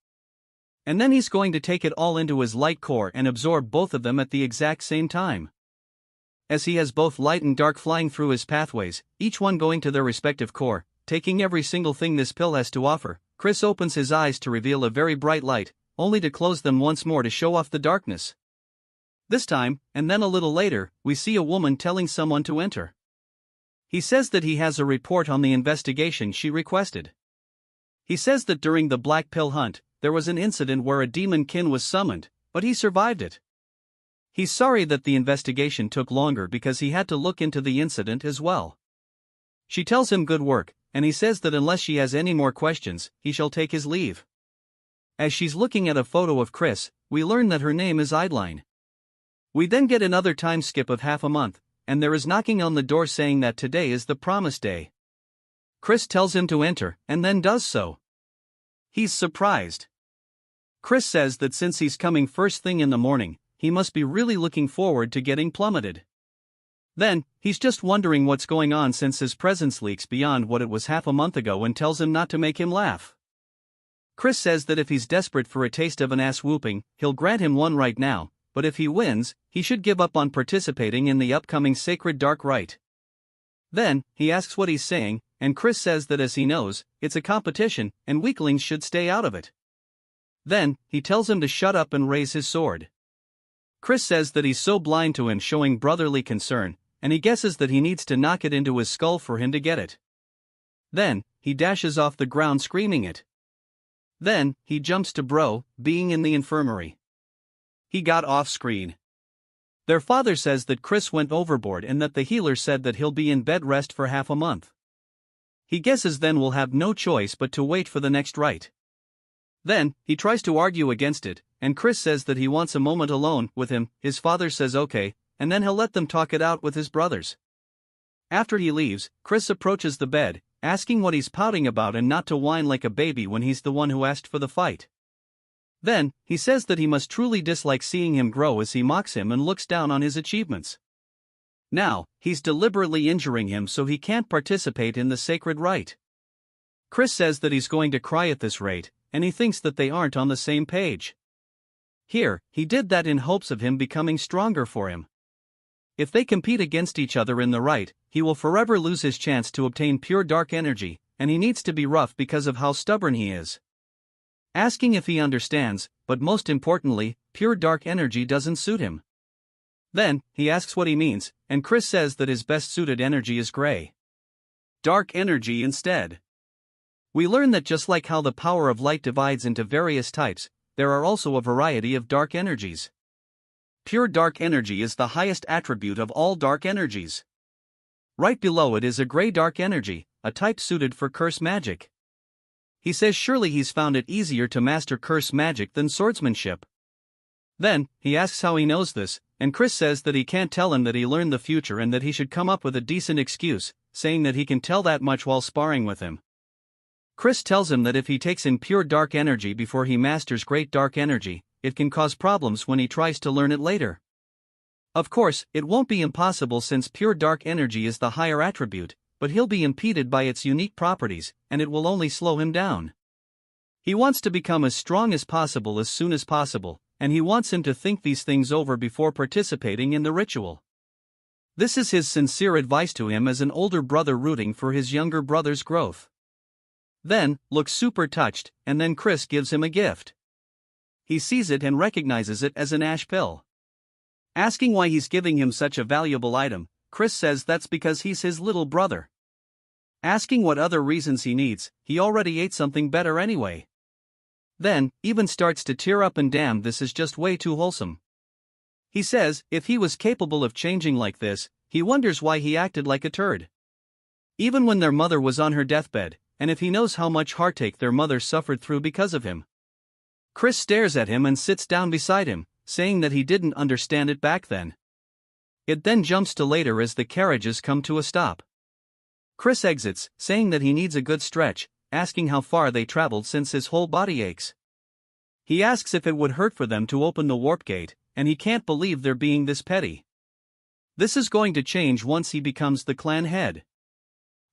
And then he's going to take it all into his light core and absorb both of them at the exact same time. As he has both light and dark flying through his pathways, each one going to their respective core, taking every single thing this pill has to offer, Chris opens his eyes to reveal a very bright light, only to close them once more to show off the darkness. This time, and then a little later, we see a woman telling someone to enter. He says that he has a report on the investigation she requested. He says that during the black pill hunt, there was an incident where a demon kin was summoned, but he survived it. He's sorry that the investigation took longer because he had to look into the incident as well. She tells him good work, and he says that unless she has any more questions, he shall take his leave. As she's looking at a photo of Chris, we learn that her name is Adeline. We then get another time skip of half a month, and there is knocking on the door saying that today is the promised day. Chris tells him to enter, and then does so. He's surprised. Chris says that since he's coming first thing in the morning, he must be really looking forward to getting plummeted. Then, he's just wondering what's going on since his presence leaks beyond what it was half a month ago and tells him not to make him laugh. Chris says that if he's desperate for a taste of an ass whooping, he'll grant him one right now, but if he wins, he should give up on participating in the upcoming sacred dark rite. Then, he asks what he's saying, and Chris says that as he knows, it's a competition, and weaklings should stay out of it. Then, he tells him to shut up and raise his sword. Chris says that he's so blind to him showing brotherly concern, and he guesses that he needs to knock it into his skull for him to get it. Then, he dashes off the ground screaming it. Then, he jumps to Bro, being in the infirmary. He got off screen. Their father says that Chris went overboard and that the healer said that he'll be in bed rest for half a month. He guesses then we'll have no choice but to wait for the next rite. Then, he tries to argue against it, and Chris says that he wants a moment alone with him. His father says okay, and then he'll let them talk it out with his brothers. After he leaves, Chris approaches the bed, asking what he's pouting about and not to whine like a baby when he's the one who asked for the fight. Then, he says that he must truly dislike seeing him grow as he mocks him and looks down on his achievements. Now, he's deliberately injuring him so he can't participate in the sacred rite. Chris says that he's going to cry at this rate, and he thinks that they aren't on the same page. Here, he did that in hopes of him becoming stronger for him. If they compete against each other in the rite, he will forever lose his chance to obtain pure dark energy, and he needs to be rough because of how stubborn he is. Asking if he understands, but most importantly, pure dark energy doesn't suit him. Then, he asks what he means, and Chris says that his best suited energy is gray. Dark energy instead. We learn that just like how the power of light divides into various types, there are also a variety of dark energies. Pure dark energy is the highest attribute of all dark energies. Right below it is a gray dark energy, a type suited for curse magic. He says surely he's found it easier to master curse magic than swordsmanship. Then, he asks how he knows this, and Chris says that he can't tell him that he learned the future and that he should come up with a decent excuse, saying that he can tell that much while sparring with him. Chris tells him that if he takes in pure dark energy before he masters great dark energy, it can cause problems when he tries to learn it later. Of course, it won't be impossible since pure dark energy is the higher attribute, but he'll be impeded by its unique properties, and it will only slow him down. He wants to become as strong as possible as soon as possible, and he wants him to think these things over before participating in the ritual. This is his sincere advice to him as an older brother rooting for his younger brother's growth. Then, looks super touched, and then Chris gives him a gift. He sees it and recognizes it as an ash pill. Asking why he's giving him such a valuable item, Chris says that's because he's his little brother. Asking what other reasons he needs, he already ate something better anyway. Then, even starts to tear up and damn, this is just way too wholesome. He says, if he was capable of changing like this, he wonders why he acted like a turd. Even when their mother was on her deathbed, and if he knows how much heartache their mother suffered through because of him. Chris stares at him and sits down beside him, saying that he didn't understand it back then. It then jumps to later as the carriages come to a stop. Chris exits, saying that he needs a good stretch, asking how far they traveled since his whole body aches. He asks if it would hurt for them to open the warp gate, and he can't believe they're being this petty. This is going to change once he becomes the clan head.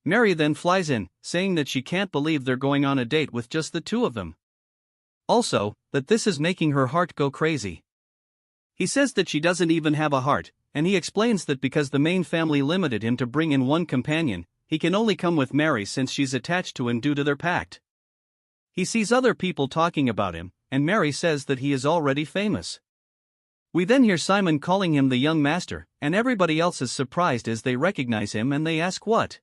Mary then flies in, saying that she can't believe they're going on a date with just the two of them. Also, that this is making her heart go crazy. He says that she doesn't even have a heart, and he explains that because the main family limited him to bring in one companion, he can only come with Mary since she's attached to him due to their pact. He sees other people talking about him, and Mary says that he is already famous. We then hear Simon calling him the young master, and everybody else is surprised as they recognize him and they ask what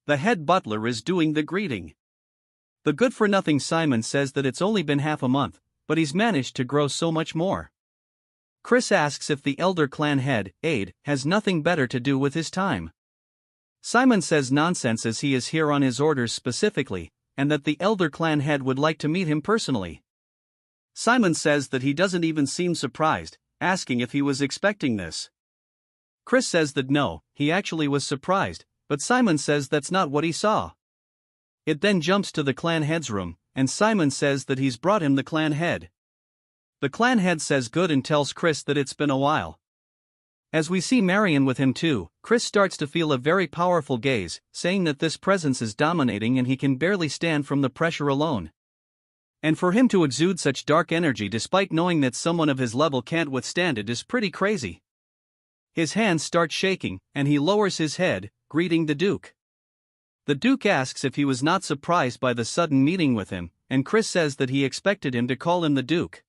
the head butler is doing the greeting. The good-for-nothing Simon says that it's only been half a month, but he's managed to grow so much more. Chris asks if the elder clan head, Aid, has nothing better to do with his time. Simon says nonsense as he is here on his orders specifically, and that the elder clan head would like to meet him personally. Simon says that he doesn't even seem surprised, asking if he was expecting this. Chris says that no, he actually was surprised, but Simon says that's not what he saw. It then jumps to the clan head's room, and Simon says that he's brought him the clan head. The clan head says good and tells Chris that it's been a while. As we see Marion with him too, Chris starts to feel a very powerful gaze, saying that this presence is dominating and he can barely stand from the pressure alone. And for him to exude such dark energy despite knowing that someone of his level can't withstand it is pretty crazy. His hands start shaking, and he lowers his head, greeting the Duke. The Duke asks if he was not surprised by the sudden meeting with him, and Chris says that he expected him to call him the Duke.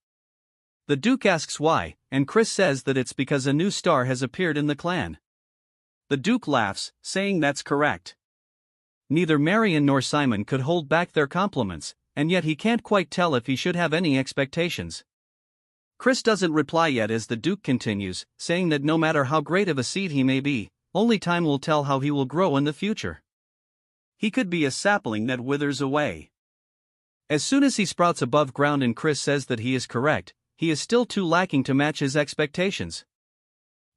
The Duke asks why, and Chris says that it's because a new star has appeared in the clan. The Duke laughs, saying that's correct. Neither Marion nor Simon could hold back their compliments, and yet he can't quite tell if he should have any expectations. Chris doesn't reply yet as the Duke continues, saying that no matter how great of a seed he may be, only time will tell how he will grow in the future. He could be a sapling that withers away. As soon as he sprouts above ground and Chris says that he is correct, he is still too lacking to match his expectations.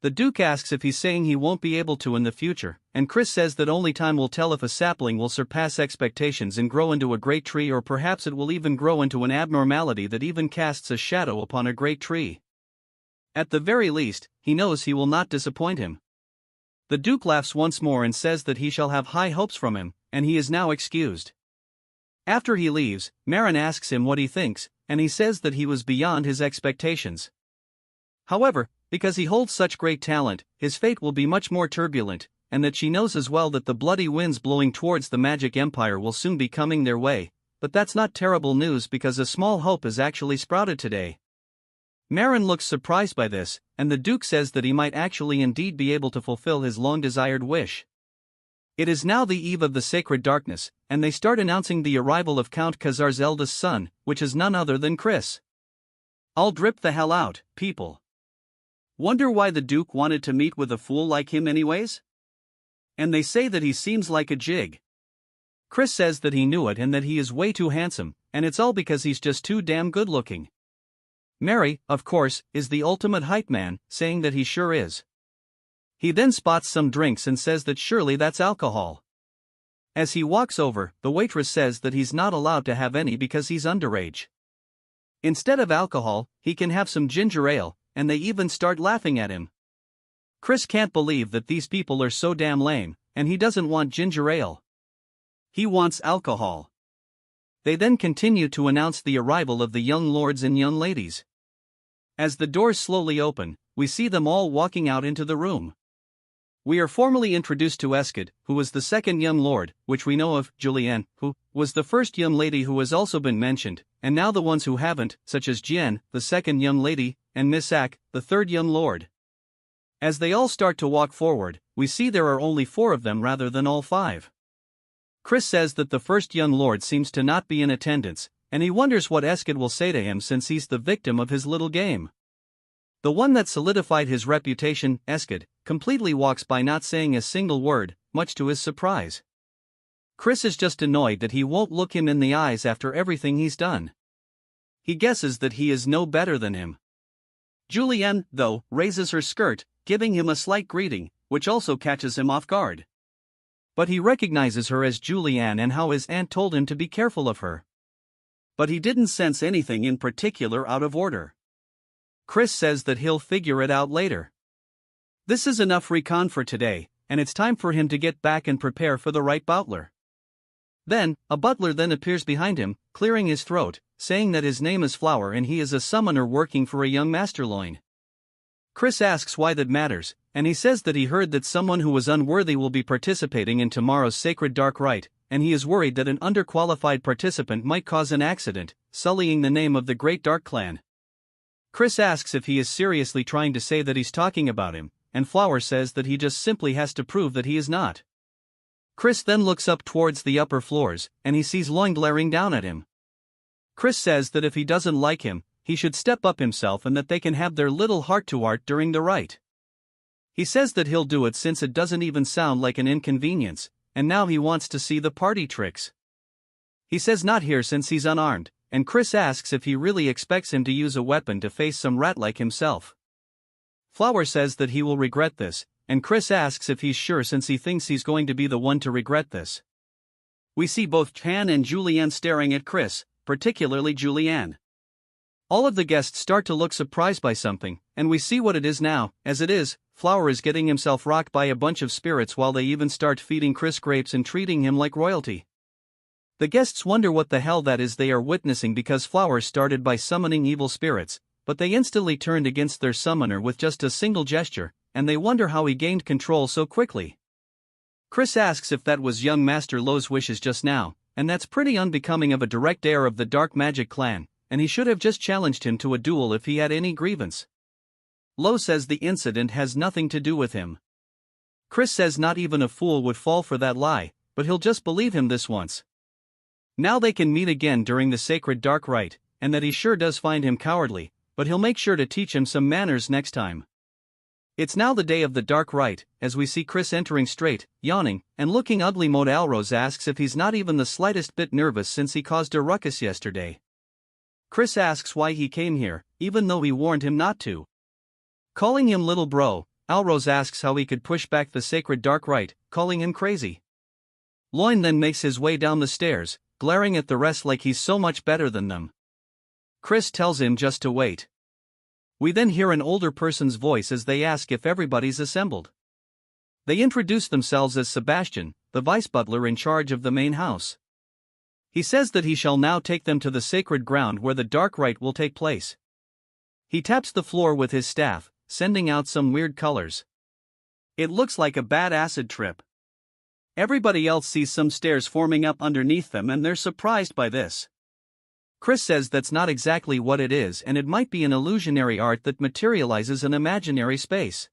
The Duke asks if he's saying he won't be able to in the future, and Chris says that only time will tell if a sapling will surpass expectations and grow into a great tree, or perhaps it will even grow into an abnormality that even casts a shadow upon a great tree. At the very least, he knows he will not disappoint him. The Duke laughs once more and says that he shall have high hopes from him, and he is now excused. After he leaves, Marin asks him what he thinks, and he says that he was beyond his expectations. However, because he holds such great talent, his fate will be much more turbulent, and that she knows as well that the bloody winds blowing towards the magic empire will soon be coming their way, but that's not terrible news because a small hope has actually sprouted today. Marin looks surprised by this, and the Duke says that he might actually indeed be able to fulfill his long-desired wish. It is now the eve of the sacred darkness, and they start announcing the arrival of Count Khazar's eldest son, which is none other than Chris. I'll drip the hell out, people. Wonder why the Duke wanted to meet with a fool like him anyways? And they say that he seems like a jig. Chris says that he knew it and that he is way too handsome, and it's all because he's just too damn good looking. Mary, of course, is the ultimate hype man, saying that he sure is. He then spots some drinks and says that surely that's alcohol. As he walks over, the waitress says that he's not allowed to have any because he's underage. Instead of alcohol, he can have some ginger ale, and they even start laughing at him. Chris can't believe that these people are so damn lame, and he doesn't want ginger ale. He wants alcohol. They then continue to announce the arrival of the young lords and young ladies. As the doors slowly open, we see them all walking out into the room. We are formally introduced to Eskid, who was the second young lord, which we know of, Julianne, who was the first young lady who has also been mentioned, and now the ones who haven't, such as Jen, the second young lady, and Miss Ack, the third young lord. As they all start to walk forward, we see there are only 4 of them rather than all 5. Chris says that the first young lord seems to not be in attendance, and he wonders what Eskid will say to him since he's the victim of his little game. The one that solidified his reputation, Eskid, completely walks by not saying a single word, much to his surprise. Chris is just annoyed that he won't look him in the eyes after everything he's done. He guesses that he is no better than him. Julianne, though, raises her skirt, giving him a slight greeting, which also catches him off guard. But he recognizes her as Julianne and how his aunt told him to be careful of her. But he didn't sense anything in particular out of order. Chris says that he'll figure it out later. This is enough recon for today, and it's time for him to get back and prepare for the right butler. Then, a butler then appears behind him, clearing his throat, saying that his name is Flower and he is a summoner working for a young masterloin. Chris asks why that matters, and he says that he heard that someone who was unworthy will be participating in tomorrow's sacred dark rite, and he is worried that an underqualified participant might cause an accident, sullying the name of the Great Dark Clan. Chris asks if he is seriously trying to say that he's talking about him, and Flower says that he just simply has to prove that he is not. Chris then looks up towards the upper floors, and he sees Loin glaring down at him. Chris says that if he doesn't like him, he should step up himself and that they can have their little heart-to-heart during the rite. He says that he'll do it since it doesn't even sound like an inconvenience, and now he wants to see the party tricks. He says not here since he's unarmed, and Chris asks if he really expects him to use a weapon to face some rat like himself. Flower says that he will regret this, and Chris asks if he's sure since he thinks he's going to be the one to regret this. We see both Chan and Julianne staring at Chris, particularly Julianne. All of the guests start to look surprised by something, and we see what it is now. As it is, Flower is getting himself rocked by a bunch of spirits while they even start feeding Chris grapes and treating him like royalty. The guests wonder what the hell that is they are witnessing because Flower started by summoning evil spirits, but they instantly turned against their summoner with just a single gesture, and they wonder how he gained control so quickly. Chris asks if that was young Master Lo's wishes just now, and that's pretty unbecoming of a direct heir of the Dark Magic clan, and he should have just challenged him to a duel if he had any grievance. Lo says the incident has nothing to do with him. Chris says not even a fool would fall for that lie, but he'll just believe him this once. Now they can meet again during the sacred dark rite, and that he sure does find him cowardly, but he'll make sure to teach him some manners next time. It's now the day of the dark rite, as we see Chris entering straight, yawning, and looking ugly. Mode Alrose asks if he's not even the slightest bit nervous since he caused a ruckus yesterday. Chris asks why he came here, even though he warned him not to. Calling him little bro, Alrose asks how he could push back the sacred dark rite, calling him crazy. Loin then makes his way down the stairs, glaring at the rest like he's so much better than them. Chris tells him just to wait. We then hear an older person's voice as they ask if everybody's assembled. They introduce themselves as Sebastian, the vice butler in charge of the main house. He says that he shall now take them to the sacred ground where the dark rite will take place. He taps the floor with his staff, sending out some weird colors. It looks like a bad acid trip. Everybody else sees some stairs forming up underneath them and they're surprised by this. Chris says that's not exactly what it is and it might be an illusionary art that materializes an imaginary space.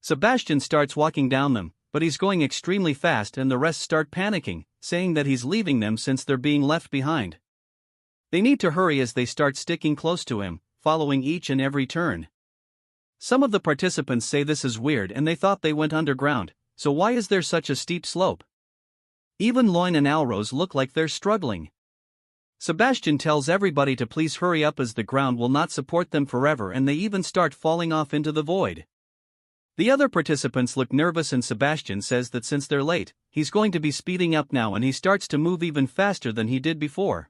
Sebastian starts walking down them, but he's going extremely fast and the rest start panicking, saying that he's leaving them since they're being left behind. They need to hurry as they start sticking close to him, following each and every turn. Some of the participants say this is weird and they thought they went underground, so why is there such a steep slope? Even Loin and Alrose look like they're struggling. Sebastian tells everybody to please hurry up as the ground will not support them forever and they even start falling off into the void. The other participants look nervous and Sebastian says that since they're late, he's going to be speeding up now and he starts to move even faster than he did before.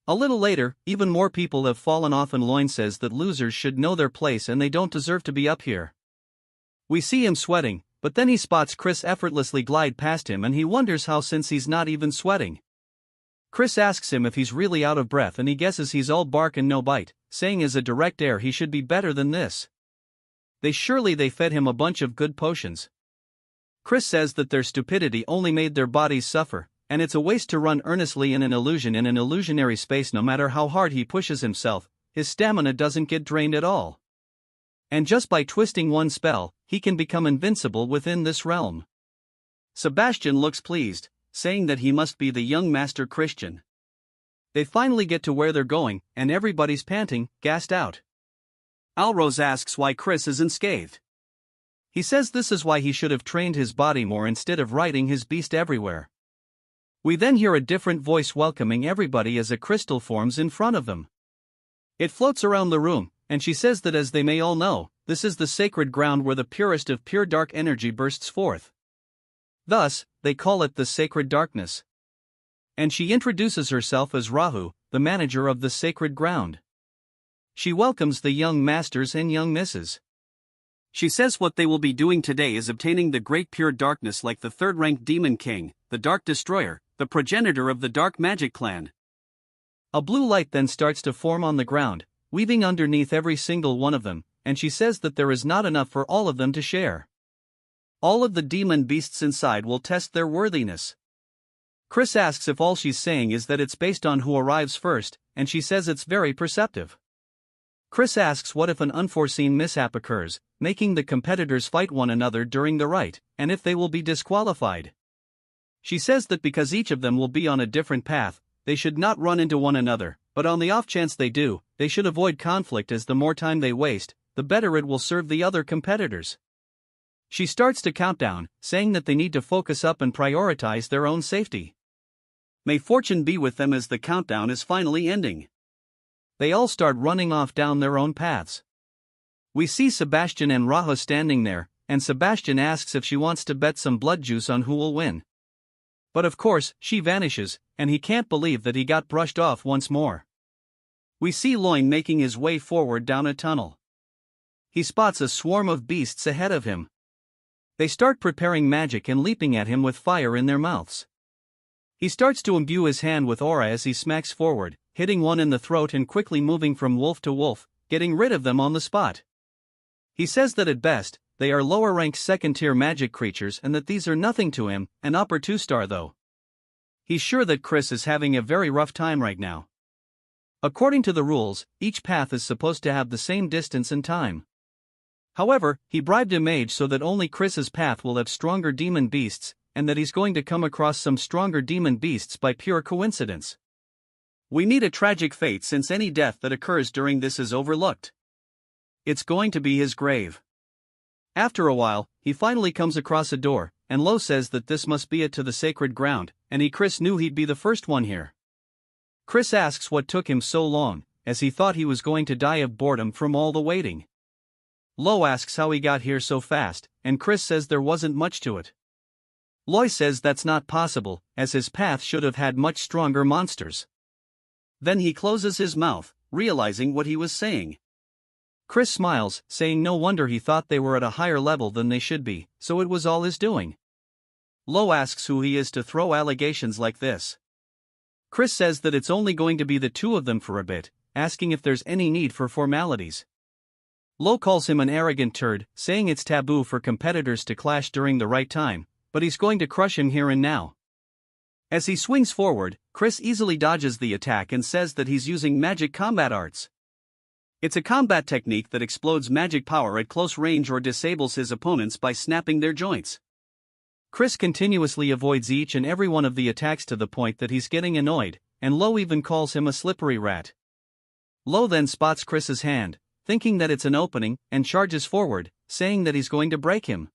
A little later, even more people have fallen off and Loin says that losers should know their place and they don't deserve to be up here. We see him sweating, but then he spots Chris effortlessly glide past him and he wonders how since he's not even sweating. Chris asks him if he's really out of breath and he guesses he's all bark and no bite, saying as a direct heir he should be better than this. They fed him a bunch of good potions. Chris says that their stupidity only made their bodies suffer, and it's a waste to run earnestly in an illusion in an illusionary space. No matter how hard he pushes himself, his stamina doesn't get drained at all. And just by twisting one spell, he can become invincible within this realm. Sebastian looks pleased, saying that he must be the young Master Christian. They finally get to where they're going, and everybody's panting, gassed out. Alrose asks why Chris isn't scathed. He says this is why he should have trained his body more instead of riding his beast everywhere. We then hear a different voice welcoming everybody as a crystal forms in front of them. It floats around the room, and she says that as they may all know, this is the sacred ground where the purest of pure dark energy bursts forth. Thus, they call it the sacred darkness. And she introduces herself as Rahu, the manager of the sacred ground. She welcomes the young masters and young misses. She says what they will be doing today is obtaining the great pure darkness like the third-ranked demon king, the Dark Destroyer, the progenitor of the dark magic clan. A blue light then starts to form on the ground, weaving underneath every single one of them, and she says that there is not enough for all of them to share. All of the demon beasts inside will test their worthiness. Chris asks if all she's saying is that it's based on who arrives first, and she says it's very perceptive. Chris asks what if an unforeseen mishap occurs, making the competitors fight one another during the rite, and if they will be disqualified. She says that because each of them will be on a different path, they should not run into one another, but on the off chance they do, they should avoid conflict as the more time they waste, the better it will serve the other competitors. She starts to count down, saying that they need to focus up and prioritize their own safety. May fortune be with them as the countdown is finally ending. They all start running off down their own paths. We see Sebastian and Raha standing there, and Sebastian asks if she wants to bet some blood juice on who will win. But of course, she vanishes, and he can't believe that he got brushed off once more. We see Loin making his way forward down a tunnel. He spots a swarm of beasts ahead of him. They start preparing magic and leaping at him with fire in their mouths. He starts to imbue his hand with aura as he smacks forward, hitting one in the throat and quickly moving from wolf to wolf, getting rid of them on the spot. He says that at best, they are lower-ranked second-tier magic creatures and that these are nothing to him, an upper 2-star though. He's sure that Chris is having a very rough time right now. According to the rules, each path is supposed to have the same distance and time. However, he bribed a mage so that only Chris's path will have stronger demon beasts, and that he's going to come across some stronger demon beasts by pure coincidence. We need a tragic fate since any death that occurs during this is overlooked. It's going to be his grave. After a while, he finally comes across a door, and Lo says that this must be it to the sacred ground, and Chris knew he'd be the first one here. Chris asks what took him so long, as he thought he was going to die of boredom from all the waiting. Lo asks how he got here so fast, and Chris says there wasn't much to it. Loy says that's not possible, as his path should have had much stronger monsters. Then he closes his mouth, realizing what he was saying. Chris smiles, saying no wonder he thought they were at a higher level than they should be, so it was all his doing. Lo asks who he is to throw allegations like this. Chris says that it's only going to be the two of them for a bit, asking if there's any need for formalities. Lo calls him an arrogant turd, saying it's taboo for competitors to clash during the right time, but he's going to crush him here and now. As he swings forward, Chris easily dodges the attack and says that he's using magic combat arts. It's a combat technique that explodes magic power at close range or disables his opponents by snapping their joints. Chris continuously avoids each and every one of the attacks to the point that he's getting annoyed, and Lo even calls him a slippery rat. Lo then spots Chris's hand, thinking that it's an opening, and charges forward, saying that he's going to break him.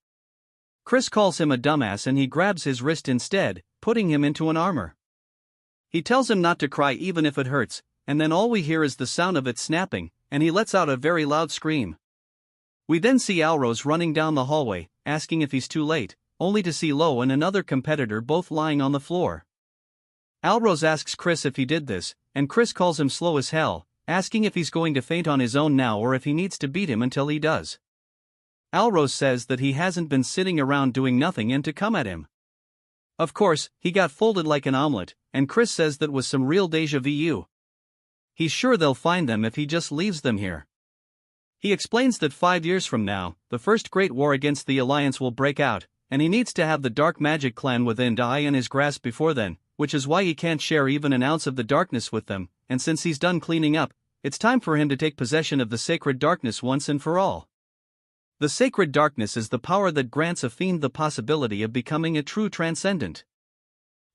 Chris calls him a dumbass and he grabs his wrist instead, putting him into an armor. He tells him not to cry even if it hurts, and then all we hear is the sound of it snapping, and he lets out a very loud scream. We then see Alrose running down the hallway, asking if he's too late, only to see Lo and another competitor both lying on the floor. Alrose asks Chris if he did this, and Chris calls him slow as hell, asking if he's going to faint on his own now or if he needs to beat him until he does. Alrose says that he hasn't been sitting around doing nothing and to come at him. Of course, he got folded like an omelet, and Chris says that was some real déjà vu. He's sure they'll find them if he just leaves them here. He explains that 5 years from now, the first great war against the Alliance will break out, and he needs to have the dark magic clan within die in his grasp before then, which is why he can't share even an ounce of the darkness with them, and since he's done cleaning up, it's time for him to take possession of the sacred darkness once and for all. The sacred darkness is the power that grants a fiend the possibility of becoming a true transcendent.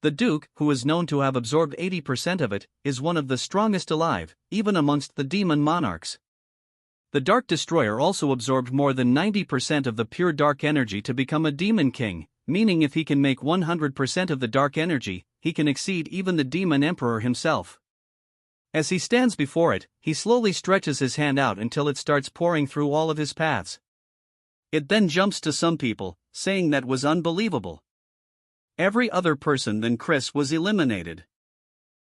The Duke, who is known to have absorbed 80% of it, is one of the strongest alive, even amongst the demon monarchs. The Dark Destroyer also absorbed more than 90% of the pure dark energy to become a demon king, meaning if he can make 100% of the dark energy, he can exceed even the demon emperor himself. As he stands before it, he slowly stretches his hand out until it starts pouring through all of his paths. It then jumps to some people, saying that was unbelievable. Every other person than Chris was eliminated.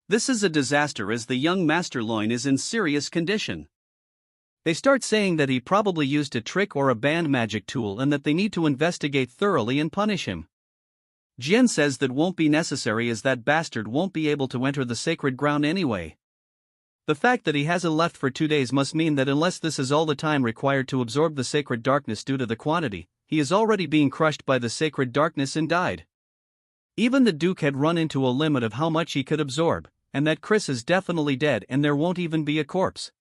This is a disaster as the young Master Loin is in serious condition. They start saying that he probably used a trick or a banned magic tool and that they need to investigate thoroughly and punish him. Jian says that won't be necessary as that bastard won't be able to enter the sacred ground anyway. The fact that he hasn't left for 2 days must mean that unless this is all the time required to absorb the sacred darkness due to the quantity, he is already being crushed by the sacred darkness and died. Even the Duke had run into a limit of how much he could absorb, and that Chris is definitely dead and there won't even be a corpse.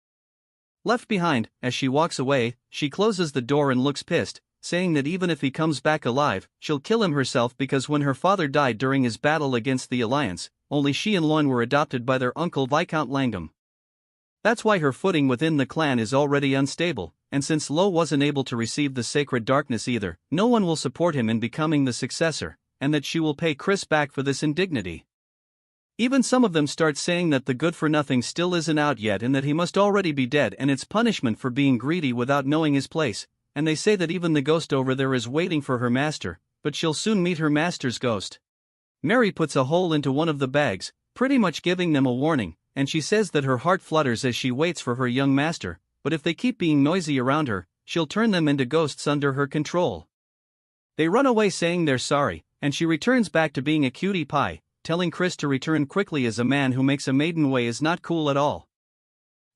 Left behind, as she walks away, she closes the door and looks pissed, saying that even if he comes back alive, she'll kill him herself because when her father died during his battle against the Alliance, only she and Loin were adopted by their uncle Viscount Langham. That's why her footing within the clan is already unstable, and since Lo wasn't able to receive the sacred darkness either, no one will support him in becoming the successor, and that she will pay Chris back for this indignity. Even some of them start saying that the good-for-nothing still isn't out yet and that he must already be dead and it's punishment for being greedy without knowing his place, and they say that even the ghost over there is waiting for her master, but she'll soon meet her master's ghost. Mary puts a hole into one of the bags, pretty much giving them a warning, and she says that her heart flutters as she waits for her young master, but if they keep being noisy around her, she'll turn them into ghosts under her control. They run away saying they're sorry, and she returns back to being a cutie pie, telling Chris to return quickly as a man who makes a maiden way is not cool at all.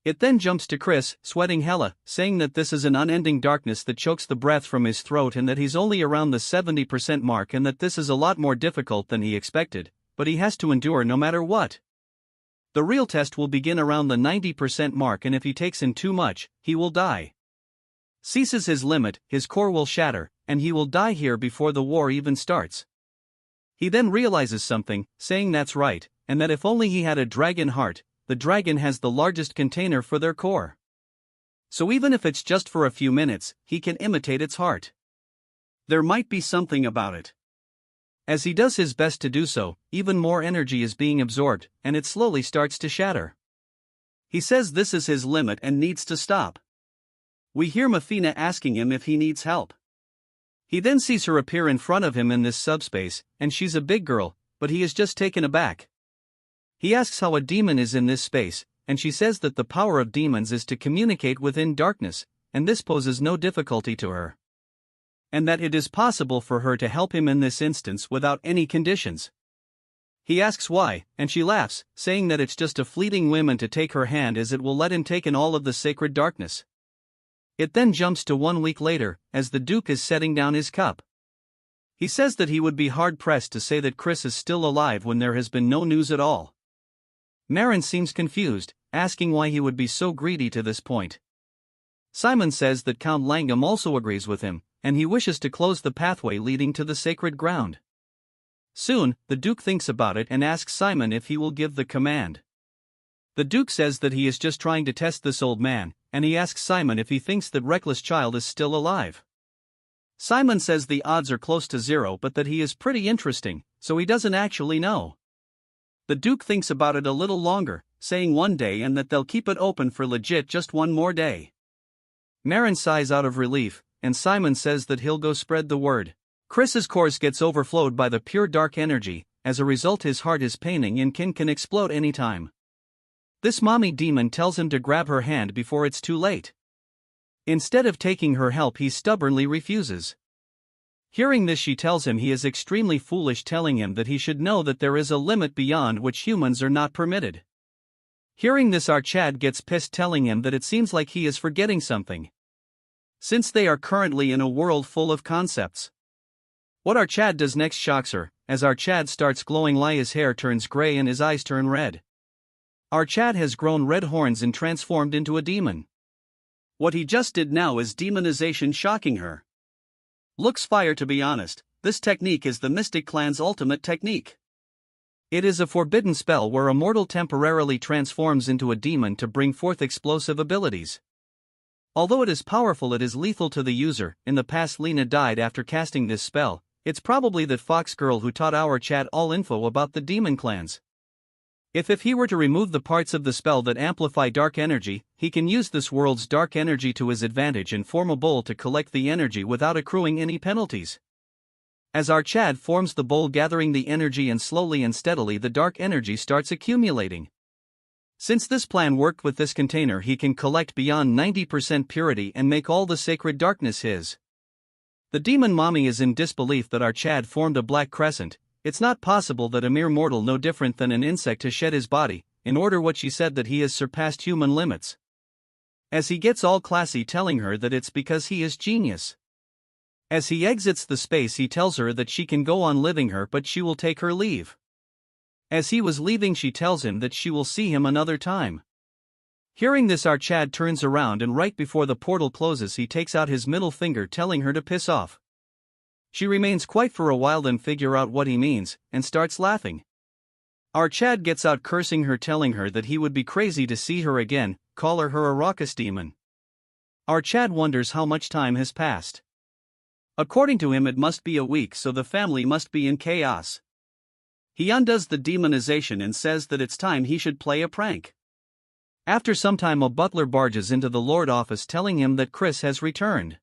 It then jumps to Chris, sweating hella, saying that this is an unending darkness that chokes the breath from his throat and that he's only around the 70% mark and that this is a lot more difficult than he expected, but he has to endure no matter what. The real test will begin around the 90% mark and if he takes in too much, he will die. Ceases his limit, his core will shatter, and he will die here before the war even starts. He then realizes something, saying that's right, and that if only he had a dragon heart, the dragon has the largest container for their core. So even if it's just for a few minutes, he can imitate its heart. There might be something about it. As he does his best to do so, even more energy is being absorbed, and it slowly starts to shatter. He says this is his limit and needs to stop. We hear Mafina asking him if he needs help. He then sees her appear in front of him in this subspace, and she's a big girl, but he is just taken aback. He asks how a demon is in this space, and she says that the power of demons is to communicate within darkness, and this poses no difficulty to her. And that it is possible for her to help him in this instance without any conditions. He asks why, and she laughs, saying that it's just a fleeting whim to take her hand as it will let him take in all of the sacred darkness. It then jumps to 1 week later, as the Duke is setting down his cup. He says that he would be hard-pressed to say that Chris is still alive when there has been no news at all. Marin seems confused, asking why he would be so greedy to this point. Simon says that Count Langham also agrees with him, and he wishes to close the pathway leading to the sacred ground. Soon, the Duke thinks about it and asks Simon if he will give the command. The Duke says that he is just trying to test this old man, and he asks Simon if he thinks that Reckless Child is still alive. Simon says the odds are close to 0 but that he is pretty interesting, so he doesn't actually know. The Duke thinks about it a little longer, saying 1 day and that they'll keep it open for legit just 1 more day. Marin sighs out of relief, and Simon says that he'll go spread the word. Chris's course gets overflowed by the pure dark energy, as a result his heart is paining and can explode anytime. This mommy demon tells him to grab her hand before it's too late. Instead of taking her help he stubbornly refuses. Hearing this she tells him he is extremely foolish, telling him that he should know that there is a limit beyond which humans are not permitted. Hearing this our Chad gets pissed, telling him that it seems like he is forgetting something. Since they are currently in a world full of concepts. What our Chad does next shocks her, as our Chad starts glowing like his hair turns grey and his eyes turn red. Our Chad has grown red horns and transformed into a demon. What he just did now is demonization, shocking her. Looks fire, to be honest. This technique is the Mystic Clan's ultimate technique. It is a forbidden spell where a mortal temporarily transforms into a demon to bring forth explosive abilities. Although it is powerful, it is lethal to the user. In the past Lena died after casting this spell. It's probably that Fox girl who taught our Chad all info about the demon clans. If he were to remove the parts of the spell that amplify dark energy, he can use this world's dark energy to his advantage and form a bowl to collect the energy without accruing any penalties. As our Chad forms the bowl gathering the energy and slowly and steadily the dark energy starts accumulating. Since this plan worked with this container, he can collect beyond 90% purity and make all the sacred darkness his. The demon mommy is in disbelief that our Chad formed a black crescent. It's not possible that a mere mortal no different than an insect to shed his body, in order what she said that he has surpassed human limits. As he gets all classy telling her that it's because he is genius. As he exits the space he tells her that she can go on living her but she will take her leave. As he was leaving she tells him that she will see him another time. Hearing this our Chad turns around and right before the portal closes he takes out his middle finger telling her to piss off. She remains quiet for a while then figure out what he means, and starts laughing. Our Chad gets out cursing her telling her that he would be crazy to see her again, call her a raucous demon. Our Chad wonders how much time has passed. According to him it must be a week so the family must be in chaos. He undoes the demonization and says that it's time he should play a prank. After some time a butler barges into the Lord office telling him that Chris has returned.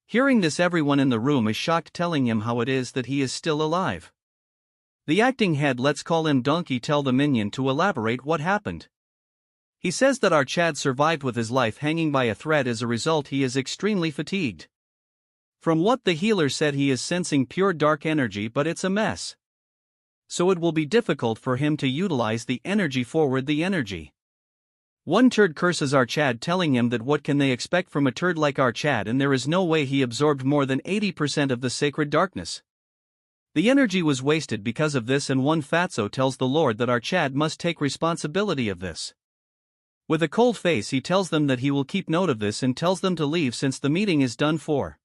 Hearing this everyone in the room is shocked telling him how it is that he is still alive. The acting head let's call him Donkey tell the minion to elaborate what happened. He says that our Chad survived with his life hanging by a thread as a result he is extremely fatigued. From what the healer said he is sensing pure dark energy but it's a mess. So it will be difficult for him to utilize the energy forward the energy. One turd curses our Chad telling him that what can they expect from a turd like our Chad and there is no way he absorbed more than 80% of the sacred darkness. The energy was wasted because of this and one fatso tells the Lord that our Chad must take responsibility of this. With a cold face he tells them that he will keep note of this and tells them to leave since the meeting is done for.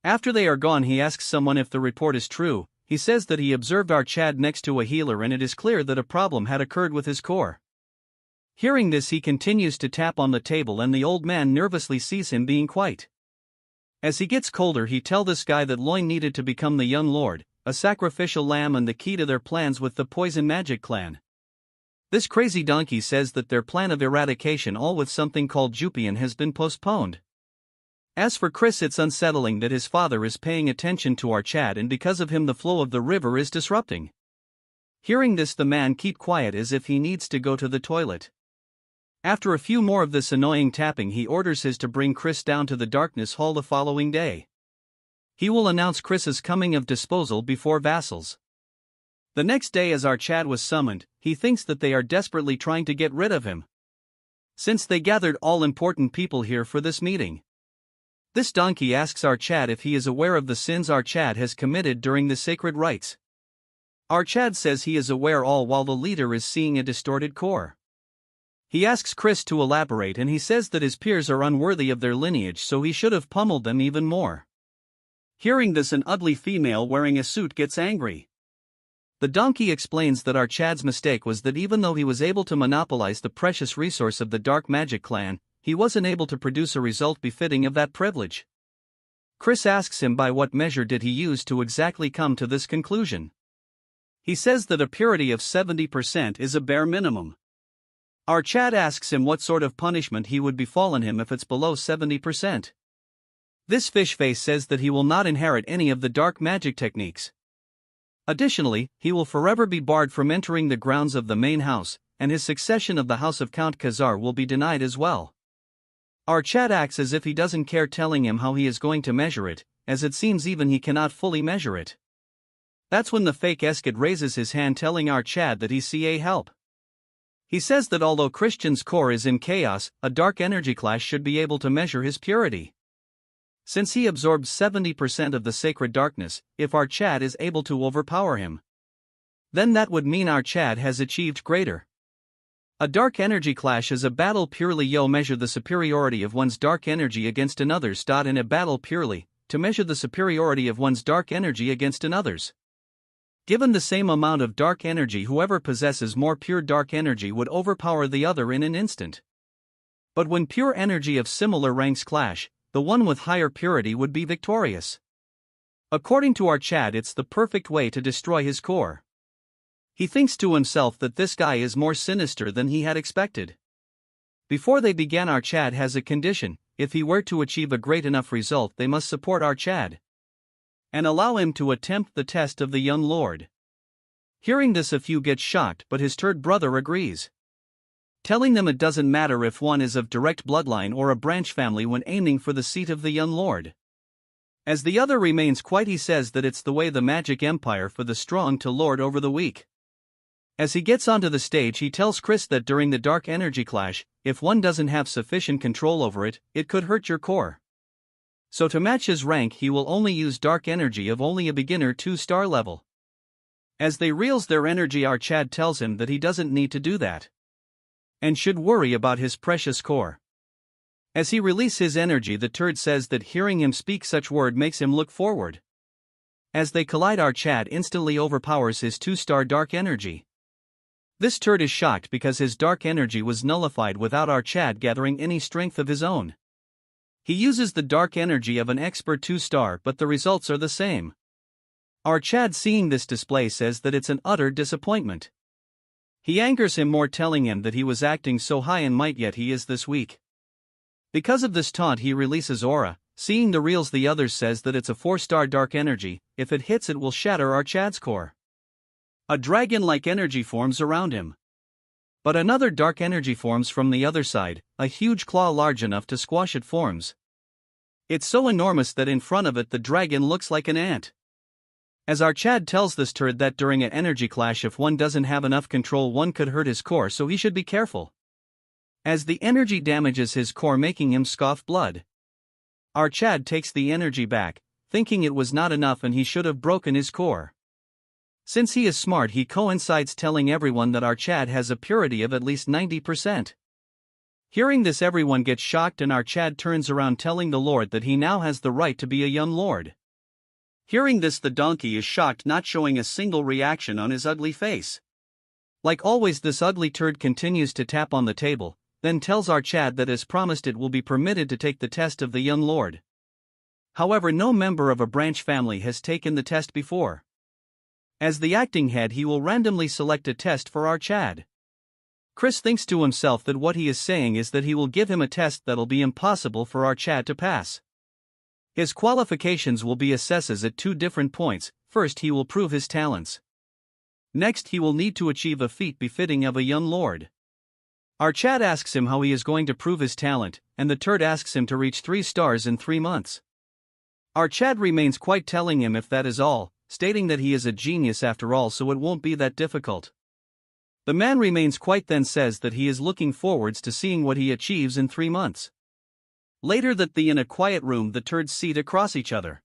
After they are gone he asks someone if the report is true. He says that he observed our Chad next to a healer and it is clear that a problem had occurred with his core. Hearing this he continues to tap on the table and the old man nervously sees him being quiet. As he gets colder he tells this guy that Loin needed to become the young lord, a sacrificial lamb and the key to their plans with the poison magic clan. This crazy donkey says that their plan of eradication all with something called Jupian has been postponed. As for Chris it's unsettling that his father is paying attention to our Chad and because of him the flow of the river is disrupting. Hearing this the man keep quiet as if he needs to go to the toilet. After a few more of this annoying tapping he orders his to bring Chris down to the darkness hall the following day. He will announce Chris's coming of disposal before vassals. The next day as our Chad was summoned, he thinks that they are desperately trying to get rid of him. Since they gathered all important people here for this meeting. This donkey asks our Chad if he is aware of the sins our Chad has committed during the sacred rites. Our Chad says he is aware all while the leader is seeing a distorted core. He asks Chris to elaborate and he says that his peers are unworthy of their lineage so he should have pummeled them even more. Hearing this an ugly female wearing a suit gets angry. The donkey explains that our Chad's mistake was that even though he was able to monopolize the precious resource of the dark magic clan, he wasn't able to produce a result befitting of that privilege. Chris asks him by what measure did he use to exactly come to this conclusion. He says that a purity of 70% is a bare minimum. Our Chad asks him what sort of punishment he would befallen him if it's below 70%. This fish face says that he will not inherit any of the dark magic techniques. Additionally, he will forever be barred from entering the grounds of the main house, and his succession of the house of Count Khazar will be denied as well. Our Chad acts as if he doesn't care telling him how he is going to measure it, as it seems even he cannot fully measure it. That's when the fake Eskid raises his hand telling our Chad that he's CA help. He says that although Christian's core is in chaos, a dark energy clash should be able to measure his purity. Since he absorbs 70% of the sacred darkness, if our Chad is able to overpower him, then that would mean our Chad has achieved greater. A dark energy clash is a battle purely measure the superiority of one's dark energy against another's. In a battle purely, to measure the superiority of one's dark energy against another's. Given the same amount of dark energy, whoever possesses more pure dark energy would overpower the other in an instant. But when pure energy of similar ranks clash, the one with higher purity would be victorious. According to our Chad, it's the perfect way to destroy his core. He thinks to himself that this guy is more sinister than he had expected. Before they began, our Chad has a condition: if he were to achieve a great enough result, they must support our Chad and allow him to attempt the test of the young lord. Hearing this, a few get shocked, but his third brother agrees, telling them it doesn't matter if one is of direct bloodline or a branch family when aiming for the seat of the young lord. As the other remains quiet, he says that it's the way the magic empire for the strong to lord over the weak. As he gets onto the stage, he tells Chris that during the dark energy clash, if one doesn't have sufficient control over it, it could hurt your core. So to match his rank, he will only use dark energy of only a beginner 2-star level. As they reels their energy, our Chad tells him that he doesn't need to do that and should worry about his precious core. As he releases his energy, the turd says that hearing him speak such word makes him look forward. As they collide, our Chad instantly overpowers his 2-star dark energy. This turd is shocked because his dark energy was nullified without our Chad gathering any strength of his own. He uses the dark energy of an expert 2-star, but the results are the same. Our Chad, seeing this display, says that it's an utter disappointment. He angers him more, telling him that he was acting so high in might yet he is this weak. Because of this taunt, he releases aura. Seeing the reels, the others says that it's a 4-star dark energy. If it hits, it will shatter our Chad's core. A dragon-like energy forms around him. But another dark energy forms from the other side. A huge claw large enough to squash it forms. It's so enormous that in front of it the dragon looks like an ant. As our Chad tells this turd that during an energy clash, if one doesn't have enough control, one could hurt his core, so he should be careful, as the energy damages his core, making him scoff blood. Our Chad takes the energy back, thinking it was not enough and he should have broken his core. Since he is smart, he coincides telling everyone that our Chad has a purity of at least 90%. Hearing this, everyone gets shocked and our Chad turns around, telling the Lord that he now has the right to be a young lord. Hearing this, the donkey is shocked, not showing a single reaction on his ugly face. Like always, this ugly turd continues to tap on the table, then tells our Chad that as promised it will be permitted to take the test of the young lord. However, no member of a branch family has taken the test before. As the acting head, he will randomly select a test for our Chad. Chris thinks to himself that what he is saying is that he will give him a test that'll be impossible for our Chad to pass. His qualifications will be assesses at 2 different points. First, he will prove his talents. Next, he will need to achieve a feat befitting of a young lord. Our Chad asks him how he is going to prove his talent, and the turd asks him to reach 3 stars in 3 months. Our Chad remains quiet, telling him if that is all, stating that he is a genius after all, so it won't be that difficult. The man remains quiet, then says that he is looking forwards to seeing what he achieves in 3 months. Later that in a quiet room, the turds sit across each other.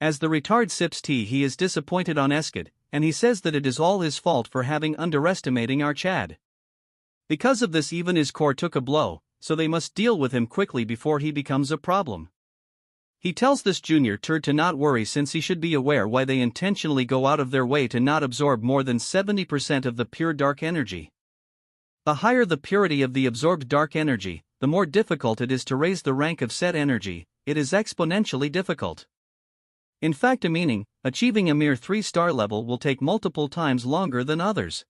As the retard sips tea, he is disappointed on Eskid, and he says that it is all his fault for having underestimating our Chad. Because of this, even his core took a blow, so they must deal with him quickly before he becomes a problem. He tells this junior turd to not worry, since he should be aware why they intentionally go out of their way to not absorb more than 70% of the pure dark energy. The higher the purity of the absorbed dark energy, the more difficult it is to raise the rank of said energy. It is exponentially difficult. In fact, achieving a mere 3-star level will take multiple times longer than others.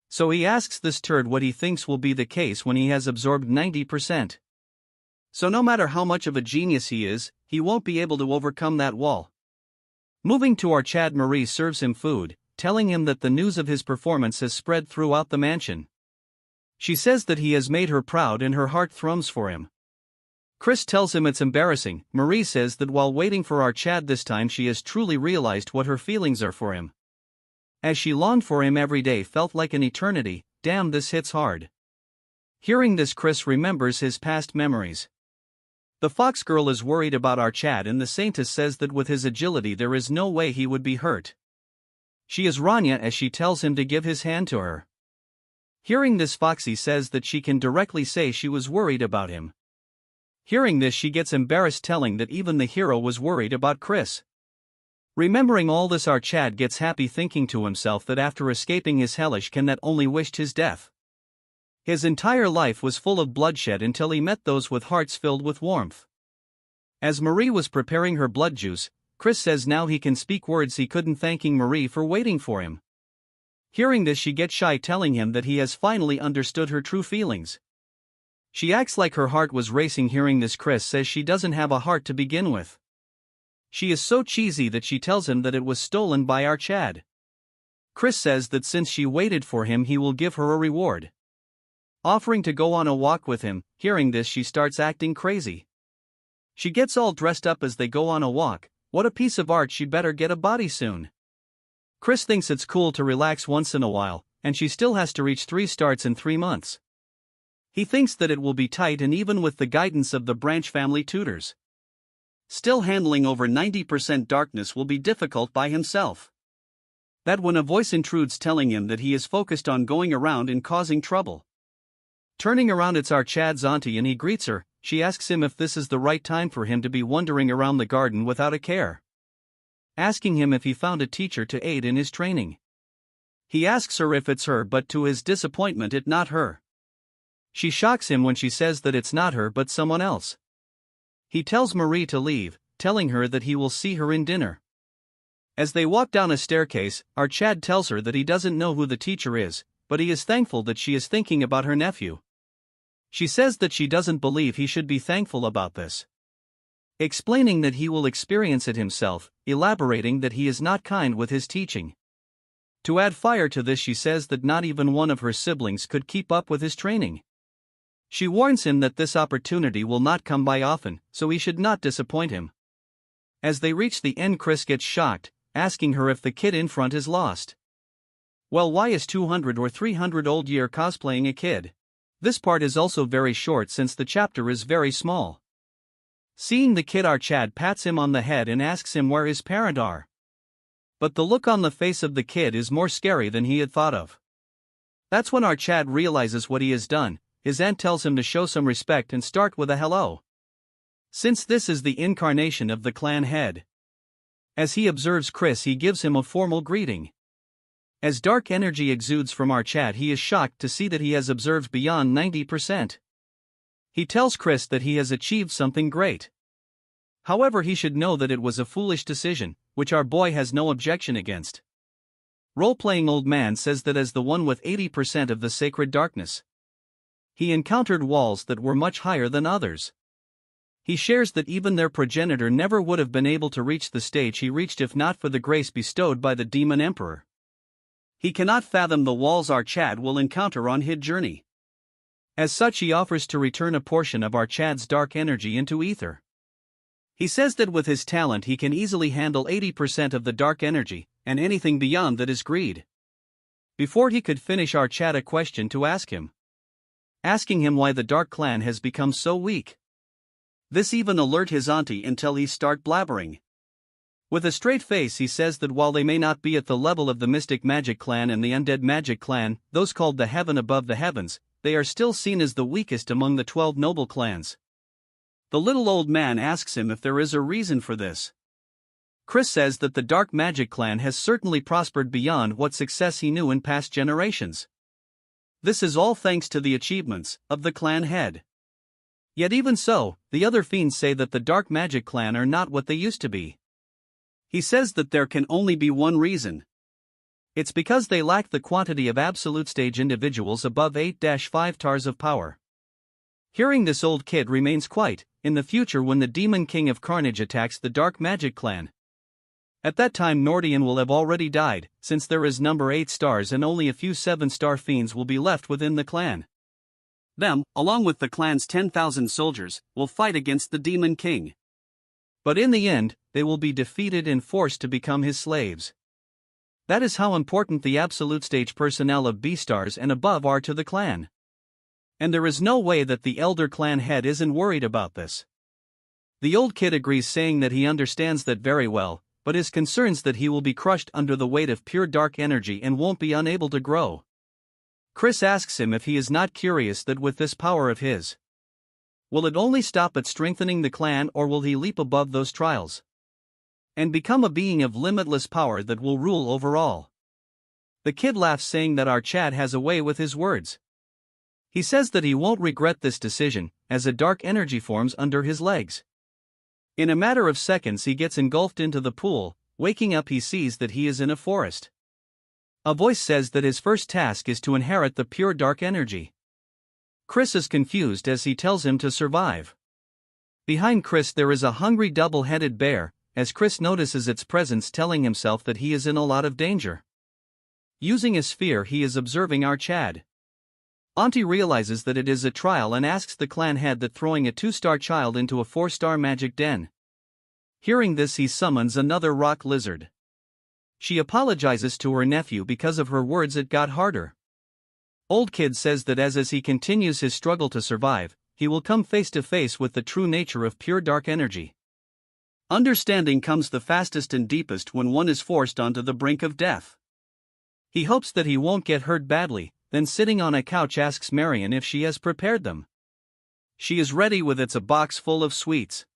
So he asks this turd what he thinks will be the case when he has absorbed 90%. So no matter how much of a genius he is, he won't be able to overcome that wall. Moving to our Chad, Marie serves him food, telling him that the news of his performance has spread throughout the mansion. She says that he has made her proud and her heart thrums for him. Chris tells him it's embarrassing. Marie says that while waiting for our Chad this time, she has truly realized what her feelings are for him. As she longed for him every day felt like an eternity. Damn, this hits hard. Hearing this, Chris remembers his past memories. The fox girl is worried about our Chad, and the saintess says that with his agility there is no way he would be hurt. She is Rania, as she tells him to give his hand to her. Hearing this, Foxy says that she can directly say she was worried about him. Hearing this, she gets embarrassed, telling that even the hero was worried about Chris. Remembering all this, our Chad gets happy, thinking to himself that after escaping his hellish can that only wished his death. His entire life was full of bloodshed until he met those with hearts filled with warmth. As Marie was preparing her blood juice, Chris says now he can speak words he couldn't, thanking Marie for waiting for him. Hearing this, she gets shy, telling him that he has finally understood her true feelings. She acts like her heart was racing. Hearing this, Chris says she doesn't have a heart to begin with. She is so cheesy that she tells him that it was stolen by our Chad. Chris says that since she waited for him, he will give her a reward, offering to go on a walk with him. Hearing this, she starts acting crazy. She gets all dressed up as they go on a walk. What a piece of art, she'd better get a body soon. Chris thinks it's cool to relax once in a while, and she still has to reach 3 starts in 3 months. He thinks that it will be tight, and even with the guidance of the Branch family tutors, still handling over 90% darkness will be difficult by himself. That when a voice intrudes, telling him that he is focused on going around and causing trouble. Turning around, it's our Chad's auntie, and he greets her. She asks him if this is the right time for him to be wandering around the garden without a care, asking him if he found a teacher to aid in his training. He asks her if it's her, but to his disappointment, it's not her. She shocks him when she says that it's not her but someone else. He tells Marie to leave, telling her that he will see her in dinner. As they walk down a staircase, our Chad tells her that he doesn't know who the teacher is, but he is thankful that she is thinking about her nephew. She says that she doesn't believe he should be thankful about this, explaining that he will experience it himself, elaborating that he is not kind with his teaching. To add fire to this, she says that not even one of her siblings could keep up with his training. She warns him that this opportunity will not come by often, so he should not disappoint him. As they reach the end, Chris gets shocked, asking her if the kid in front is lost. Well, why is 200 or 300 old year cosplaying a kid? This part is also very short since the chapter is very small. Seeing the kid, our Chad pats him on the head and asks him where his parents are. But the look on the face of the kid is more scary than he had thought of. That's when our Chad realizes what he has done. His aunt tells him to show some respect and start with a hello, since this is the incarnation of the clan head. As he observes Chris, he gives him a formal greeting. As dark energy exudes from our Chad, he is shocked to see that he has observed beyond 90%. He tells Chris that he has achieved something great. However, he should know that it was a foolish decision, which our boy has no objection against. Role-playing old man says that as the one with 80% of the sacred darkness, he encountered walls that were much higher than others. He shares that even their progenitor never would have been able to reach the stage he reached if not for the grace bestowed by the Demon Emperor. He cannot fathom the walls our Chad will encounter on his journey. As such, he offers to return a portion of our Chad's dark energy into ether. He says that with his talent he can easily handle 80% of the dark energy, and anything beyond that is greed. Before he could finish, our Chad a question to ask him, asking him why the Dark Clan has become so weak. This even alert his auntie until he start blabbering. With a straight face, he says that while they may not be at the level of the Mystic Magic Clan and the Undead Magic Clan, those called the Heaven Above the Heavens, they are still seen as the weakest among the 12 noble clans. The little old man asks him if there is a reason for this. Chris says that the Dark Magic Clan has certainly prospered beyond what success he knew in past generations. This is all thanks to the achievements of the clan head. Yet even so, the other fiends say that the Dark Magic Clan are not what they used to be. He says that there can only be one reason. It's because they lack the quantity of absolute stage individuals above 8-5 tars of power. Hearing this, old kid remains quiet. In the future, when the Demon King of Carnage attacks the Dark Magic Clan, at that time Nordian will have already died, since there is number 8 stars and only a few 7-star fiends will be left within the clan. Them, along with the clan's 10,000 soldiers, will fight against the Demon King. But in the end, they will be defeated and forced to become his slaves. That is how important the absolute stage personnel of B-stars and above are to the clan. And there is no way that the elder clan head isn't worried about this. The old kid agrees, saying that he understands that very well, but is concerned that he will be crushed under the weight of pure dark energy and won't be unable to grow. Chris asks him if he is not curious that with this power of his, will it only stop at strengthening the clan, or will he leap above those trials and become a being of limitless power that will rule over all? The kid laughs, saying that our Chad has a way with his words. He says that he won't regret this decision, as a dark energy forms under his legs. In a matter of seconds he gets engulfed into the pool. Waking up, he sees that he is in a forest. A voice says that his first task is to inherit the pure dark energy. Chris is confused as he tells him to survive. Behind Chris there is a hungry double-headed bear, as Chris notices its presence, telling himself that he is in a lot of danger. Using his sphere, he is observing our Chad. Auntie realizes that it is a trial and asks the clan head that throwing a 2-star child into a 4-star magic den. Hearing this, he summons another rock lizard. She apologizes to her nephew because of her words it got harder. Old Kid says that as he continues his struggle to survive, he will come face to face with the true nature of pure dark energy. Understanding comes the fastest and deepest when one is forced onto the brink of death. He hopes that he won't get hurt badly, then sitting on a couch asks Marion if she has prepared them. She is ready with a box full of sweets.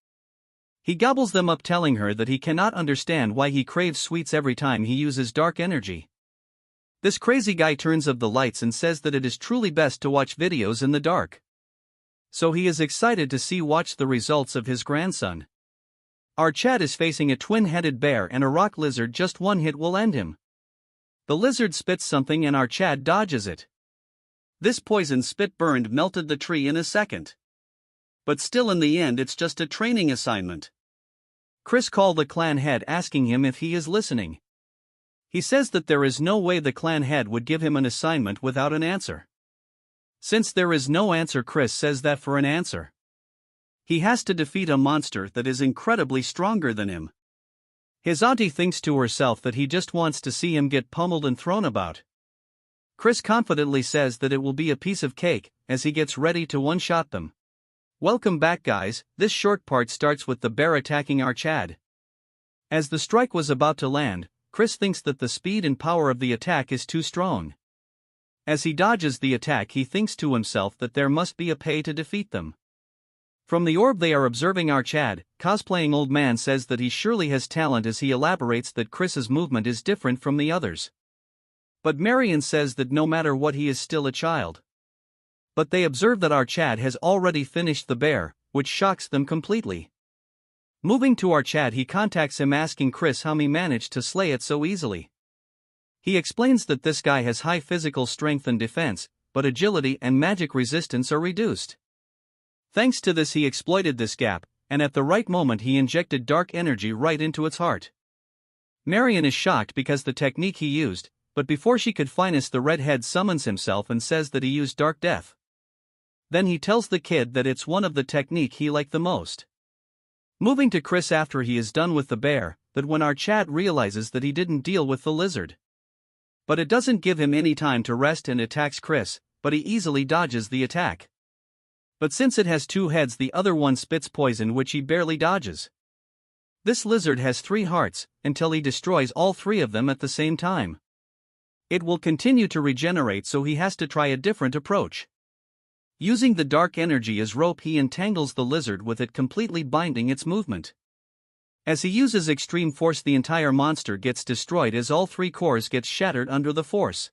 He gobbles them up, telling her that he cannot understand why he craves sweets every time he uses dark energy. This crazy guy turns off the lights and says that it is truly best to watch videos in the dark. So he is excited to watch the results of his grandson. Our Chad is facing a twin-headed bear and a rock lizard. Just one hit will end him. The lizard spits something and our Chad dodges it. This poison spit melted the tree in a second. But still, in the end, it's just a training assignment. Chris calls the clan head, asking him if he is listening. He says that there is no way the clan head would give him an assignment without an answer. Since there is no answer, Chris says that for an answer, he has to defeat a monster that is incredibly stronger than him. His auntie thinks to herself that he just wants to see him get pummeled and thrown about. Chris confidently says that it will be a piece of cake as he gets ready to one-shot them. Welcome back, guys. This short part starts with the bear attacking our Chad. As the strike was about to land, Chris thinks that the speed and power of the attack is too strong. As he dodges the attack, he thinks to himself that there must be a way to defeat them. From the orb they are observing our Chad, cosplaying Old Man says that he surely has talent as he elaborates that Chris's movement is different from the others. But Marion says that no matter what, he is still a child. But they observe that our Chad has already finished the bear, which shocks them completely. Moving to our Chad, he contacts him asking Chris how he managed to slay it so easily. He explains that this guy has high physical strength and defense, but agility and magic resistance are reduced. Thanks to this, he exploited this gap, and at the right moment he injected dark energy right into its heart. Marion is shocked because the technique he used, but before she could finish, the redhead summons himself and says that he used dark death. Then he tells the kid that it's one of the technique he liked the most. Moving to Chris after he is done with the bear, that when our Chad realizes that he didn't deal with the lizard. But it doesn't give him any time to rest and attacks Chris, but he easily dodges the attack. But since it has 2 heads, the other one spits poison which he barely dodges. This lizard has 3 hearts, until he destroys all 3 of them at the same time. It will continue to regenerate, so he has to try a different approach. Using the dark energy as rope, he entangles the lizard with it, completely binding its movement. As he uses extreme force, the entire monster gets destroyed as all 3 cores get shattered under the force.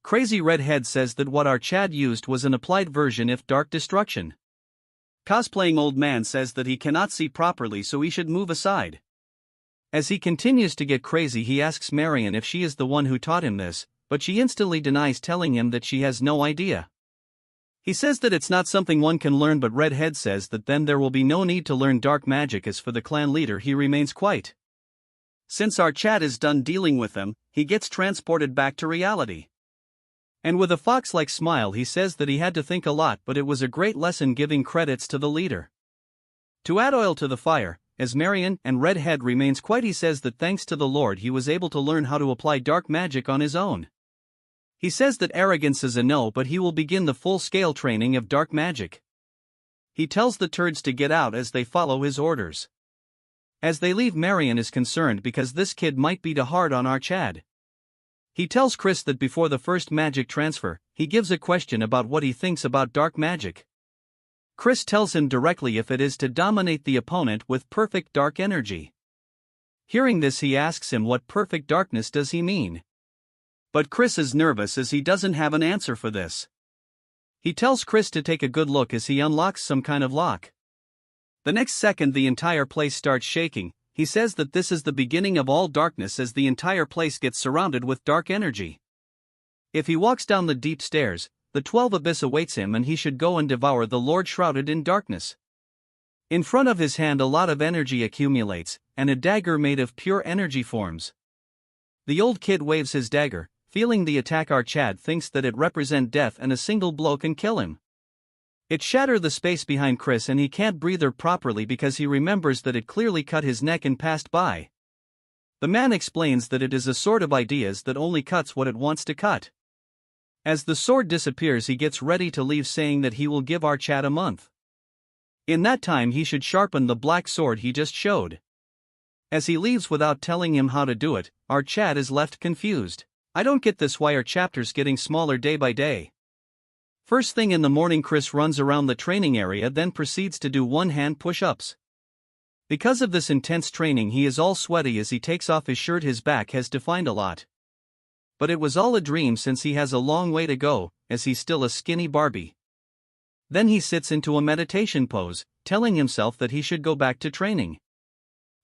Crazy Redhead says that what our Chad used was an applied version of dark destruction. Cosplaying Old Man says that he cannot see properly, so he should move aside. As he continues to get crazy, he asks Marion if she is the one who taught him this, but she instantly denies, telling him that she has no idea. He says that it's not something one can learn, but Redhead says that then there will be no need to learn dark magic, as for the clan leader he remains quiet. Since our Chad is done dealing with them, he gets transported back to reality. And with a fox-like smile he says that he had to think a lot, but it was a great lesson, giving credits to the leader. To add oil to the fire, as Marion and Redhead remains quiet, he says that thanks to the Lord he was able to learn how to apply dark magic on his own. He says that arrogance is a no, but he will begin the full-scale training of dark magic. He tells the turds to get out as they follow his orders. As they leave, Marion is concerned because this kid might be too hard on our Chad. He tells Chris that before the first magic transfer, he gives a question about what he thinks about dark magic. Chris tells him directly if it is to dominate the opponent with perfect dark energy. Hearing this, he asks him what perfect darkness does he mean. But Chris is nervous as he doesn't have an answer for this. He tells Chris to take a good look as he unlocks some kind of lock. The next second the entire place starts shaking, he says that this is the beginning of all darkness as the entire place gets surrounded with dark energy. If he walks down the deep stairs, the 12 abyss awaits him and he should go and devour the Lord shrouded in darkness. In front of his hand a lot of energy accumulates, and a dagger made of pure energy forms. The old kid waves his dagger, feeling the attack. Our Chad thinks that it represent death and a single blow can kill him. It shatter the space behind Chris and he can't breathe properly because he remembers that it clearly cut his neck and passed by. The man explains that it is a sword of ideas that only cuts what it wants to cut. As the sword disappears he gets ready to leave, saying that he will give our Chad a month. In that time he should sharpen the black sword he just showed. As he leaves without telling him how to do it, our Chad is left confused. I don't get this, why are chapters getting smaller day by day? First thing in the morning Chris runs around the training area, then proceeds to do one-hand push-ups. Because of this intense training he is all sweaty as he takes off his shirt. His back has defined a lot. But it was all a dream since he has a long way to go, as he's still a skinny Barbie. Then he sits into a meditation pose, telling himself that he should go back to training.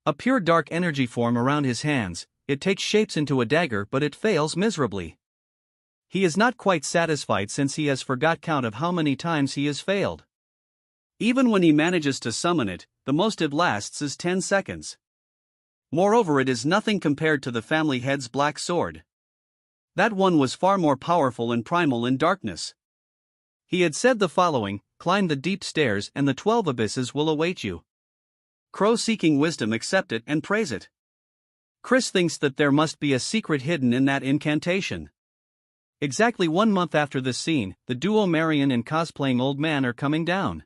A pure dark energy form around his hands, it takes shapes into a dagger but it fails miserably. He is not quite satisfied since he has forgot count of how many times he has failed. Even when he manages to summon it, the most it lasts is 10 seconds. Moreover, it is nothing compared to the family head's black sword. That one was far more powerful and primal in darkness. He had said the following: climb the deep stairs and the 12 abysses will await you. Crow seeking wisdom accept it and praise it. Chris thinks that there must be a secret hidden in that incantation. Exactly 1 month after this scene, the duo Marion and cosplaying old man are coming down.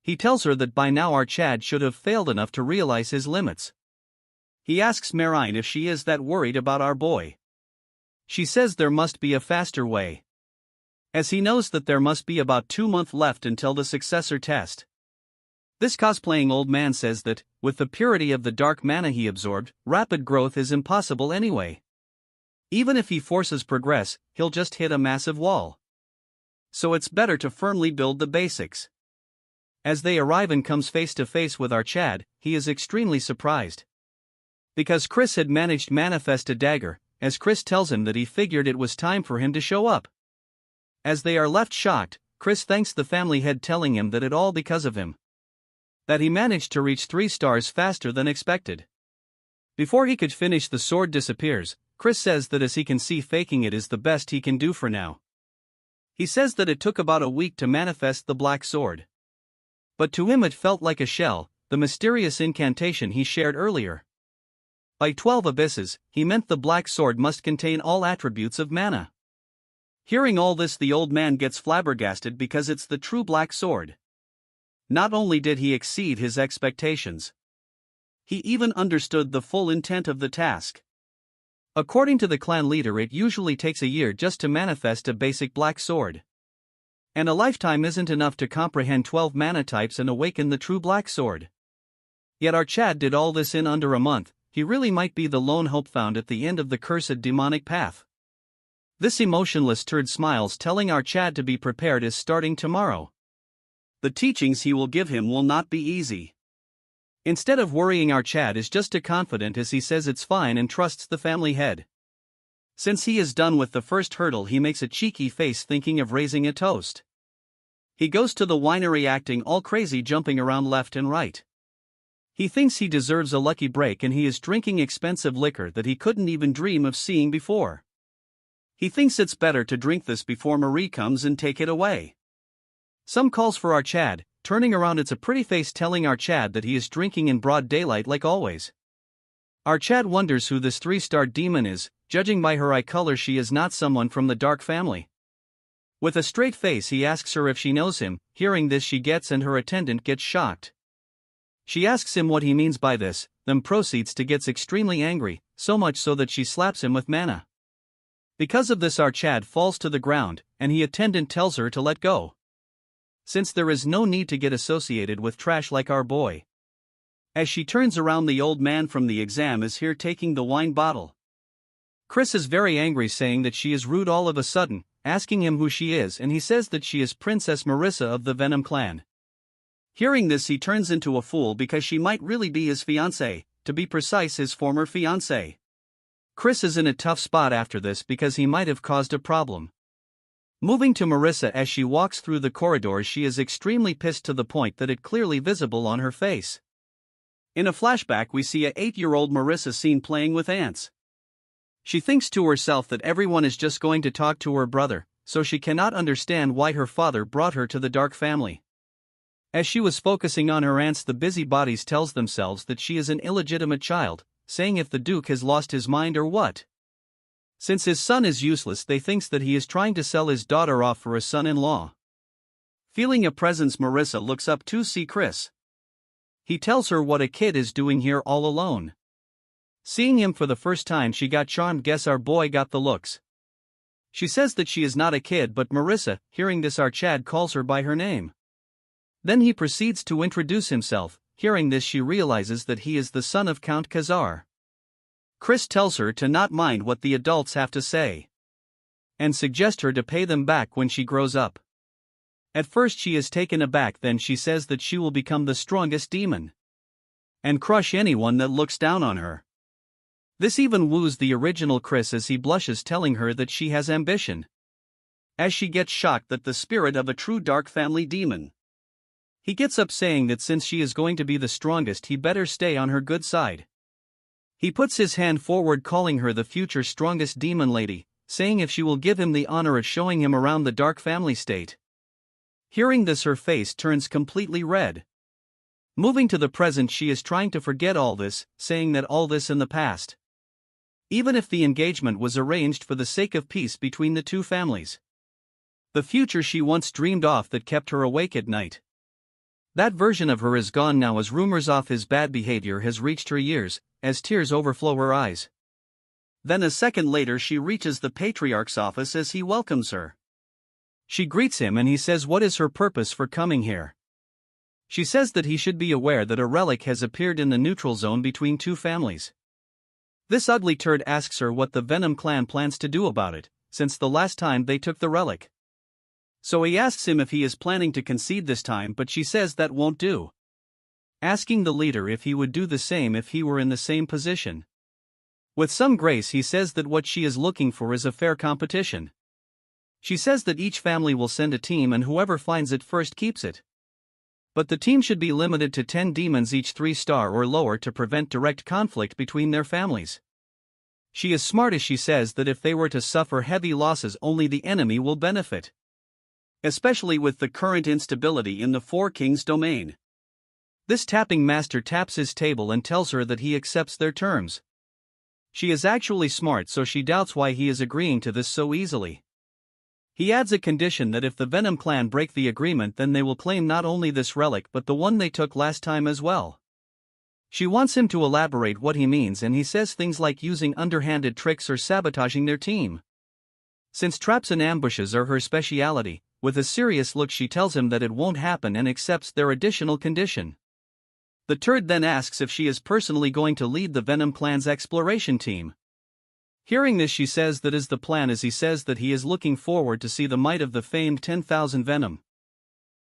He tells her that by now our Chad should have failed enough to realize his limits. He asks Marion if she is that worried about our boy. She says there must be a faster way, as he knows that there must be about 2 months left until the successor test. This cosplaying old man says that, with the purity of the dark mana he absorbed, rapid growth is impossible anyway. Even if he forces progress, he'll just hit a massive wall. So it's better to firmly build the basics. As they arrive and comes face to face with our Chad, he is extremely surprised. Because Chris had managed to manifest a dagger, as Chris tells him that he figured it was time for him to show up. As they are left shocked, Chris thanks the family head, telling him that it all because of him. That he managed to reach 3 stars faster than expected. Before he could finish, the sword disappears. Chris says that as he can see, faking it is the best he can do for now. He says that it took about a week to manifest the black sword. But to him it felt like a shell, the mysterious incantation he shared earlier. By 12 abysses, he meant the black sword must contain all attributes of mana. Hearing all this, the old man gets flabbergasted because it's the true black sword. Not only did he exceed his expectations, he even understood the full intent of the task. According to the clan leader, it usually takes a year just to manifest a basic black sword. And a lifetime isn't enough to comprehend 12 mana types and awaken the true black sword. Yet our Chad did all this in under a month. He really might be the lone hope found at the end of the cursed demonic path. This emotionless turd smiles, telling our Chad to be prepared as starting tomorrow. The teachings he will give him will not be easy. Instead of worrying, our Chad is just as confident as he says it's fine and trusts the family head. Since he is done with the first hurdle, he makes a cheeky face, thinking of raising a toast. He goes to the winery acting all crazy, jumping around left and right. He thinks he deserves a lucky break and he is drinking expensive liquor that he couldn't even dream of seeing before. He thinks it's better to drink this before Marie comes and take it away. Some calls for our Chad. Turning around, it's a pretty face telling our Chad that he is drinking in broad daylight like always. Our Chad wonders who this 3-star demon is. Judging by her eye color, she is not someone from the Dark family. With a straight face he asks her if she knows him. Hearing this, she gets and her attendant gets shocked. She asks him what he means by this, then proceeds to get extremely angry, so much so that she slaps him with mana. Because of this, our Chad falls to the ground, and the attendant tells her to let go, since there is no need to get associated with trash like our boy. As she turns around, the old man from the exam is here taking the wine bottle. Chris is very angry, saying that she is rude all of a sudden, asking him who she is, and he says that she is Princess Marissa of the Venom clan. Hearing this, he turns into a fool because she might really be his fiancée, to be precise his former fiancée. Chris is in a tough spot after this because he might have caused a problem. Moving to Marissa as she walks through the corridors, she is extremely pissed to the point that it clearly visible on her face. In a flashback we see a 8-year-old Marissa seen playing with ants. She thinks to herself that everyone is just going to talk to her brother, so she cannot understand why her father brought her to the Dark family. As she was focusing on her ants, the busybodies tells themselves that she is an illegitimate child, saying if the Duke has lost his mind or what. Since his son is useless, they thinks that he is trying to sell his daughter off for a son-in-law. Feeling a presence, Marissa looks up to see Chris. He tells her what a kid is doing here all alone. Seeing him for the first time, she got charmed. Guess our boy got the looks. She says that she is not a kid, but Marissa, hearing this, our Chad calls her by her name. Then he proceeds to introduce himself. Hearing this, she realizes that he is the son of Count Khazar. Chris tells her to not mind what the adults have to say, and suggests her to pay them back when she grows up. At first she is taken aback, then she says that she will become the strongest demon and crush anyone that looks down on her. This even woos the original Chris as he blushes, telling her that she has ambition, as she gets shocked that the spirit of a true Dark family demon. He gets up, saying that since she is going to be the strongest, he better stay on her good side. He puts his hand forward, calling her the future strongest demon lady, saying if she will give him the honor of showing him around the Dark family state. Hearing this, her face turns completely red. Moving to the present, she is trying to forget all this, saying that all this in the past. Even if the engagement was arranged for the sake of peace between the two families, the future she once dreamed of that kept her awake at night, that version of her is gone now, as rumors of his bad behavior has reached her ears, as tears overflow her eyes. Then a second later she reaches the Patriarch's office as he welcomes her. She greets him and he says what is her purpose for coming here. She says that he should be aware that a relic has appeared in the neutral zone between two families. This ugly turd asks her what the Venom clan plans to do about it, since the last time they took the relic. So he asks him if he is planning to concede this time, but she says that won't do, asking the leader if he would do the same if he were in the same position. With some grace he says that what she is looking for is a fair competition. She says that each family will send a team and whoever finds it first keeps it. But the team should be limited to 10 demons each, 3-star or lower, to prevent direct conflict between their families. She is smart as she says that if they were to suffer heavy losses, only the enemy will benefit, especially with the current instability in the Four Kings domain. This tapping master taps his table and tells her that he accepts their terms. She is actually smart, so she doubts why he is agreeing to this so easily. He adds a condition that if the Venom clan break the agreement, then they will claim not only this relic but the one they took last time as well. She wants him to elaborate what he means, and he says things like using underhanded tricks or sabotaging their team, since traps and ambushes are her speciality. With a serious look she tells him that it won't happen and accepts their additional condition. The turd then asks if she is personally going to lead the Venom clan's exploration team. Hearing this, she says that is the plan, as he says that he is looking forward to see the might of the famed 10,000 Venom.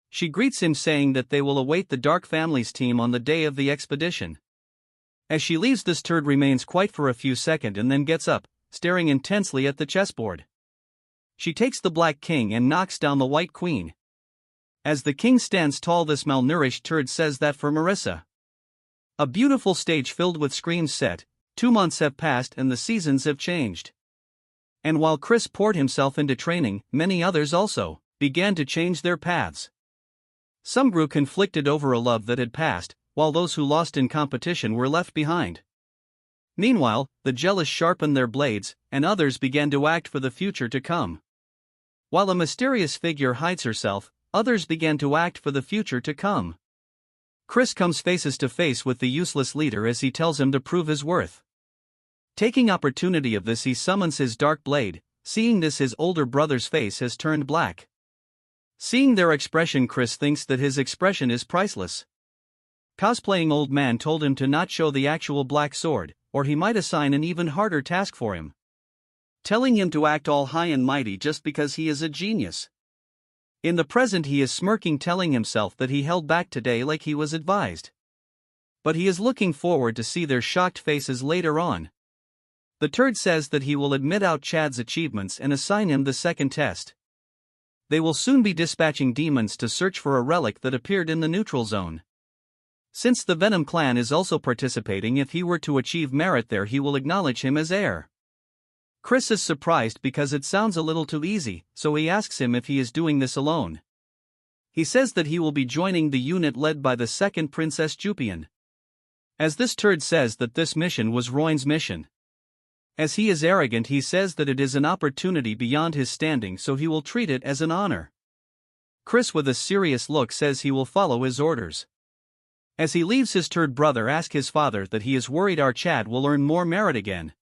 She greets him, saying that they will await the Dark family's team on the day of the expedition. As she leaves, this turd remains quiet for a few seconds and then gets up, staring intensely at the chessboard. She takes the Black King and knocks down the White Queen. As the king stands tall, this malnourished turd says that for Marissa, a beautiful stage filled with screams set. 2 months have passed and the seasons have changed. And while Chris poured himself into training, many others also began to change their paths. Some grew conflicted over a love that had passed, while those who lost in competition were left behind. Meanwhile, the jealous sharpened their blades, and others began to act for the future to come. While a mysterious figure hides herself, others began to act for the future to come. Chris comes faces to face with the useless leader as he tells him to prove his worth. Taking opportunity of this, he summons his dark blade. Seeing this, his older brother's face has turned black. Seeing their expression, Chris thinks that his expression is priceless. Cosplaying old man told him to not show the actual black sword, or he might assign an even harder task for him, telling him to act all high and mighty just because he is a genius. In the present he is smirking, telling himself that he held back today like he was advised. But he is looking forward to see their shocked faces later on. The turd says that he will admit out Chad's achievements and assign him the second test. They will soon be dispatching demons to search for a relic that appeared in the neutral zone. Since the Venom clan is also participating, if he were to achieve merit there, he will acknowledge him as heir. Chris is surprised because it sounds a little too easy, so he asks him if he is doing this alone. He says that he will be joining the unit led by the second Princess Jupian. As this turd says that this mission was Roin's mission. As he is arrogant, he says that it is an opportunity beyond his standing, so he will treat it as an honor. Chris, with a serious look, says he will follow his orders. As he leaves, his turd brother asks his father that he is worried our Chad will earn more merit again.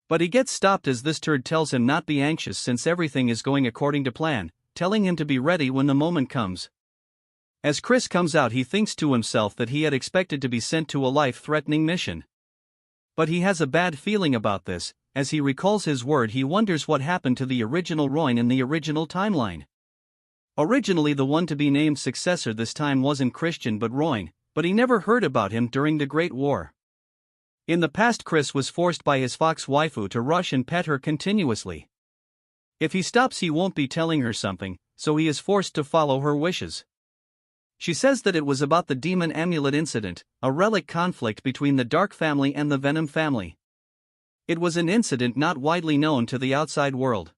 But he gets stopped as this turd tells him not be anxious since everything is going according to plan, telling him to be ready when the moment comes. As Chris comes out, he thinks to himself that he had expected to be sent to a life-threatening mission. But he has a bad feeling about this. As he recalls his word, he wonders what happened to the original Roin in the original timeline. Originally, the one to be named successor this time wasn't Christian but Roin, but he never heard about him during the Great War. In the past, Chris was forced by his fox waifu to rush and pet her continuously. If he stops, he won't be telling her something, so he is forced to follow her wishes. She says that it was about the demon amulet incident, a relic conflict between the Dark family and the Venom family. It was an incident not widely known to the outside world.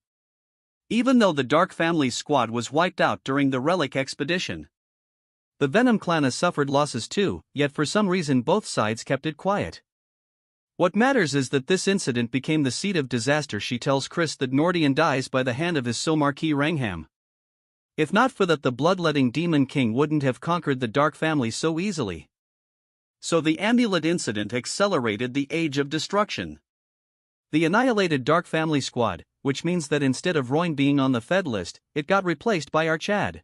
Even though the Dark family's squad was wiped out during the relic expedition, the Venom clan has suffered losses too, yet for some reason both sides kept it quiet. What matters is that this incident became the seed of disaster. She tells Chris that Nordian dies by the hand of his Somarquis Rangham. If not for that, the bloodletting demon king wouldn't have conquered the Dark family so easily. So the amulet incident accelerated the age of destruction. The annihilated Dark family squad, which means that instead of Roin being on the Fed list, it got replaced by our Chad.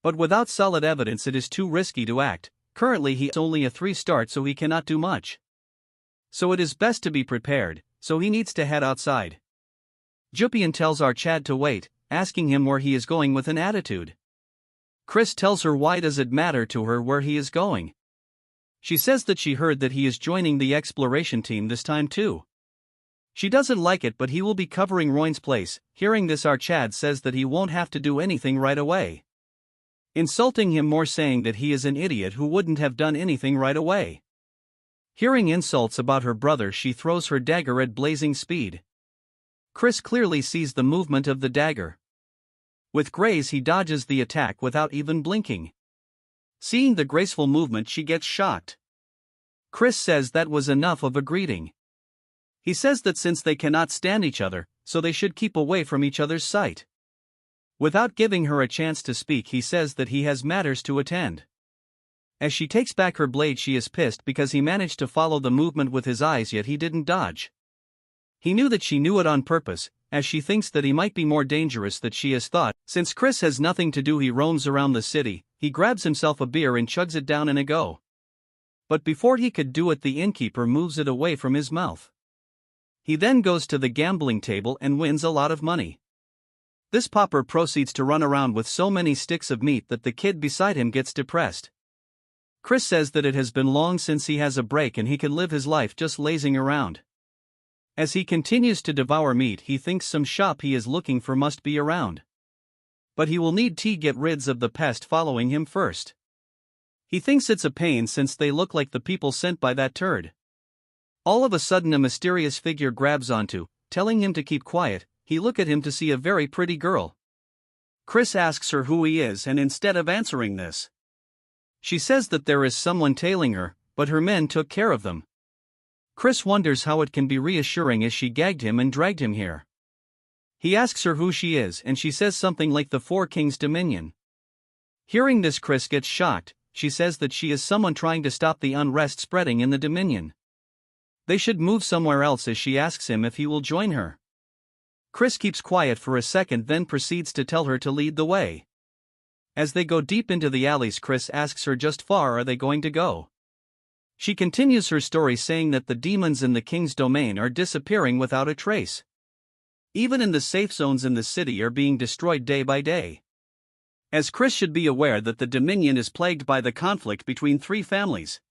But without solid evidence, it is too risky to act. Currently he is only a 3-star, so he cannot do much. So it is best to be prepared, so he needs to head outside. Jupian tells our Chad to wait, asking him where he is going with an attitude. Chris tells her why does it matter to her where he is going. She says that she heard that he is joining the exploration team this time too. She doesn't like it, but he will be covering Roin's place. Hearing this, our Chad says that he won't have to do anything right away, insulting him more, saying that he is an idiot who wouldn't have done anything right away. Hearing insults about her brother, she throws her dagger at blazing speed. Chris clearly sees the movement of the dagger. With grace, he dodges the attack without even blinking. Seeing the graceful movement, she gets shocked. Chris says that was enough of a greeting. He says that since they cannot stand each other, so they should keep away from each other's sight. Without giving her a chance to speak, he says that he has matters to attend. As she takes back her blade, she is pissed because he managed to follow the movement with his eyes, yet he didn't dodge. He knew that she knew it on purpose, as she thinks that he might be more dangerous than she has thought. Since Chris has nothing to do, he roams around the city. He grabs himself a beer and chugs it down in a go. But before he could do it, the innkeeper moves it away from his mouth. He then goes to the gambling table and wins a lot of money. This pauper proceeds to run around with so many sticks of meat that the kid beside him gets depressed. Chris says that it has been long since he has a break and he can live his life just lazing around. As he continues to devour meat, he thinks some shop he is looking for must be around. But he will need to get rid of the pest following him first. He thinks it's a pain since they look like the people sent by that turd. All of a sudden, a mysterious figure grabs onto, telling him to keep quiet. He looks at him to see a very pretty girl. Chris asks her who he is, and instead of answering this, she says that there is someone tailing her, but her men took care of them. Chris wonders how it can be reassuring as she gagged him and dragged him here. He asks her who she is, and she says something like the Four Kings Dominion. Hearing this, Chris gets shocked. She says that she is someone trying to stop the unrest spreading in the Dominion. They should move somewhere else, as she asks him if he will join her. Chris keeps quiet for a second, then proceeds to tell her to lead the way. As they go deep into the alleys, Chris asks her just far are they going to go. She continues her story, saying that the demons in the king's domain are disappearing without a trace. Even in the safe zones in the city are being destroyed day by day. As Chris should be aware that the Dominion is plagued by the conflict between three families.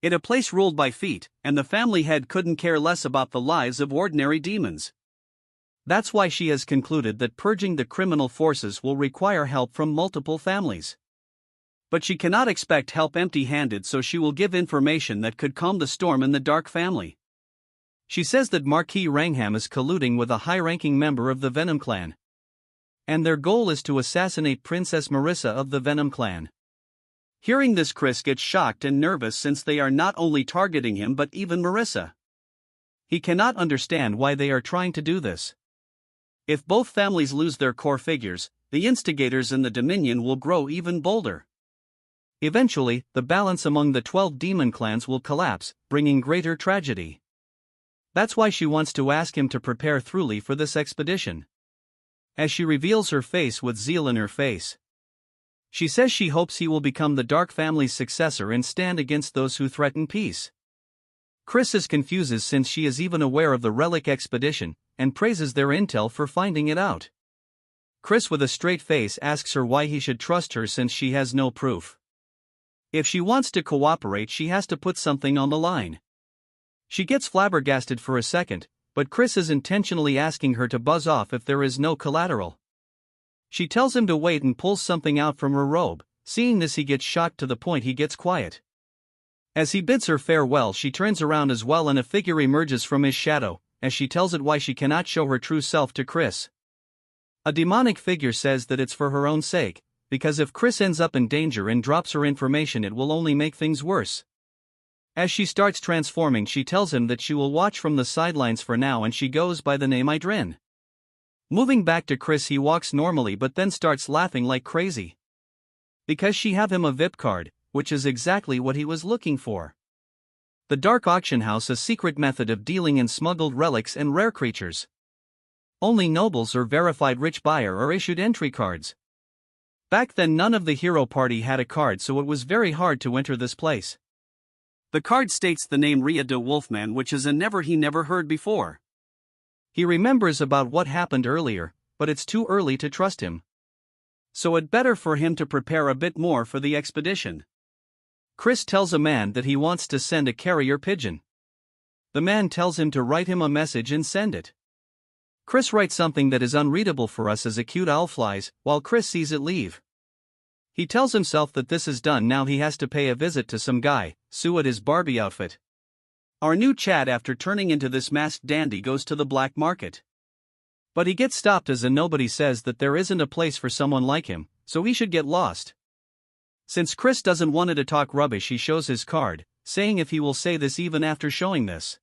It a place ruled by feet, and the family head couldn't care less about the lives of ordinary demons. That's why she has concluded that purging the criminal forces will require help from multiple families. But she cannot expect help empty-handed, so she will give information that could calm the storm in the Dark family. She says that Marquis Rangham is colluding with a high-ranking member of the Venom clan, and their goal is to assassinate Princess Marissa of the Venom clan. Hearing this, Chris gets shocked and nervous since they are not only targeting him but even Marissa. He cannot understand why they are trying to do this. If both families lose their core figures, the instigators in the Dominion will grow even bolder. Eventually, the balance among the 12 demon clans will collapse, bringing greater tragedy. That's why she wants to ask him to prepare thoroughly for this expedition. As she reveals her face with zeal in her face, she says she hopes he will become the Dark family's successor and stand against those who threaten peace. Chris is confused since she is even aware of the Relic expedition, and praises their intel for finding it out. Chris with a straight face asks her why he should trust her since she has no proof. If she wants to cooperate, she has to put something on the line. She gets flabbergasted for a second, but Chris is intentionally asking her to buzz off if there is no collateral. She tells him to wait and pulls something out from her robe. Seeing this, he gets shocked to the point he gets quiet. As he bids her farewell, she turns around as well and a figure emerges from his shadow, as she tells it why she cannot show her true self to Chris. A demonic figure says that it's for her own sake, because if Chris ends up in danger and drops her information, it will only make things worse. As she starts transforming, she tells him that she will watch from the sidelines for now, and she goes by the name Idrin. Moving back to Chris, he walks normally but then starts laughing like crazy. Because she have him a VIP card, which is exactly what he was looking for. The Dark Auction House, a secret method of dealing in smuggled relics and rare creatures. Only nobles or verified rich buyer are issued entry cards. Back then none of the hero party had a card, so it was very hard to enter this place. The card states the name Ria de Wolfman, which is a he never heard before. He remembers about what happened earlier, but it's too early to trust him. So it's better for him to prepare a bit more for the expedition. Chris tells a man that he wants to send a carrier pigeon. The man tells him to write him a message and send it. Chris writes something that is unreadable for us as a cute owl flies, while Chris sees it leave. He tells himself that this is done, now he has to pay a visit to some guy, Sue at his Barbie outfit. Our new Chad, after turning into this masked dandy, goes to the black market. But he gets stopped as a nobody says that there isn't a place for someone like him, so he should get lost. Since Chris doesn't want to talk rubbish, he shows his card, saying if he will say this even after showing this.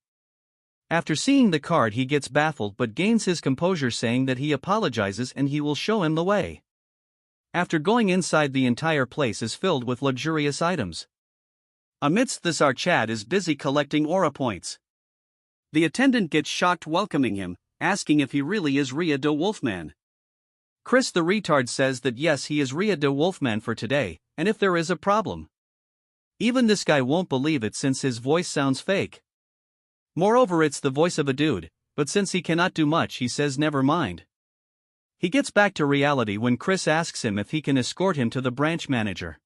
After seeing the card, he gets baffled but gains his composure, saying that he apologizes and he will show him the way. After going inside, the entire place is filled with luxurious items. Amidst this, our Chad is busy collecting aura points. The attendant gets shocked welcoming him, asking if he really is Ria de Wolfman. Chris the retard says that yes, he is Ria de Wolfman for today, and if there is a problem. Even this guy won't believe it since his voice sounds fake. Moreover, it's the voice of a dude, but since he cannot do much, he says never mind. He gets back to reality when Chris asks him if he can escort him to the branch manager.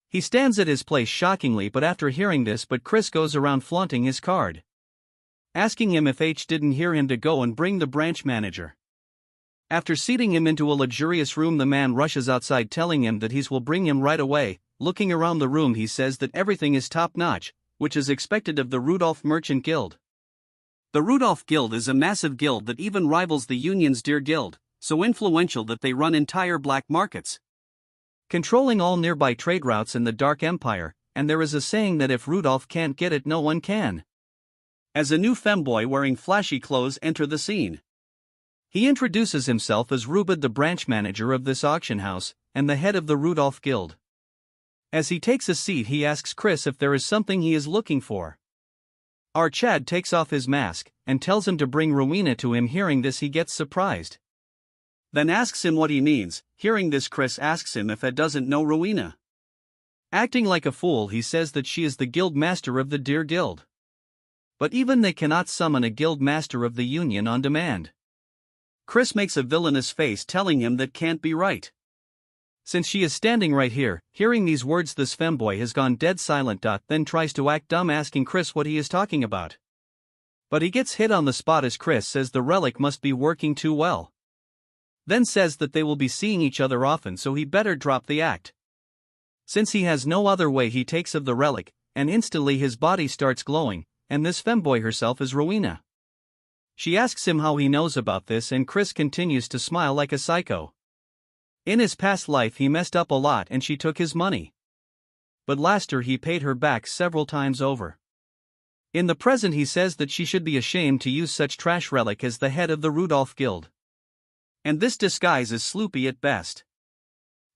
He stands at his place shockingly, but after hearing this, Chris goes around flaunting his card, asking him if H didn't hear him to go and bring the branch manager. After seating him into a luxurious room, the man rushes outside telling him that he will bring him right away. Looking around the room, he says that everything is top-notch, which is expected of the Rudolph Merchant Guild. The Rudolph Guild is a massive guild that even rivals the Union's Deer Guild, so influential that they run entire black markets, controlling all nearby trade routes in the Dark Empire, and there is a saying that if Rudolph can't get it, no one can. As a new femboy wearing flashy clothes enter the scene, he introduces himself as Rubid, the branch manager of this auction house, and the head of the Rudolph Guild. As he takes a seat, he asks Chris if there is something he is looking for. Our Chad takes off his mask, and tells him to bring Rowena to him. Hearing this, he gets surprised. Then asks him what he means. Hearing this, Chris asks him if Ed doesn't know Rowena. Acting like a fool, he says that she is the guild master of the Deer Guild. But even they cannot summon a guild master of the Union on demand. Chris makes a villainous face, telling him that can't be right. Since she is standing right here, hearing these words, this femboy has gone dead silent. Then tries to act dumb, asking Chris what he is talking about. But he gets hit on the spot as Chris says the relic must be working too well. Then says that they will be seeing each other often, so he better drop the act. Since he has no other way, he takes of the relic, and instantly his body starts glowing, and this femboy herself is Rowena. She asks him how he knows about this, and Chris continues to smile like a psycho. In his past life he messed up a lot and she took his money. But last year he paid her back several times over. In the present he says that she should be ashamed to use such trash relic as the head of the Rudolph Guild. And this disguise is sloopy at best.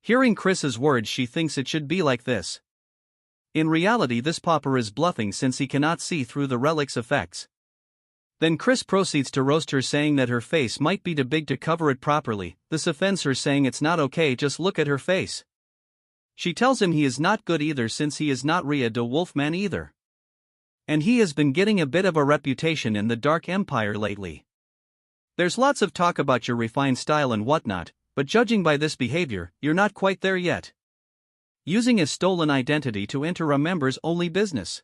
Hearing Chris's words, she thinks it should be like this. In reality this pauper is bluffing since he cannot see through the relic's effects. Then Chris proceeds to roast her, saying that her face might be too big to cover it properly. This offends her, saying it's not okay, just look at her face. She tells him he is not good either since he is not Rhea de Wolfman either. And he has been getting a bit of a reputation in the Dark Empire lately. There's lots of talk about your refined style and whatnot, but judging by this behavior, you're not quite there yet. Using a stolen identity to enter a members-only business.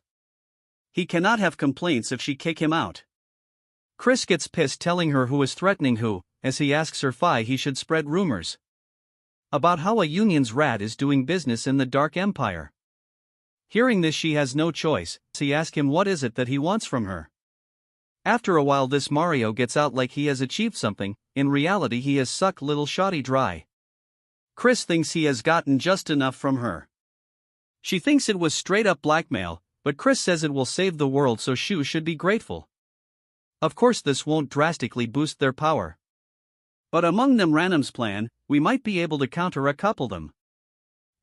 He cannot have complaints if she kick him out. Chris gets pissed, telling her who is threatening who, as he asks her why he should spread rumors about how a union's rat is doing business in the Dark Empire. Hearing this, she has no choice, so he asks him what is it that he wants from her. After a while this Mario gets out like he has achieved something. In reality he has sucked little Shoddy dry. Chris thinks he has gotten just enough from her. She thinks it was straight up blackmail, but Chris says it will save the world, so Shu should be grateful. Of course this won't drastically boost their power. But among them Random's plan, we might be able to counter a couple them.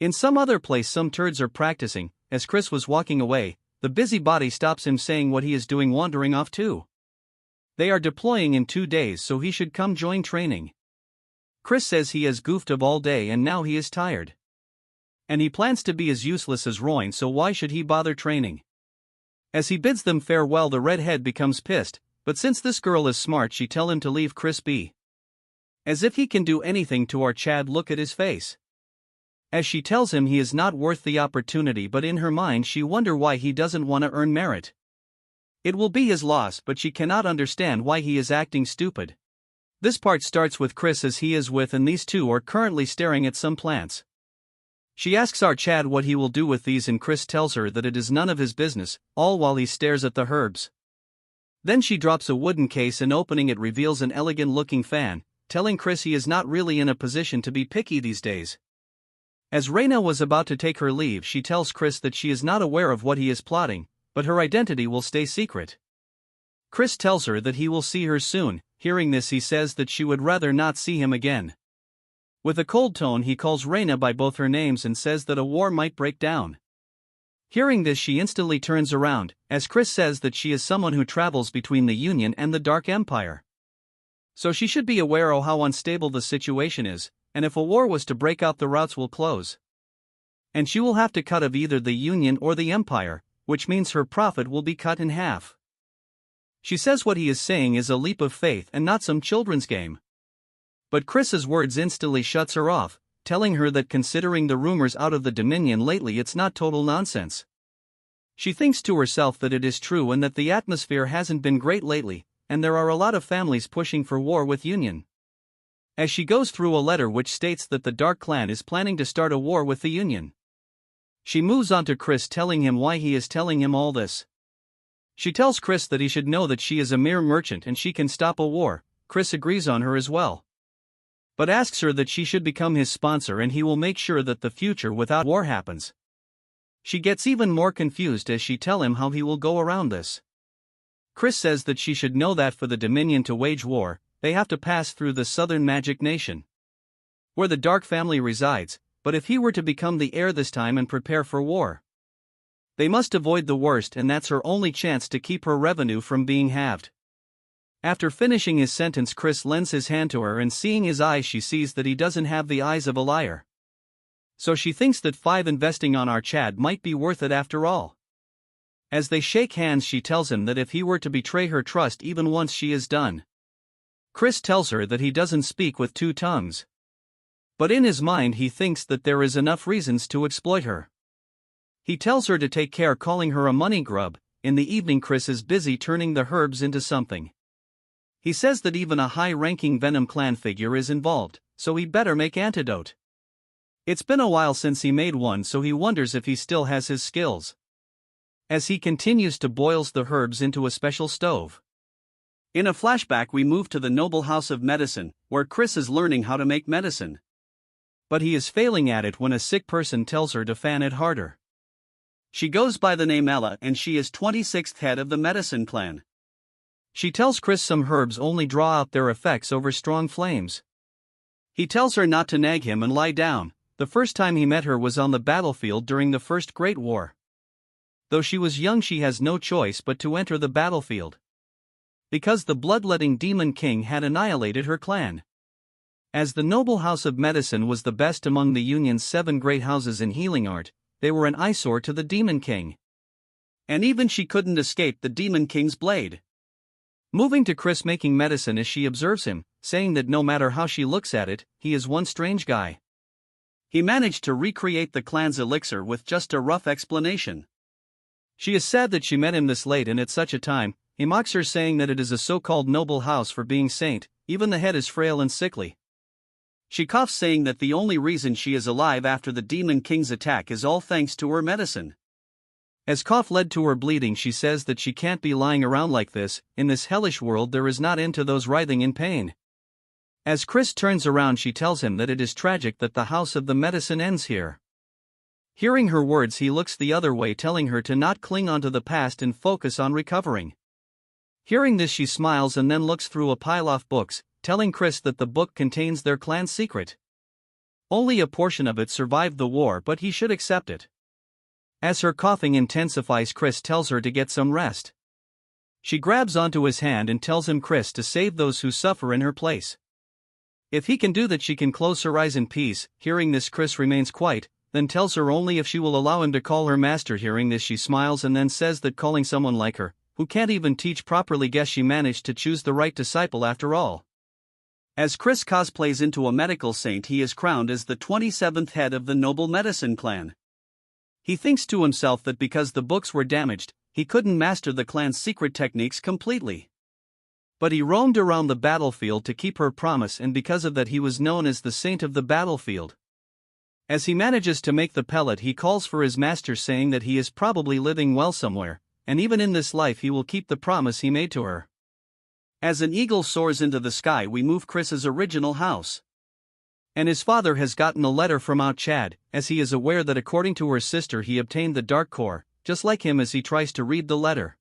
In some other place some turds are practicing. As Chris was walking away, the busybody stops him, saying what he is doing, wandering off too. They are deploying in 2 days, so he should come join training. Chris says he has goofed of all day and now he is tired. And he plans to be as useless as Royne, so why should he bother training? As he bids them farewell, the redhead becomes pissed, but since this girl is smart she tell him to leave Chris be. As if he can do anything to our Chad, look at his face. As she tells him he is not worth the opportunity, but in her mind she wonder why he doesn't want to earn merit. It will be his loss, but she cannot understand why he is acting stupid. This part starts with Chris as he is with, and these two are currently staring at some plants. She asks our Chad what he will do with these, and Chris tells her that it is none of his business, all while he stares at the herbs. Then she drops a wooden case and opening it reveals an elegant looking fan, telling Chris he is not really in a position to be picky these days. As Reyna was about to take her leave, she tells Chris that she is not aware of what he is plotting, but her identity will stay secret. Chris tells her that he will see her soon. Hearing this, he says that she would rather not see him again. With a cold tone he calls Reyna by both her names and says that a war might break down. Hearing this, she instantly turns around, as Chris says that she is someone who travels between the Union and the Dark Empire. So she should be aware of how unstable the situation is, and if a war was to break out the routes will close. And she will have to cut of either the Union or the Empire, which means her profit will be cut in half. She says what he is saying is a leap of faith and not some children's game. But Chris's words instantly shuts her off, telling her that considering the rumors out of the Dominion lately, it's not total nonsense. She thinks to herself that it is true and that the atmosphere hasn't been great lately, and there are a lot of families pushing for war with Union. As she goes through a letter which states that the Dark Clan is planning to start a war with the Union. She moves on to Chris, telling him why he is telling him all this. She tells Chris that he should know that she is a mere merchant and she can stop a war. Chris agrees on her as well, but asks her that she should become his sponsor and he will make sure that the future without war happens. She gets even more confused as she tells him how he will go around this. Chris says that she should know that for the Dominion to wage war, they have to pass through the Southern Magic Nation, where the Dark family resides, but if he were to become the heir this time and prepare for war, they must avoid the worst, and that's her only chance to keep her revenue from being halved. After finishing his sentence, Chris lends his hand to her and seeing his eyes she sees that he doesn't have the eyes of a liar. So she thinks that 5 investing on our Chad might be worth it after all. As they shake hands, she tells him that if he were to betray her trust even once, she is done. Chris tells her that he doesn't speak with 2 tongues. But in his mind he thinks that there is enough reasons to exploit her. He tells her to take care, calling her a money grub. In the evening Chris is busy turning the herbs into something. He says that even a high-ranking Venom clan figure is involved, so he better make antidote. It's been a while since he made one, so he wonders if he still has his skills. As he continues to boils the herbs into a special stove. In a flashback we move to the noble house of medicine, where Chris is learning how to make medicine. But he is failing at it when a sick person tells her to fan it harder. She goes by the name Ella and she is 26th head of the medicine clan. She tells Chris some herbs only draw out their effects over strong flames. He tells her not to nag him and lie down. The first time he met her was on the battlefield during the First Great War. Though she was young, she has no choice but to enter the battlefield. Because the bloodletting Demon King had annihilated her clan. As the noble house of medicine was the best among the Union's 7 great houses in healing art, they were an eyesore to the Demon King. And even she couldn't escape the Demon King's blade. Moving to Chris making medicine as she observes him, saying that no matter how she looks at it, he is one strange guy. He managed to recreate the clan's elixir with just a rough explanation. She is sad that she met him this late and at such a time. He mocks her, saying that it is a so-called noble house for being saint, even the head is frail and sickly. She coughs, saying that the only reason she is alive after the Demon King's attack is all thanks to her medicine. As cough led to her bleeding, she says that she can't be lying around like this. In this hellish world there is not end to those writhing in pain. As Chris turns around, she tells him that it is tragic that the house of the medicine ends here. Hearing her words, he looks the other way, telling her to not cling onto the past and focus on recovering. Hearing this, she smiles and then looks through a pile of books, telling Chris that the book contains their clan's secret. Only a portion of it survived the war, but he should accept it. As her coughing intensifies, Chris tells her to get some rest. She grabs onto his hand and tells him Chris to save those who suffer in her place. If he can do that, she can close her eyes in peace. Hearing this, Chris remains quiet, then tells her only if she will allow him to call her master. Hearing this, she smiles and then says that calling someone like her, who can't even teach properly, guess she managed to choose the right disciple after all. As Chris cosplays into a medical saint, he is crowned as the 27th head of the noble medicine clan. He thinks to himself that because the books were damaged, he couldn't master the clan's secret techniques completely. But he roamed around the battlefield to keep her promise, and because of that he was known as the saint of the battlefield. As he manages to make the pellet, he calls for his master, saying that he is probably living well somewhere, and even in this life he will keep the promise he made to her. As an eagle soars into the sky, we move Chris's original house. And his father has gotten a letter from Out Chad, as he is aware that according to her sister he obtained the Dark Core, just like him. As he tries to read the letter.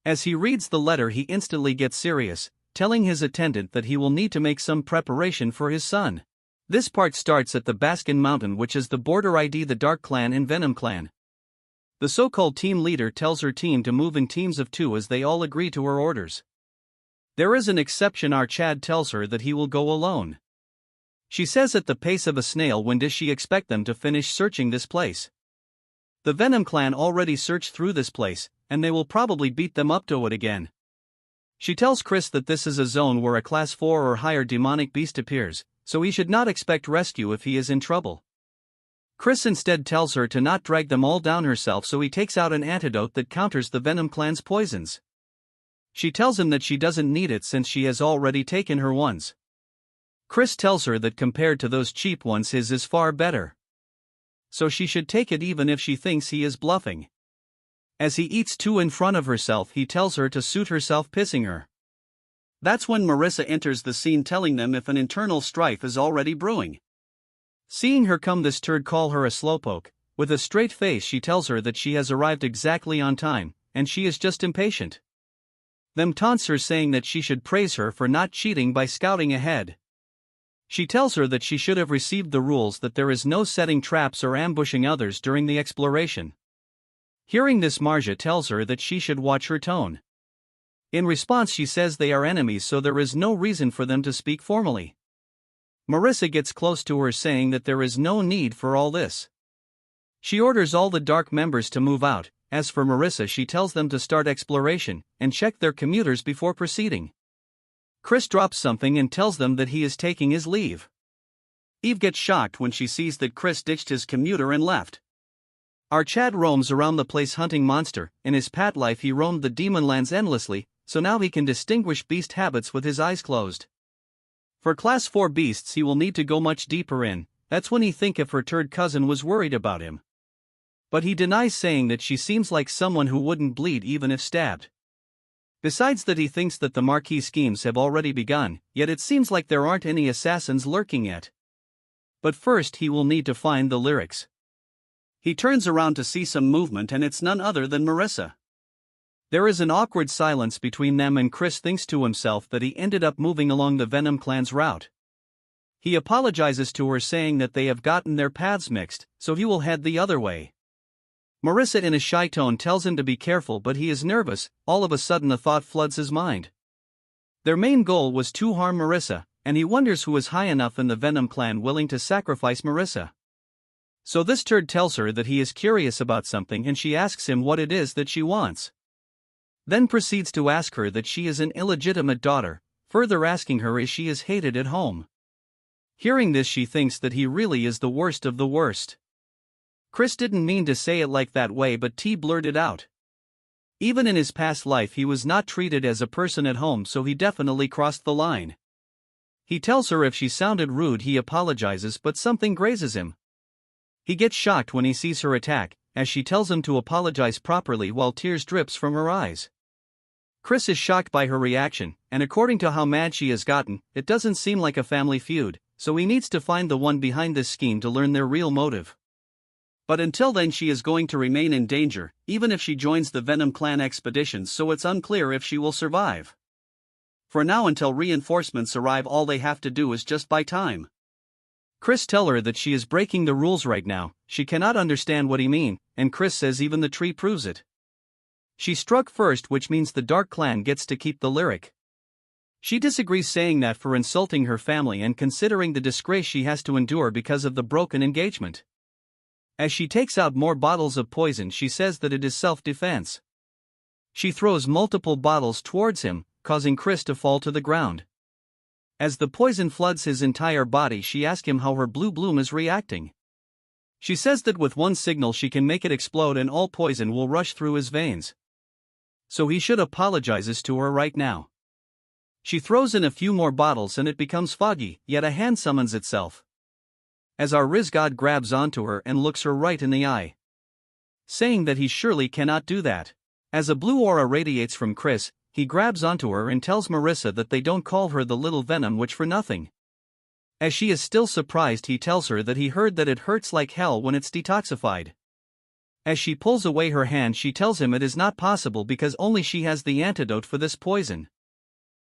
As he reads the letter, he instantly gets serious, telling his attendant that he will need to make some preparation for his son. This part starts at the Baskin Mountain, which is the border ID the Dark Clan and Venom Clan. The so-called team leader tells her team to move in teams of 2 as they all agree to her orders. There is an exception. Our Chad tells her that he will go alone. She says at the pace of a snail, when does she expect them to finish searching this place? The Venom Clan already searched through this place, and they will probably beat them up to it again. She tells Chris that this is a zone where a class 4 or higher demonic beast appears, so he should not expect rescue if he is in trouble. Chris instead tells her to not drag them all down herself, so he takes out an antidote that counters the Venom Clan's poisons. She tells him that she doesn't need it since she has already taken her ones. Chris tells her that compared to those cheap ones, his is far better. So she should take it even if she thinks he is bluffing. As he eats 2 in front of herself, he tells her to suit herself, pissing her. That's when Marissa enters the scene, telling them if an internal strife is already brewing. Seeing her come, this turd call her a slowpoke. With a straight face she tells her that she has arrived exactly on time, and she is just impatient. Them taunts her, saying that she should praise her for not cheating by scouting ahead. She tells her that she should have received the rules, that there is no setting traps or ambushing others during the exploration. Hearing this, Marja tells her that she should watch her tone. In response, she says they are enemies, so there is no reason for them to speak formally. Marissa gets close to her, saying that there is no need for all this. She orders all the Dark members to move out. As for Marissa, she tells them to start exploration and check their commuters before proceeding. Chris drops something and tells them that he is taking his leave. Eve gets shocked when she sees that Chris ditched his commuter and left. Our Chad roams around the place hunting monster. In his past life he roamed the demon lands endlessly, so now he can distinguish beast habits with his eyes closed. For class 4 beasts he will need to go much deeper in. That's when he think if her turd cousin was worried about him. But he denies, saying that she seems like someone who wouldn't bleed even if stabbed. Besides that, he thinks that the Marquis schemes have already begun, yet it seems like there aren't any assassins lurking yet. But first he will need to find the lyrics. He turns around to see some movement, and it's none other than Marissa. There is an awkward silence between them, and Chris thinks to himself that he ended up moving along the Venom clan's route. He apologizes to her, saying that they have gotten their paths mixed, so he will head the other way. Marissa in a shy tone tells him to be careful, but he is nervous. All of a sudden a thought floods his mind. Their main goal was to harm Marissa, and he wonders who is high enough in the Venom clan willing to sacrifice Marissa. So this turd tells her that he is curious about something, and she asks him what it is that she wants. Then proceeds to ask her that she is an illegitimate daughter, further asking her if she is hated at home. Hearing this, she thinks that he really is the worst of the worst. Chris didn't mean to say it like that way, but T blurted out. Even in his past life he was not treated as a person at home, so he definitely crossed the line. He tells her if she sounded rude he apologizes, but something grazes him. He gets shocked when he sees her attack, as she tells him to apologize properly while tears drips from her eyes. Chris is shocked by her reaction, and according to how mad she has gotten, it doesn't seem like a family feud, so he needs to find the one behind this scheme to learn their real motive. But until then she is going to remain in danger, even if she joins the Venom clan expeditions, so it's unclear if she will survive. For now, until reinforcements arrive, all they have to do is just buy time. Chris tells her that she is breaking the rules right now. She cannot understand what he means, and Chris says even the tree proves it. She struck first, which means the Dark clan gets to keep the lyric. She disagrees, saying that for insulting her family and considering the disgrace she has to endure because of the broken engagement. As she takes out more bottles of poison, she says that it is self-defense. She throws multiple bottles towards him, causing Chris to fall to the ground. As the poison floods his entire body, she asks him how her blue bloom is reacting. She says that with one signal she can make it explode and all poison will rush through his veins. So he should apologizes to her right now. She throws in a few more bottles and it becomes foggy, yet a hand summons itself. As our Riz god grabs onto her and looks her right in the eye, saying that he surely cannot do that. As a blue aura radiates from Chris, he grabs onto her and tells Marissa that they don't call her the little Venom Witch for nothing. As she is still surprised, he tells her that he heard that it hurts like hell when it's detoxified. As she pulls away her hand, she tells him it is not possible because only she has the antidote for this poison.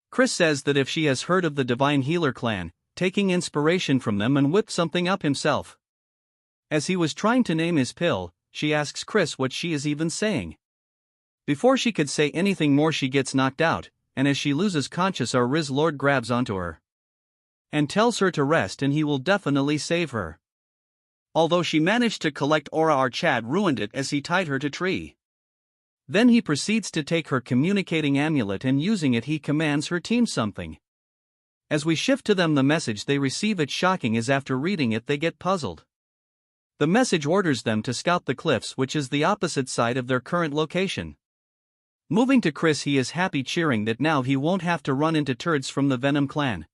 Chris says that if she has heard of the Divine Healer clan, taking inspiration from them, and whipped something up himself. As he was trying to name his pill, she asks Chris what she is even saying. Before she could say anything more, she gets knocked out, and as she loses conscious, our Riz Lord grabs onto her and tells her to rest and he will definitely save her. Although she managed to collect aura, our Chad ruined it as he tied her to tree. Then he proceeds to take her communicating amulet and using it he commands her team something. As we shift to them, the message they receive, it's shocking as after reading it they get puzzled. The message orders them to scout the cliffs, which is the opposite side of their current location. Moving to Chris, he is happy, cheering that now he won't have to run into turds from the Venom clan.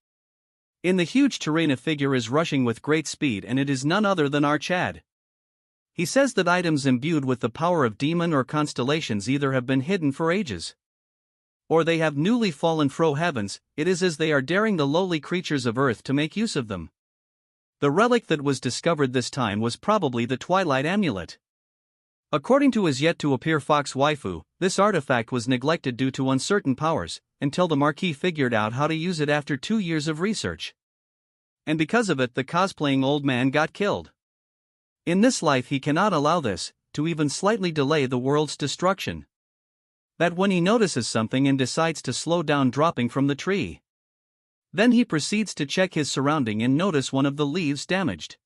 In the huge terrain a figure is rushing with great speed, and it is none other than our Chad. He says that items imbued with the power of demon or constellations either have been hidden for ages, or they have newly fallen fro heavens. It is as they are daring the lowly creatures of earth to make use of them. The relic that was discovered this time was probably the Twilight Amulet. According to his yet-to-appear fox waifu, this artifact was neglected due to uncertain powers, until the Marquis figured out how to use it after 2 years of research. And because of it, the cosplaying old man got killed. In this life he cannot allow this to even slightly delay the world's destruction. That when he notices something and decides to slow down, dropping from the tree. Then he proceeds to check his surrounding and notice one of the leaves damaged.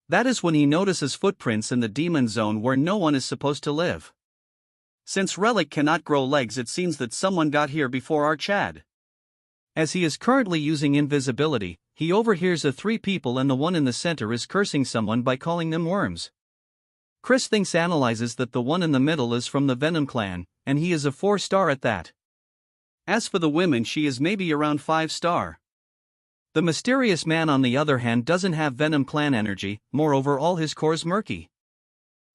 That is when he notices footprints in the demon zone where no one is supposed to live. Since relic cannot grow legs, it seems that someone got here before our Chad. As he is currently using invisibility, he overhears the three people and the one in the center is cursing someone by calling them worms. Chris analyzes that the one in the middle is from the Venom clan, and he is a 4-star at that. As for the women, she is maybe around 5-star. The mysterious man on the other hand doesn't have Venom clan energy, moreover all his core's murky.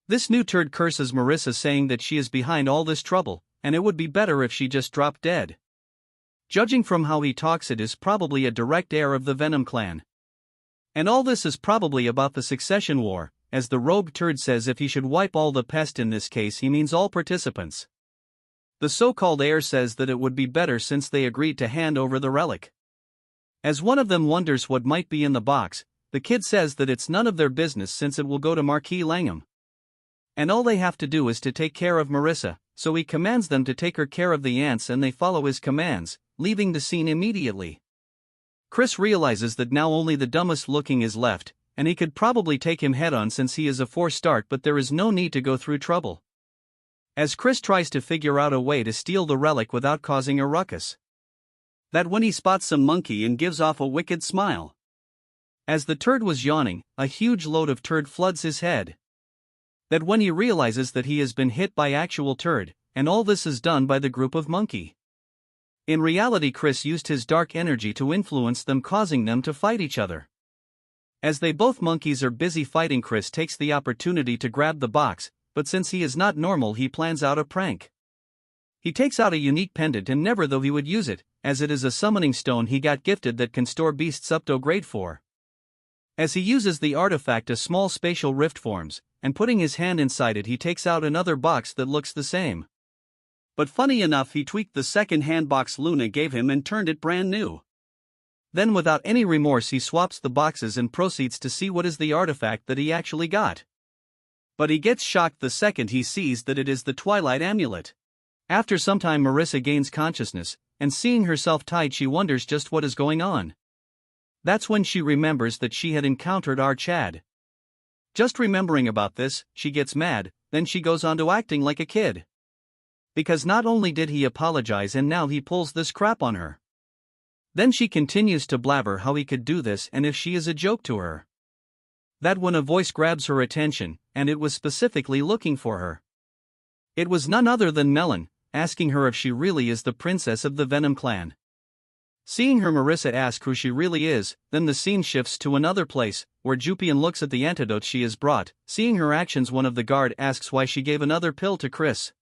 This new turd curses Marissa, saying that she is behind all this trouble, and it would be better if she just dropped dead. Judging from how he talks, it is probably a direct heir of the Venom clan. And all this is probably about the succession war, as the rogue turd says if he should wipe all the pest, in this case he means all participants. The so-called heir says that it would be better since they agreed to hand over the relic. As one of them wonders what might be in the box, the kid says that it's none of their business since it will go to Marquis Langham. And all they have to do is to take care of Marissa, so he commands them to take her care of the ants and they follow his commands, leaving the scene immediately. Chris realizes that now only the dumbest looking is left, and he could probably take him head-on since he is a 4-star, but there is no need to go through trouble. As Chris tries to figure out a way to steal the relic without causing a ruckus. That when he spots some monkey and gives off a wicked smile. As the turd was yawning, a huge load of turd floods his head. That when he realizes that he has been hit by actual turd, and all this is done by the group of monkey. In reality, Chris used his dark energy to influence them, causing them to fight each other. As they both monkeys are busy fighting, Chris takes the opportunity to grab the box, but since he is not normal, he plans out a prank. He takes out a unique pendant, and never though he would use it, as it is a summoning stone he got gifted that can store beasts up to grade 4. As he uses the artifact, a small spatial rift forms, and putting his hand inside it he takes out another box that looks the same. But funny enough, he tweaked the second hand box Luna gave him and turned it brand new. Then without any remorse he swaps the boxes and proceeds to see what is the artifact that he actually got. But he gets shocked the second he sees that it is the Twilight Amulet. After some time Marissa gains consciousness, and seeing herself tied she wonders just what is going on. That's when she remembers that she had encountered our Chad. Just remembering about this, she gets mad, then she goes on to acting like a kid. Because not only did he apologize and now he pulls this crap on her. Then she continues to blabber how he could do this and if she is a joke to her. That when a voice grabs her attention, and it was specifically looking for her. It was none other than Melon, asking her if she really is the princess of the Venom clan. Seeing her, Marissa asks who she really is, then the scene shifts to another place, where Jupian looks at the antidote she has brought. Seeing her actions, one of the guard asks why she gave another pill to Chris.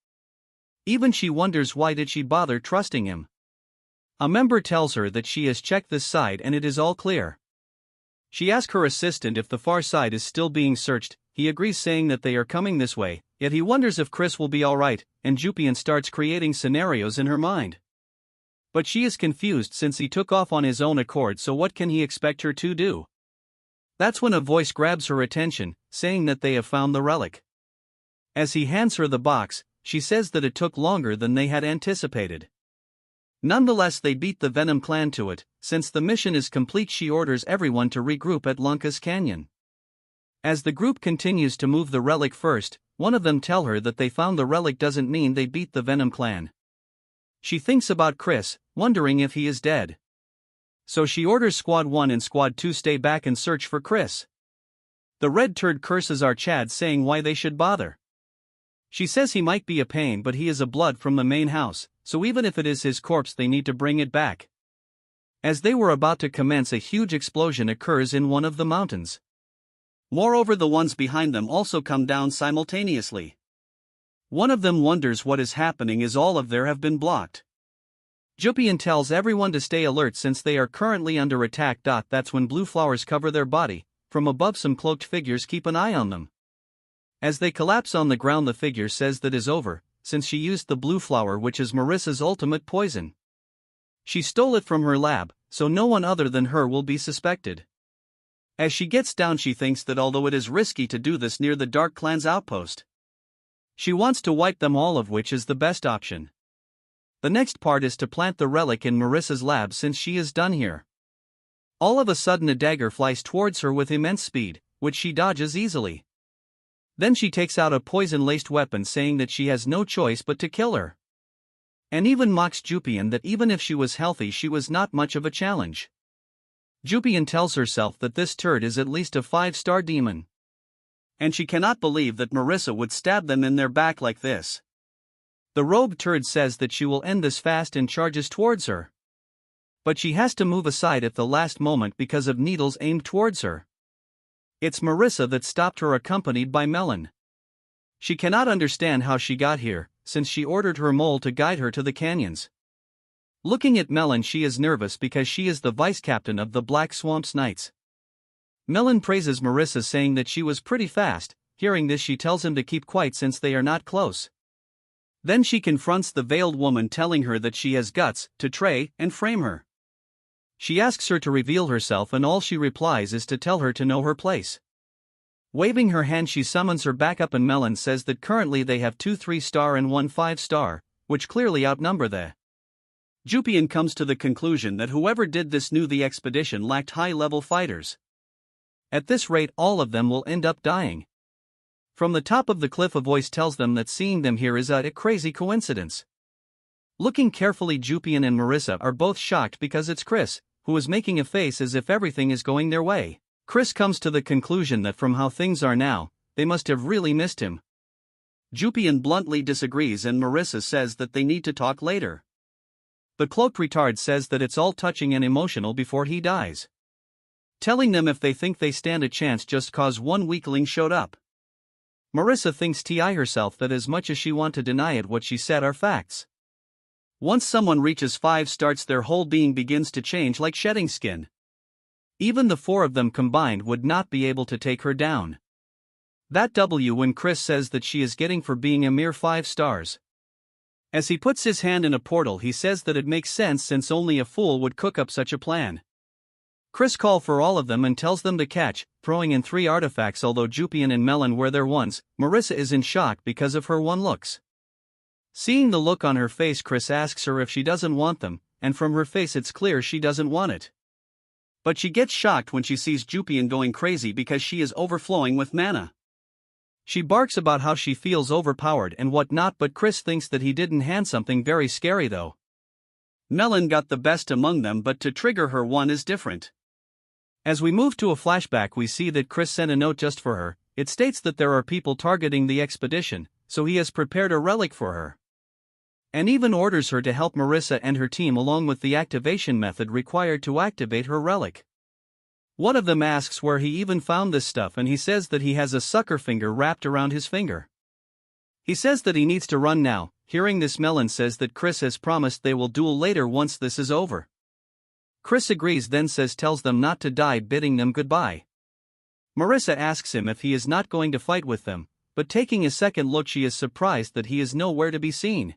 Even she wonders why did she bother trusting him. A member tells her that she has checked this side and it is all clear. She asks her assistant if the far side is still being searched. He agrees, saying that they are coming this way, yet he wonders if Chris will be alright, and Jupian starts creating scenarios in her mind. But she is confused since he took off on his own accord, so what can he expect her to do? That's when a voice grabs her attention, saying that they have found the relic. As he hands her the box, she says that it took longer than they had anticipated. Nonetheless, they beat the Venom clan to it. Since the mission is complete, she orders everyone to regroup at Lunkus Canyon. As the group continues to move the relic first, one of them tell her that they found the relic doesn't mean they beat the Venom clan. She thinks about Chris, wondering if he is dead. So she orders Squad 1 and Squad 2 stay back and search for Chris. The red turd curses our Chad, saying why they should bother. She says he might be a pain, but he is a blood from the main house, so even if it is his corpse they need to bring it back. As they were about to commence, a huge explosion occurs in one of the mountains. Moreover, the ones behind them also come down simultaneously. One of them wonders what is happening as all of there have been blocked. Jupian tells everyone to stay alert since they are currently under attack. That's when blue flowers cover their body. From above, some cloaked figures keep an eye on them. As they collapse on the ground, the figure says that is over, since she used the blue flower, which is Marissa's ultimate poison. She stole it from her lab, so no one other than her will be suspected. As she gets down, she thinks that although it is risky to do this near the Dark Clan's outpost, she wants to wipe them all, of which is the best option. The next part is to plant the relic in Marissa's lab since she is done here. All of a sudden a dagger flies towards her with immense speed, which she dodges easily. Then she takes out a poison-laced weapon, saying that she has no choice but to kill her. And even mocks Jupian that even if she was healthy she was not much of a challenge. Jupian tells herself that this turd is at least a 5-star demon. And she cannot believe that Marissa would stab them in their back like this. The robe turd says that she will end this fast and charges towards her. But she has to move aside at the last moment because of needles aimed towards her. It's Marissa that stopped her, accompanied by Melon. She cannot understand how she got here, since she ordered her mole to guide her to the canyons. Looking at Melon, she is nervous because she is the vice captain of the Black Swamps Knights. Melon praises Marissa, saying that she was pretty fast. Hearing this, she tells him to keep quiet since they are not close. Then she confronts the veiled woman, telling her that she has guts to try and frame her. She asks her to reveal herself, and all she replies is to tell her to know her place. Waving her hand, she summons her back up, and Melon says that currently they have 2 3-star and 1 5-star, which clearly outnumber the. Jupian comes to the conclusion that whoever did this knew the expedition lacked high-level fighters. At this rate, all of them will end up dying. From the top of the cliff, a voice tells them that seeing them here is a crazy coincidence. Looking carefully, Jupian and Marissa are both shocked because it's Chris, who is making a face as if everything is going their way. Chris comes to the conclusion that from how things are now, they must have really missed him. Jupian bluntly disagrees, and Marissa says that they need to talk later. The cloaked retard says that it's all touching and emotional before he dies, telling them if they think they stand a chance just cause one weakling showed up. Marissa thinks to herself that as much as she want to deny it, what she said are facts. Once someone reaches 5 stars, their whole being begins to change like shedding skin. Even the 4 of them combined would not be able to take her down. That W when Chris says that she is getting for being a mere 5 stars. As he puts his hand in a portal, he says that it makes sense since only a fool would cook up such a plan. Chris calls for all of them and tells them to catch, throwing in 3 artifacts. Although Jupian and Melon were their ones, Marissa is in shock because of her one looks. Seeing the look on her face, Chris asks her if she doesn't want them, and from her face it's clear she doesn't want it. But she gets shocked when she sees Jupian going crazy because she is overflowing with mana. She barks about how she feels overpowered and whatnot, but Chris thinks that he didn't hand something very scary though. Melon got the best among them, but to trigger her one is different. As we move to a flashback, we see that Chris sent a note just for her. It states that there are people targeting the expedition, so he has prepared a relic for her. And even orders her to help Marissa and her team along with the activation method required to activate her relic. One of them asks where he even found this stuff, and he says that he has a sucker finger wrapped around his finger. He says that he needs to run now. Hearing this, Melon says that Chris has promised they will duel later once this is over. Chris agrees, then tells them not to die, bidding them goodbye. Marissa asks him if he is not going to fight with them, but taking a second look, she is surprised that he is nowhere to be seen.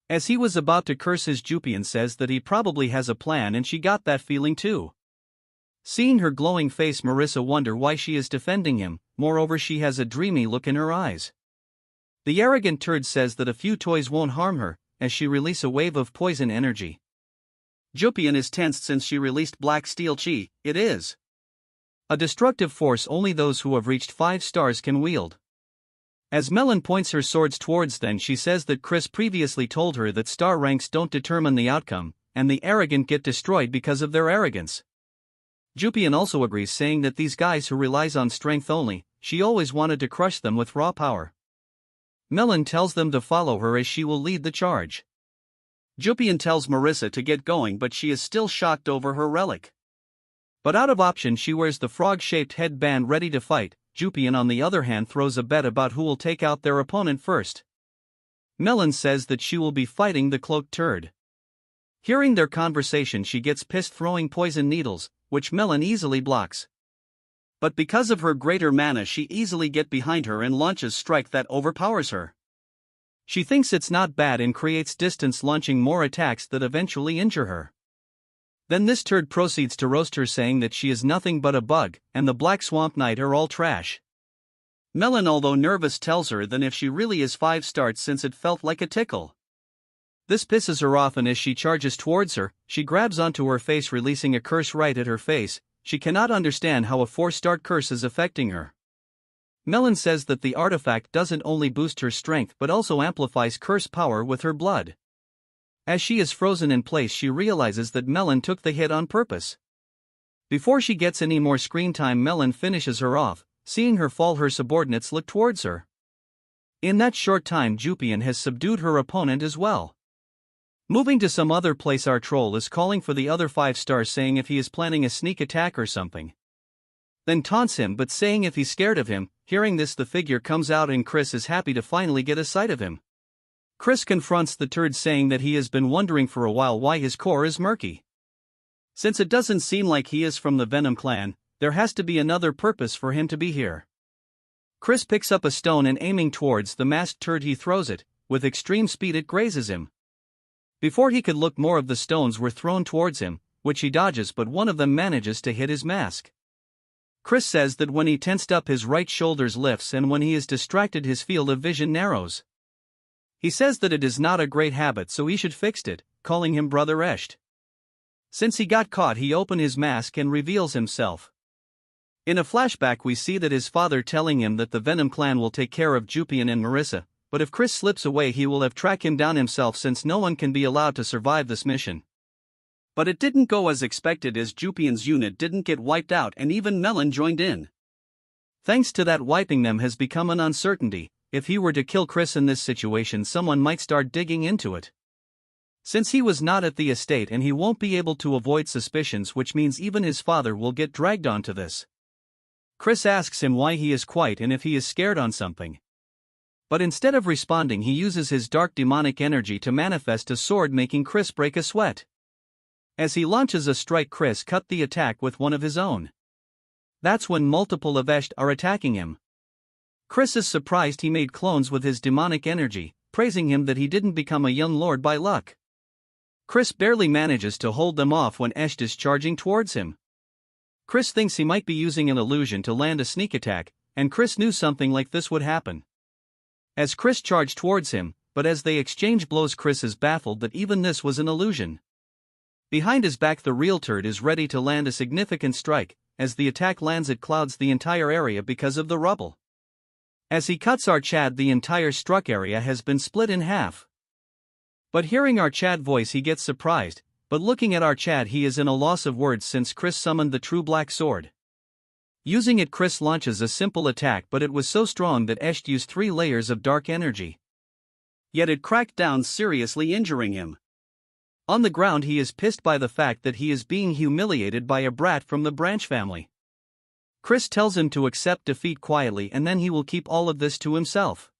As he was about to curse, his Jupian says that he probably has a plan, and she got that feeling too. Seeing her glowing face, Marissa wonders why she is defending him. Moreover, she has a dreamy look in her eyes. The arrogant turd says that a few toys won't harm her, as she releases a wave of poison energy. Jupian is tensed since she released Black Steel Chi. It is a destructive force only those who have reached 5 stars can wield. As Melon points her swords towards them, she says that Chris previously told her that star ranks don't determine the outcome, and the arrogant get destroyed because of their arrogance. Jupian also agrees, saying that these guys who relies on strength only, she always wanted to crush them with raw power. Melon tells them to follow her as she will lead the charge. Jupian tells Marissa to get going, but she is still shocked over her relic. But out of option, she wears the frog-shaped headband ready to fight. Jupian on the other hand throws a bet about who will take out their opponent first. Melon says that she will be fighting the cloaked turd. Hearing their conversation, she gets pissed, throwing poison needles, which Melon easily blocks. But because of her greater mana, she easily gets behind her and launches strike that overpowers her. She thinks it's not bad and creates distance, launching more attacks that eventually injure her. Then this turd proceeds to roast her, saying that she is nothing but a bug, and the Black Swamp Knight are all trash. Melon, although nervous, tells her that if she really is 5 stars, since it felt like a tickle. This pisses her off, and as she charges towards her, she grabs onto her face, releasing a curse right at her face. She cannot understand how a 4-star curse is affecting her. Melon says that the artifact doesn't only boost her strength but also amplifies curse power with her blood. As she is frozen in place, she realizes that Melon took the hit on purpose. Before she gets any more screen time, Melon finishes her off. Seeing her fall, her subordinates look towards her. In that short time, Jupian has subdued her opponent as well. Moving to some other place, our troll is calling for the other 5 stars, saying if he is planning a sneak attack or something. Then taunts him, but saying if he's scared of him. Hearing this, the figure comes out and Chris is happy to finally get a sight of him. Chris confronts the turd, saying that he has been wondering for a while why his core is murky. Since it doesn't seem like he is from the Venom clan, there has to be another purpose for him to be here. Chris picks up a stone and aiming towards the masked turd, he throws it. With extreme speed it grazes him. Before he could look, more of the stones were thrown towards him, which he dodges, but one of them manages to hit his mask. Chris says that when he tensed up, his right shoulders lifts, and when he is distracted, his field of vision narrows. He says that it is not a great habit, so he should fix it, calling him Brother Esht. Since he got caught, he opened his mask and reveals himself. In a flashback, we see that his father telling him that the Venom clan will take care of Jupian and Marissa, but if Chris slips away, he will have tracked him down himself, since no one can be allowed to survive this mission. But it didn't go as expected, as Jupian's unit didn't get wiped out and even Melon joined in. Thanks to that, wiping them has become an uncertainty. If he were to kill Chris in this situation, someone might start digging into it. Since he was not at the estate, and he won't be able to avoid suspicions, which means even his father will get dragged onto this. Chris asks him why he is quiet and if he is scared on something. But instead of responding, he uses his dark demonic energy to manifest a sword, making Chris break a sweat. As he launches a strike, Chris cut the attack with one of his own. That's when multiple of Esht are attacking him. Chris is surprised he made clones with his demonic energy, praising him that he didn't become a young lord by luck. Chris barely manages to hold them off when Esht is charging towards him. Chris thinks he might be using an illusion to land a sneak attack, and Chris knew something like this would happen. As Chris charged towards him, but as they exchange blows, Chris is baffled that even this was an illusion. Behind his back, the real turd is ready to land a significant strike. As the attack lands, it clouds the entire area because of the rubble. As he cuts our Chad, the entire struck area has been split in half. But hearing our Chad voice, he gets surprised, but looking at our Chad, he is in a loss of words since Chris summoned the true black sword. Using it, Chris launches a simple attack, but it was so strong that Esht used 3 layers of dark energy. Yet it cracked down, seriously injuring him. On the ground, he is pissed by the fact that he is being humiliated by a brat from the Branch family. Chris tells him to accept defeat quietly, and then he will keep all of this to himself.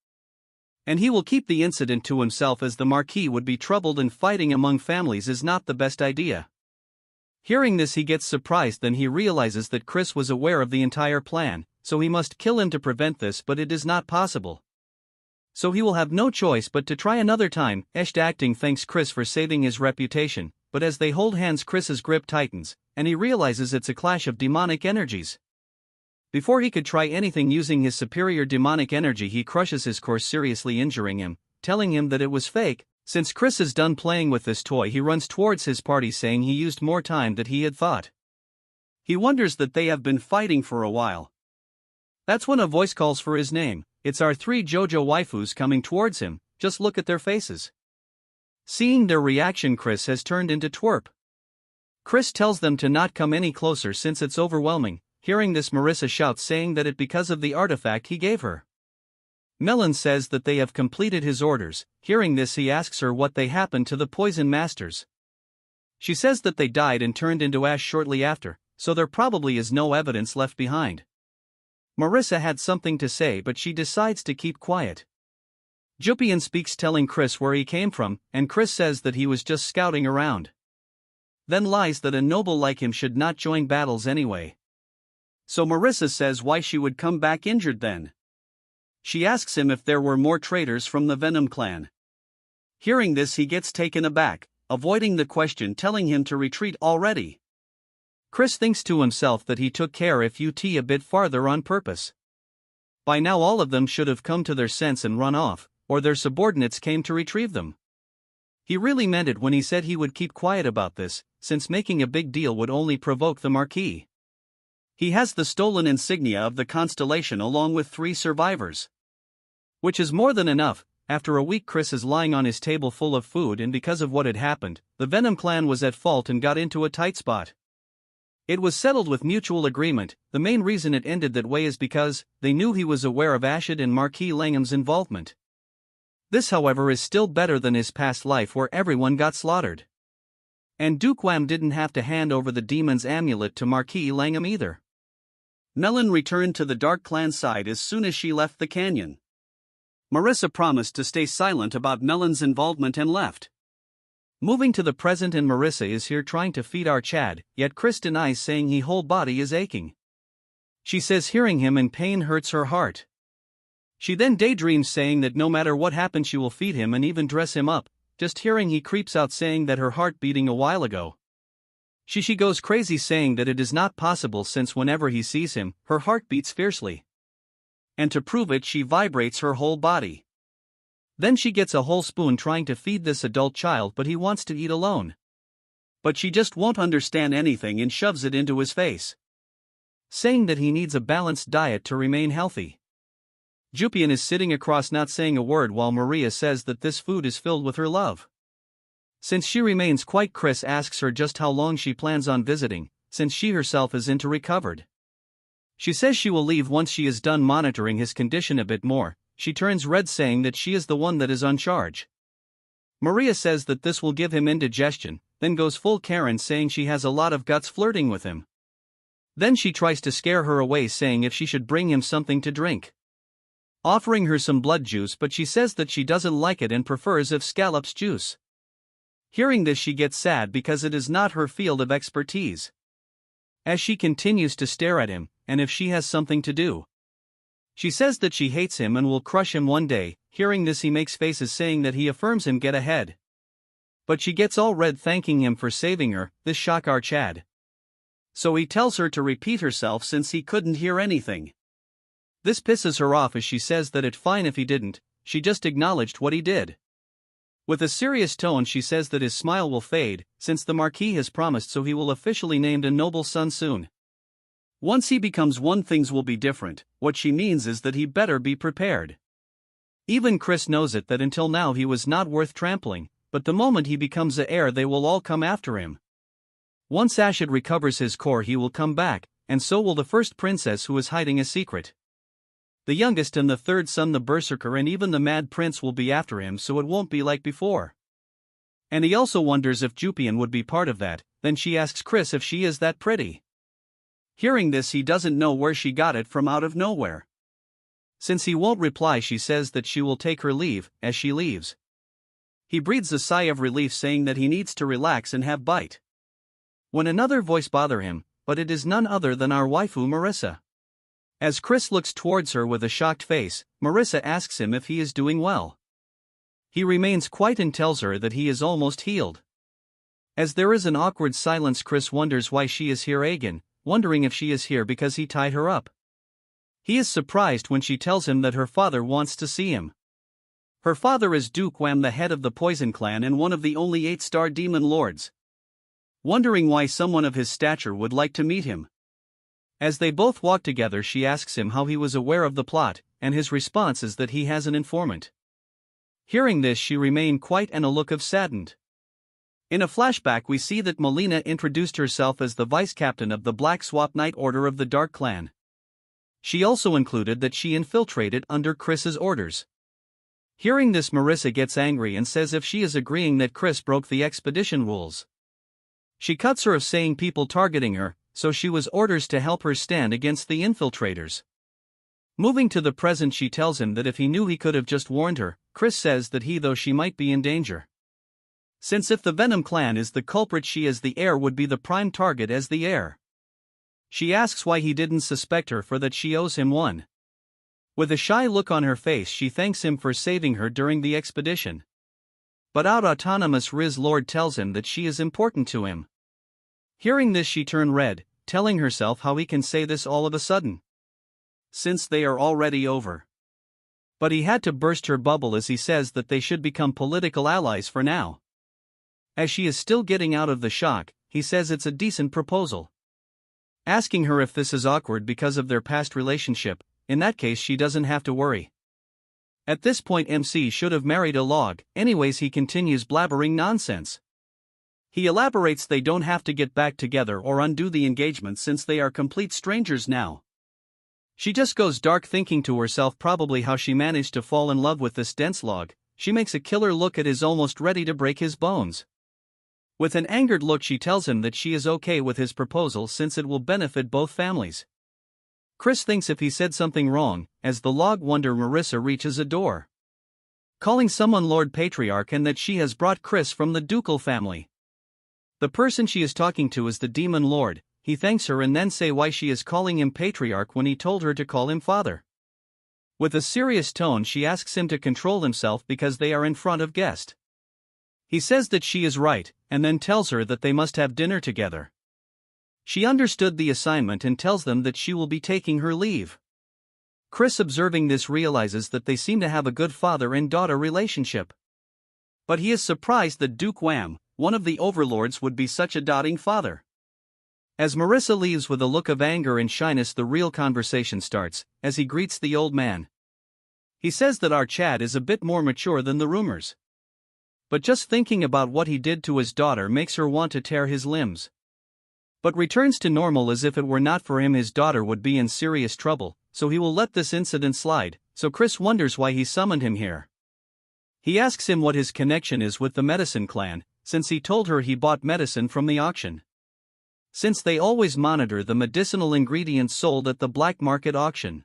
And he will keep the incident to himself, as the Marquis would be troubled, and fighting among families is not the best idea. Hearing this, he gets surprised, then he realizes that Chris was aware of the entire plan, so he must kill him to prevent this, but it is not possible. So he will have no choice but to try another time. Esht acting thanks Chris for saving his reputation, but as they hold hands, Chris's grip tightens, and he realizes it's a clash of demonic energies. Before he could try anything using his superior demonic energy, he crushes his core, seriously injuring him, telling him that it was fake. Since Chris is done playing with this toy, he runs towards his party, saying he used more time than he had thought. He wonders that they have been fighting for a while. That's when a voice calls for his name. It's our 3 JoJo waifus coming towards him. Just look at their faces. Seeing their reaction, Chris has turned into twerp. Chris tells them to not come any closer since it's overwhelming. Hearing this, Marissa shouts, saying that it because of the artifact he gave her. Melon says that they have completed his orders. Hearing this, he asks her what they happened to the poison masters. She says that they died and turned into ash shortly after, so there probably is no evidence left behind. Marissa had something to say, but she decides to keep quiet. Jupian speaks, telling Chris where he came from, and Chris says that he was just scouting around. Then lies that a noble like him should not join battles anyway. So Marissa says why she would come back injured then. She asks him if there were more traitors from the Venom clan. Hearing this, he gets taken aback, avoiding the question, telling him to retreat already. Chris thinks to himself that he took care if UT a bit farther on purpose. By now all of them should have come to their sense and run off, or their subordinates came to retrieve them. He really meant it when he said he would keep quiet about this, since making a big deal would only provoke the Marquis. He has the stolen insignia of the constellation along with 3 survivors. Which is more than enough. After a week, Chris is lying on his table full of food, and because of what had happened, the Venom clan was at fault and got into a tight spot. It was settled with mutual agreement. The main reason it ended that way is because they knew he was aware of Ashid and Marquis Langham's involvement. This, however, is still better than his past life where everyone got slaughtered. And Duke Wham didn't have to hand over the demon's amulet to Marquis Langham either. Mellon returned to the Dark Clan side as soon as she left the canyon. Marissa promised to stay silent about Mellon's involvement and left. Moving to the present, and Marissa is here trying to feed our Chad, yet Chris denies, saying his whole body is aching. She says hearing him in pain hurts her heart. She then daydreams saying that no matter what happens she will feed him and even dress him up, just hearing he creeps out saying that her heart beating a while ago. She goes crazy saying that it is not possible since whenever he sees him, her heart beats fiercely. And to prove it she vibrates her whole body. Then she gets a whole spoon trying to feed this adult child, but he wants to eat alone. But she just won't understand anything and shoves it into his face, saying that he needs a balanced diet to remain healthy. Jupian is sitting across not saying a word while Maria says that this food is filled with her love. Since she remains quiet, Chris asks her just how long she plans on visiting, since she herself is into recovered. She says she will leave once she is done monitoring his condition a bit more. She turns red saying that she is the one that is on charge. Maria says that this will give him indigestion, then goes full Karen saying she has a lot of guts flirting with him. Then she tries to scare her away saying if she should bring him something to drink, offering her some blood juice, but she says that she doesn't like it and prefers if scallops juice. Hearing this she gets sad because it is not her field of expertise. As she continues to stare at him, and if she has something to do. She says that she hates him and will crush him one day. Hearing this he makes faces saying that he affirms him get ahead. But she gets all red thanking him for saving her. This shock our Chad. So he tells her to repeat herself since he couldn't hear anything. This pisses her off as she says that it's fine if he didn't, she just acknowledged what he did. With a serious tone she says that his smile will fade, since the Marquis has promised so he will officially named a noble son soon. Once he becomes one things will be different. What she means is that he better be prepared. Even Chris knows it that until now he was not worth trampling, but the moment he becomes the heir they will all come after him. Once Ashid recovers his core he will come back, and so will the first princess who is hiding a secret. The youngest and the third son the berserker and even the mad prince will be after him, so it won't be like before. And he also wonders if Jupian would be part of that. Then she asks Chris if she is that pretty. Hearing this he doesn't know where she got it from out of nowhere. Since he won't reply she says that she will take her leave. As she leaves, he breathes a sigh of relief saying that he needs to relax and have bite. When another voice bother him, but it is none other than our waifu Marissa. As Chris looks towards her with a shocked face, Marissa asks him if he is doing well. He remains quiet and tells her that he is almost healed. As there is an awkward silence Chris wonders why she is here again, wondering if she is here because he tied her up. He is surprised when she tells him that her father wants to see him. Her father is Duke Wham, the head of the Poison Clan and one of the only 8-star demon lords. Wondering why someone of his stature would like to meet him. As they both walk together she asks him how he was aware of the plot, and his response is that he has an informant. Hearing this she remained quiet and a look of saddened. In a flashback we see that Melina introduced herself as the vice-captain of the Black Swap Knight Order of the Dark Clan. She also included that she infiltrated under Chris's orders. Hearing this Marissa gets angry and says if she is agreeing that Chris broke the expedition rules. She cuts her of saying people targeting her, so she was orders to help her stand against the infiltrators. Moving to the present she tells him that if he knew he could have just warned her. Chris says that though she might be in danger. Since if the Venom clan is the culprit she as the heir would be the prime target as the heir. She asks why he didn't suspect her for that she owes him one. With a shy look on her face she thanks him for saving her during the expedition. But autonomous Riz Lord tells him that she is important to him. Hearing this she turned red, telling herself how he can say this all of a sudden. Since they are already over. But he had to burst her bubble as he says that they should become political allies for now. As she is still getting out of the shock, he says it's a decent proposal. Asking her if this is awkward because of their past relationship, in that case she doesn't have to worry. At this point MC should have married a log, anyways he continues blabbering nonsense. He elaborates they don't have to get back together or undo the engagement since they are complete strangers now. She just goes dark, thinking to herself probably how she managed to fall in love with this dense log. She makes a killer look at his, almost ready to break his bones. With an angered look she tells him that she is okay with his proposal since it will benefit both families. Chris thinks if he said something wrong, as the log wonder Marissa reaches a door, calling someone Lord Patriarch, and that she has brought Chris from the ducal family. The person she is talking to is the demon lord. He thanks her and then say why she is calling him Patriarch when he told her to call him father. With a serious tone she asks him to control himself because they are in front of guests. He says that she is right, and then tells her that they must have dinner together. She understood the assignment and tells them that she will be taking her leave. Chris, observing this, realizes that they seem to have a good father and daughter relationship. But he is surprised that Duke Wham, one of the overlords, would be such a doting father. As Marissa leaves with a look of anger and shyness, the real conversation starts, as he greets the old man. He says that our Chad is a bit more mature than the rumors. But just thinking about what he did to his daughter makes her want to tear his limbs. But returns to normal as if it were not for him his daughter would be in serious trouble, so he will let this incident slide. So Chris wonders why he summoned him here. He asks him what his connection is with the medicine clan, since he told her he bought medicine from the auction. Since they always monitor the medicinal ingredients sold at the black market auction.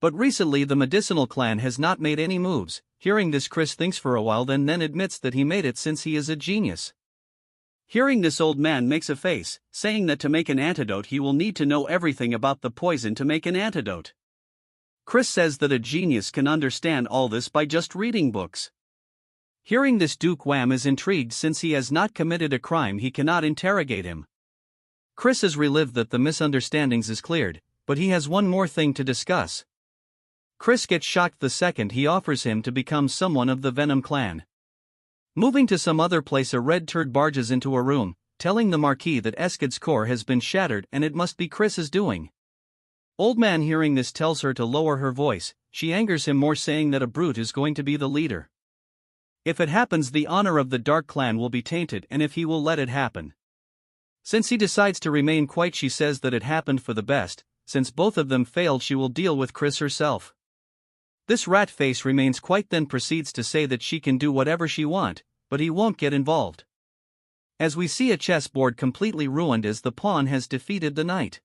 But recently the medicinal clan has not made any moves. Hearing this, Chris thinks for a while, then admits that he made it since he is a genius. Hearing this, old man makes a face, saying that to make an antidote he will need to know everything about the poison to make an antidote. Chris says that a genius can understand all this by just reading books. Hearing this, Duke Wham is intrigued since he has not committed a crime. He cannot interrogate him. Chris is relieved that the misunderstandings is cleared, but he has one more thing to discuss. Chris gets shocked the second he offers him to become someone of the Venom clan. Moving to some other place, a red turd barges into a room, telling the Marquis that Eskid's core has been shattered and it must be Chris's doing. Old man hearing this tells her to lower her voice. She angers him more, saying that a brute is going to be the leader. If it happens, the honor of the Dark clan will be tainted, and if he will let it happen. Since he decides to remain quiet, she says that it happened for the best. Since both of them failed, she will deal with Chris herself. This rat face remains quiet, then proceeds to say that she can do whatever she wants, but he won't get involved. As we see a chessboard completely ruined as the pawn has defeated the knight.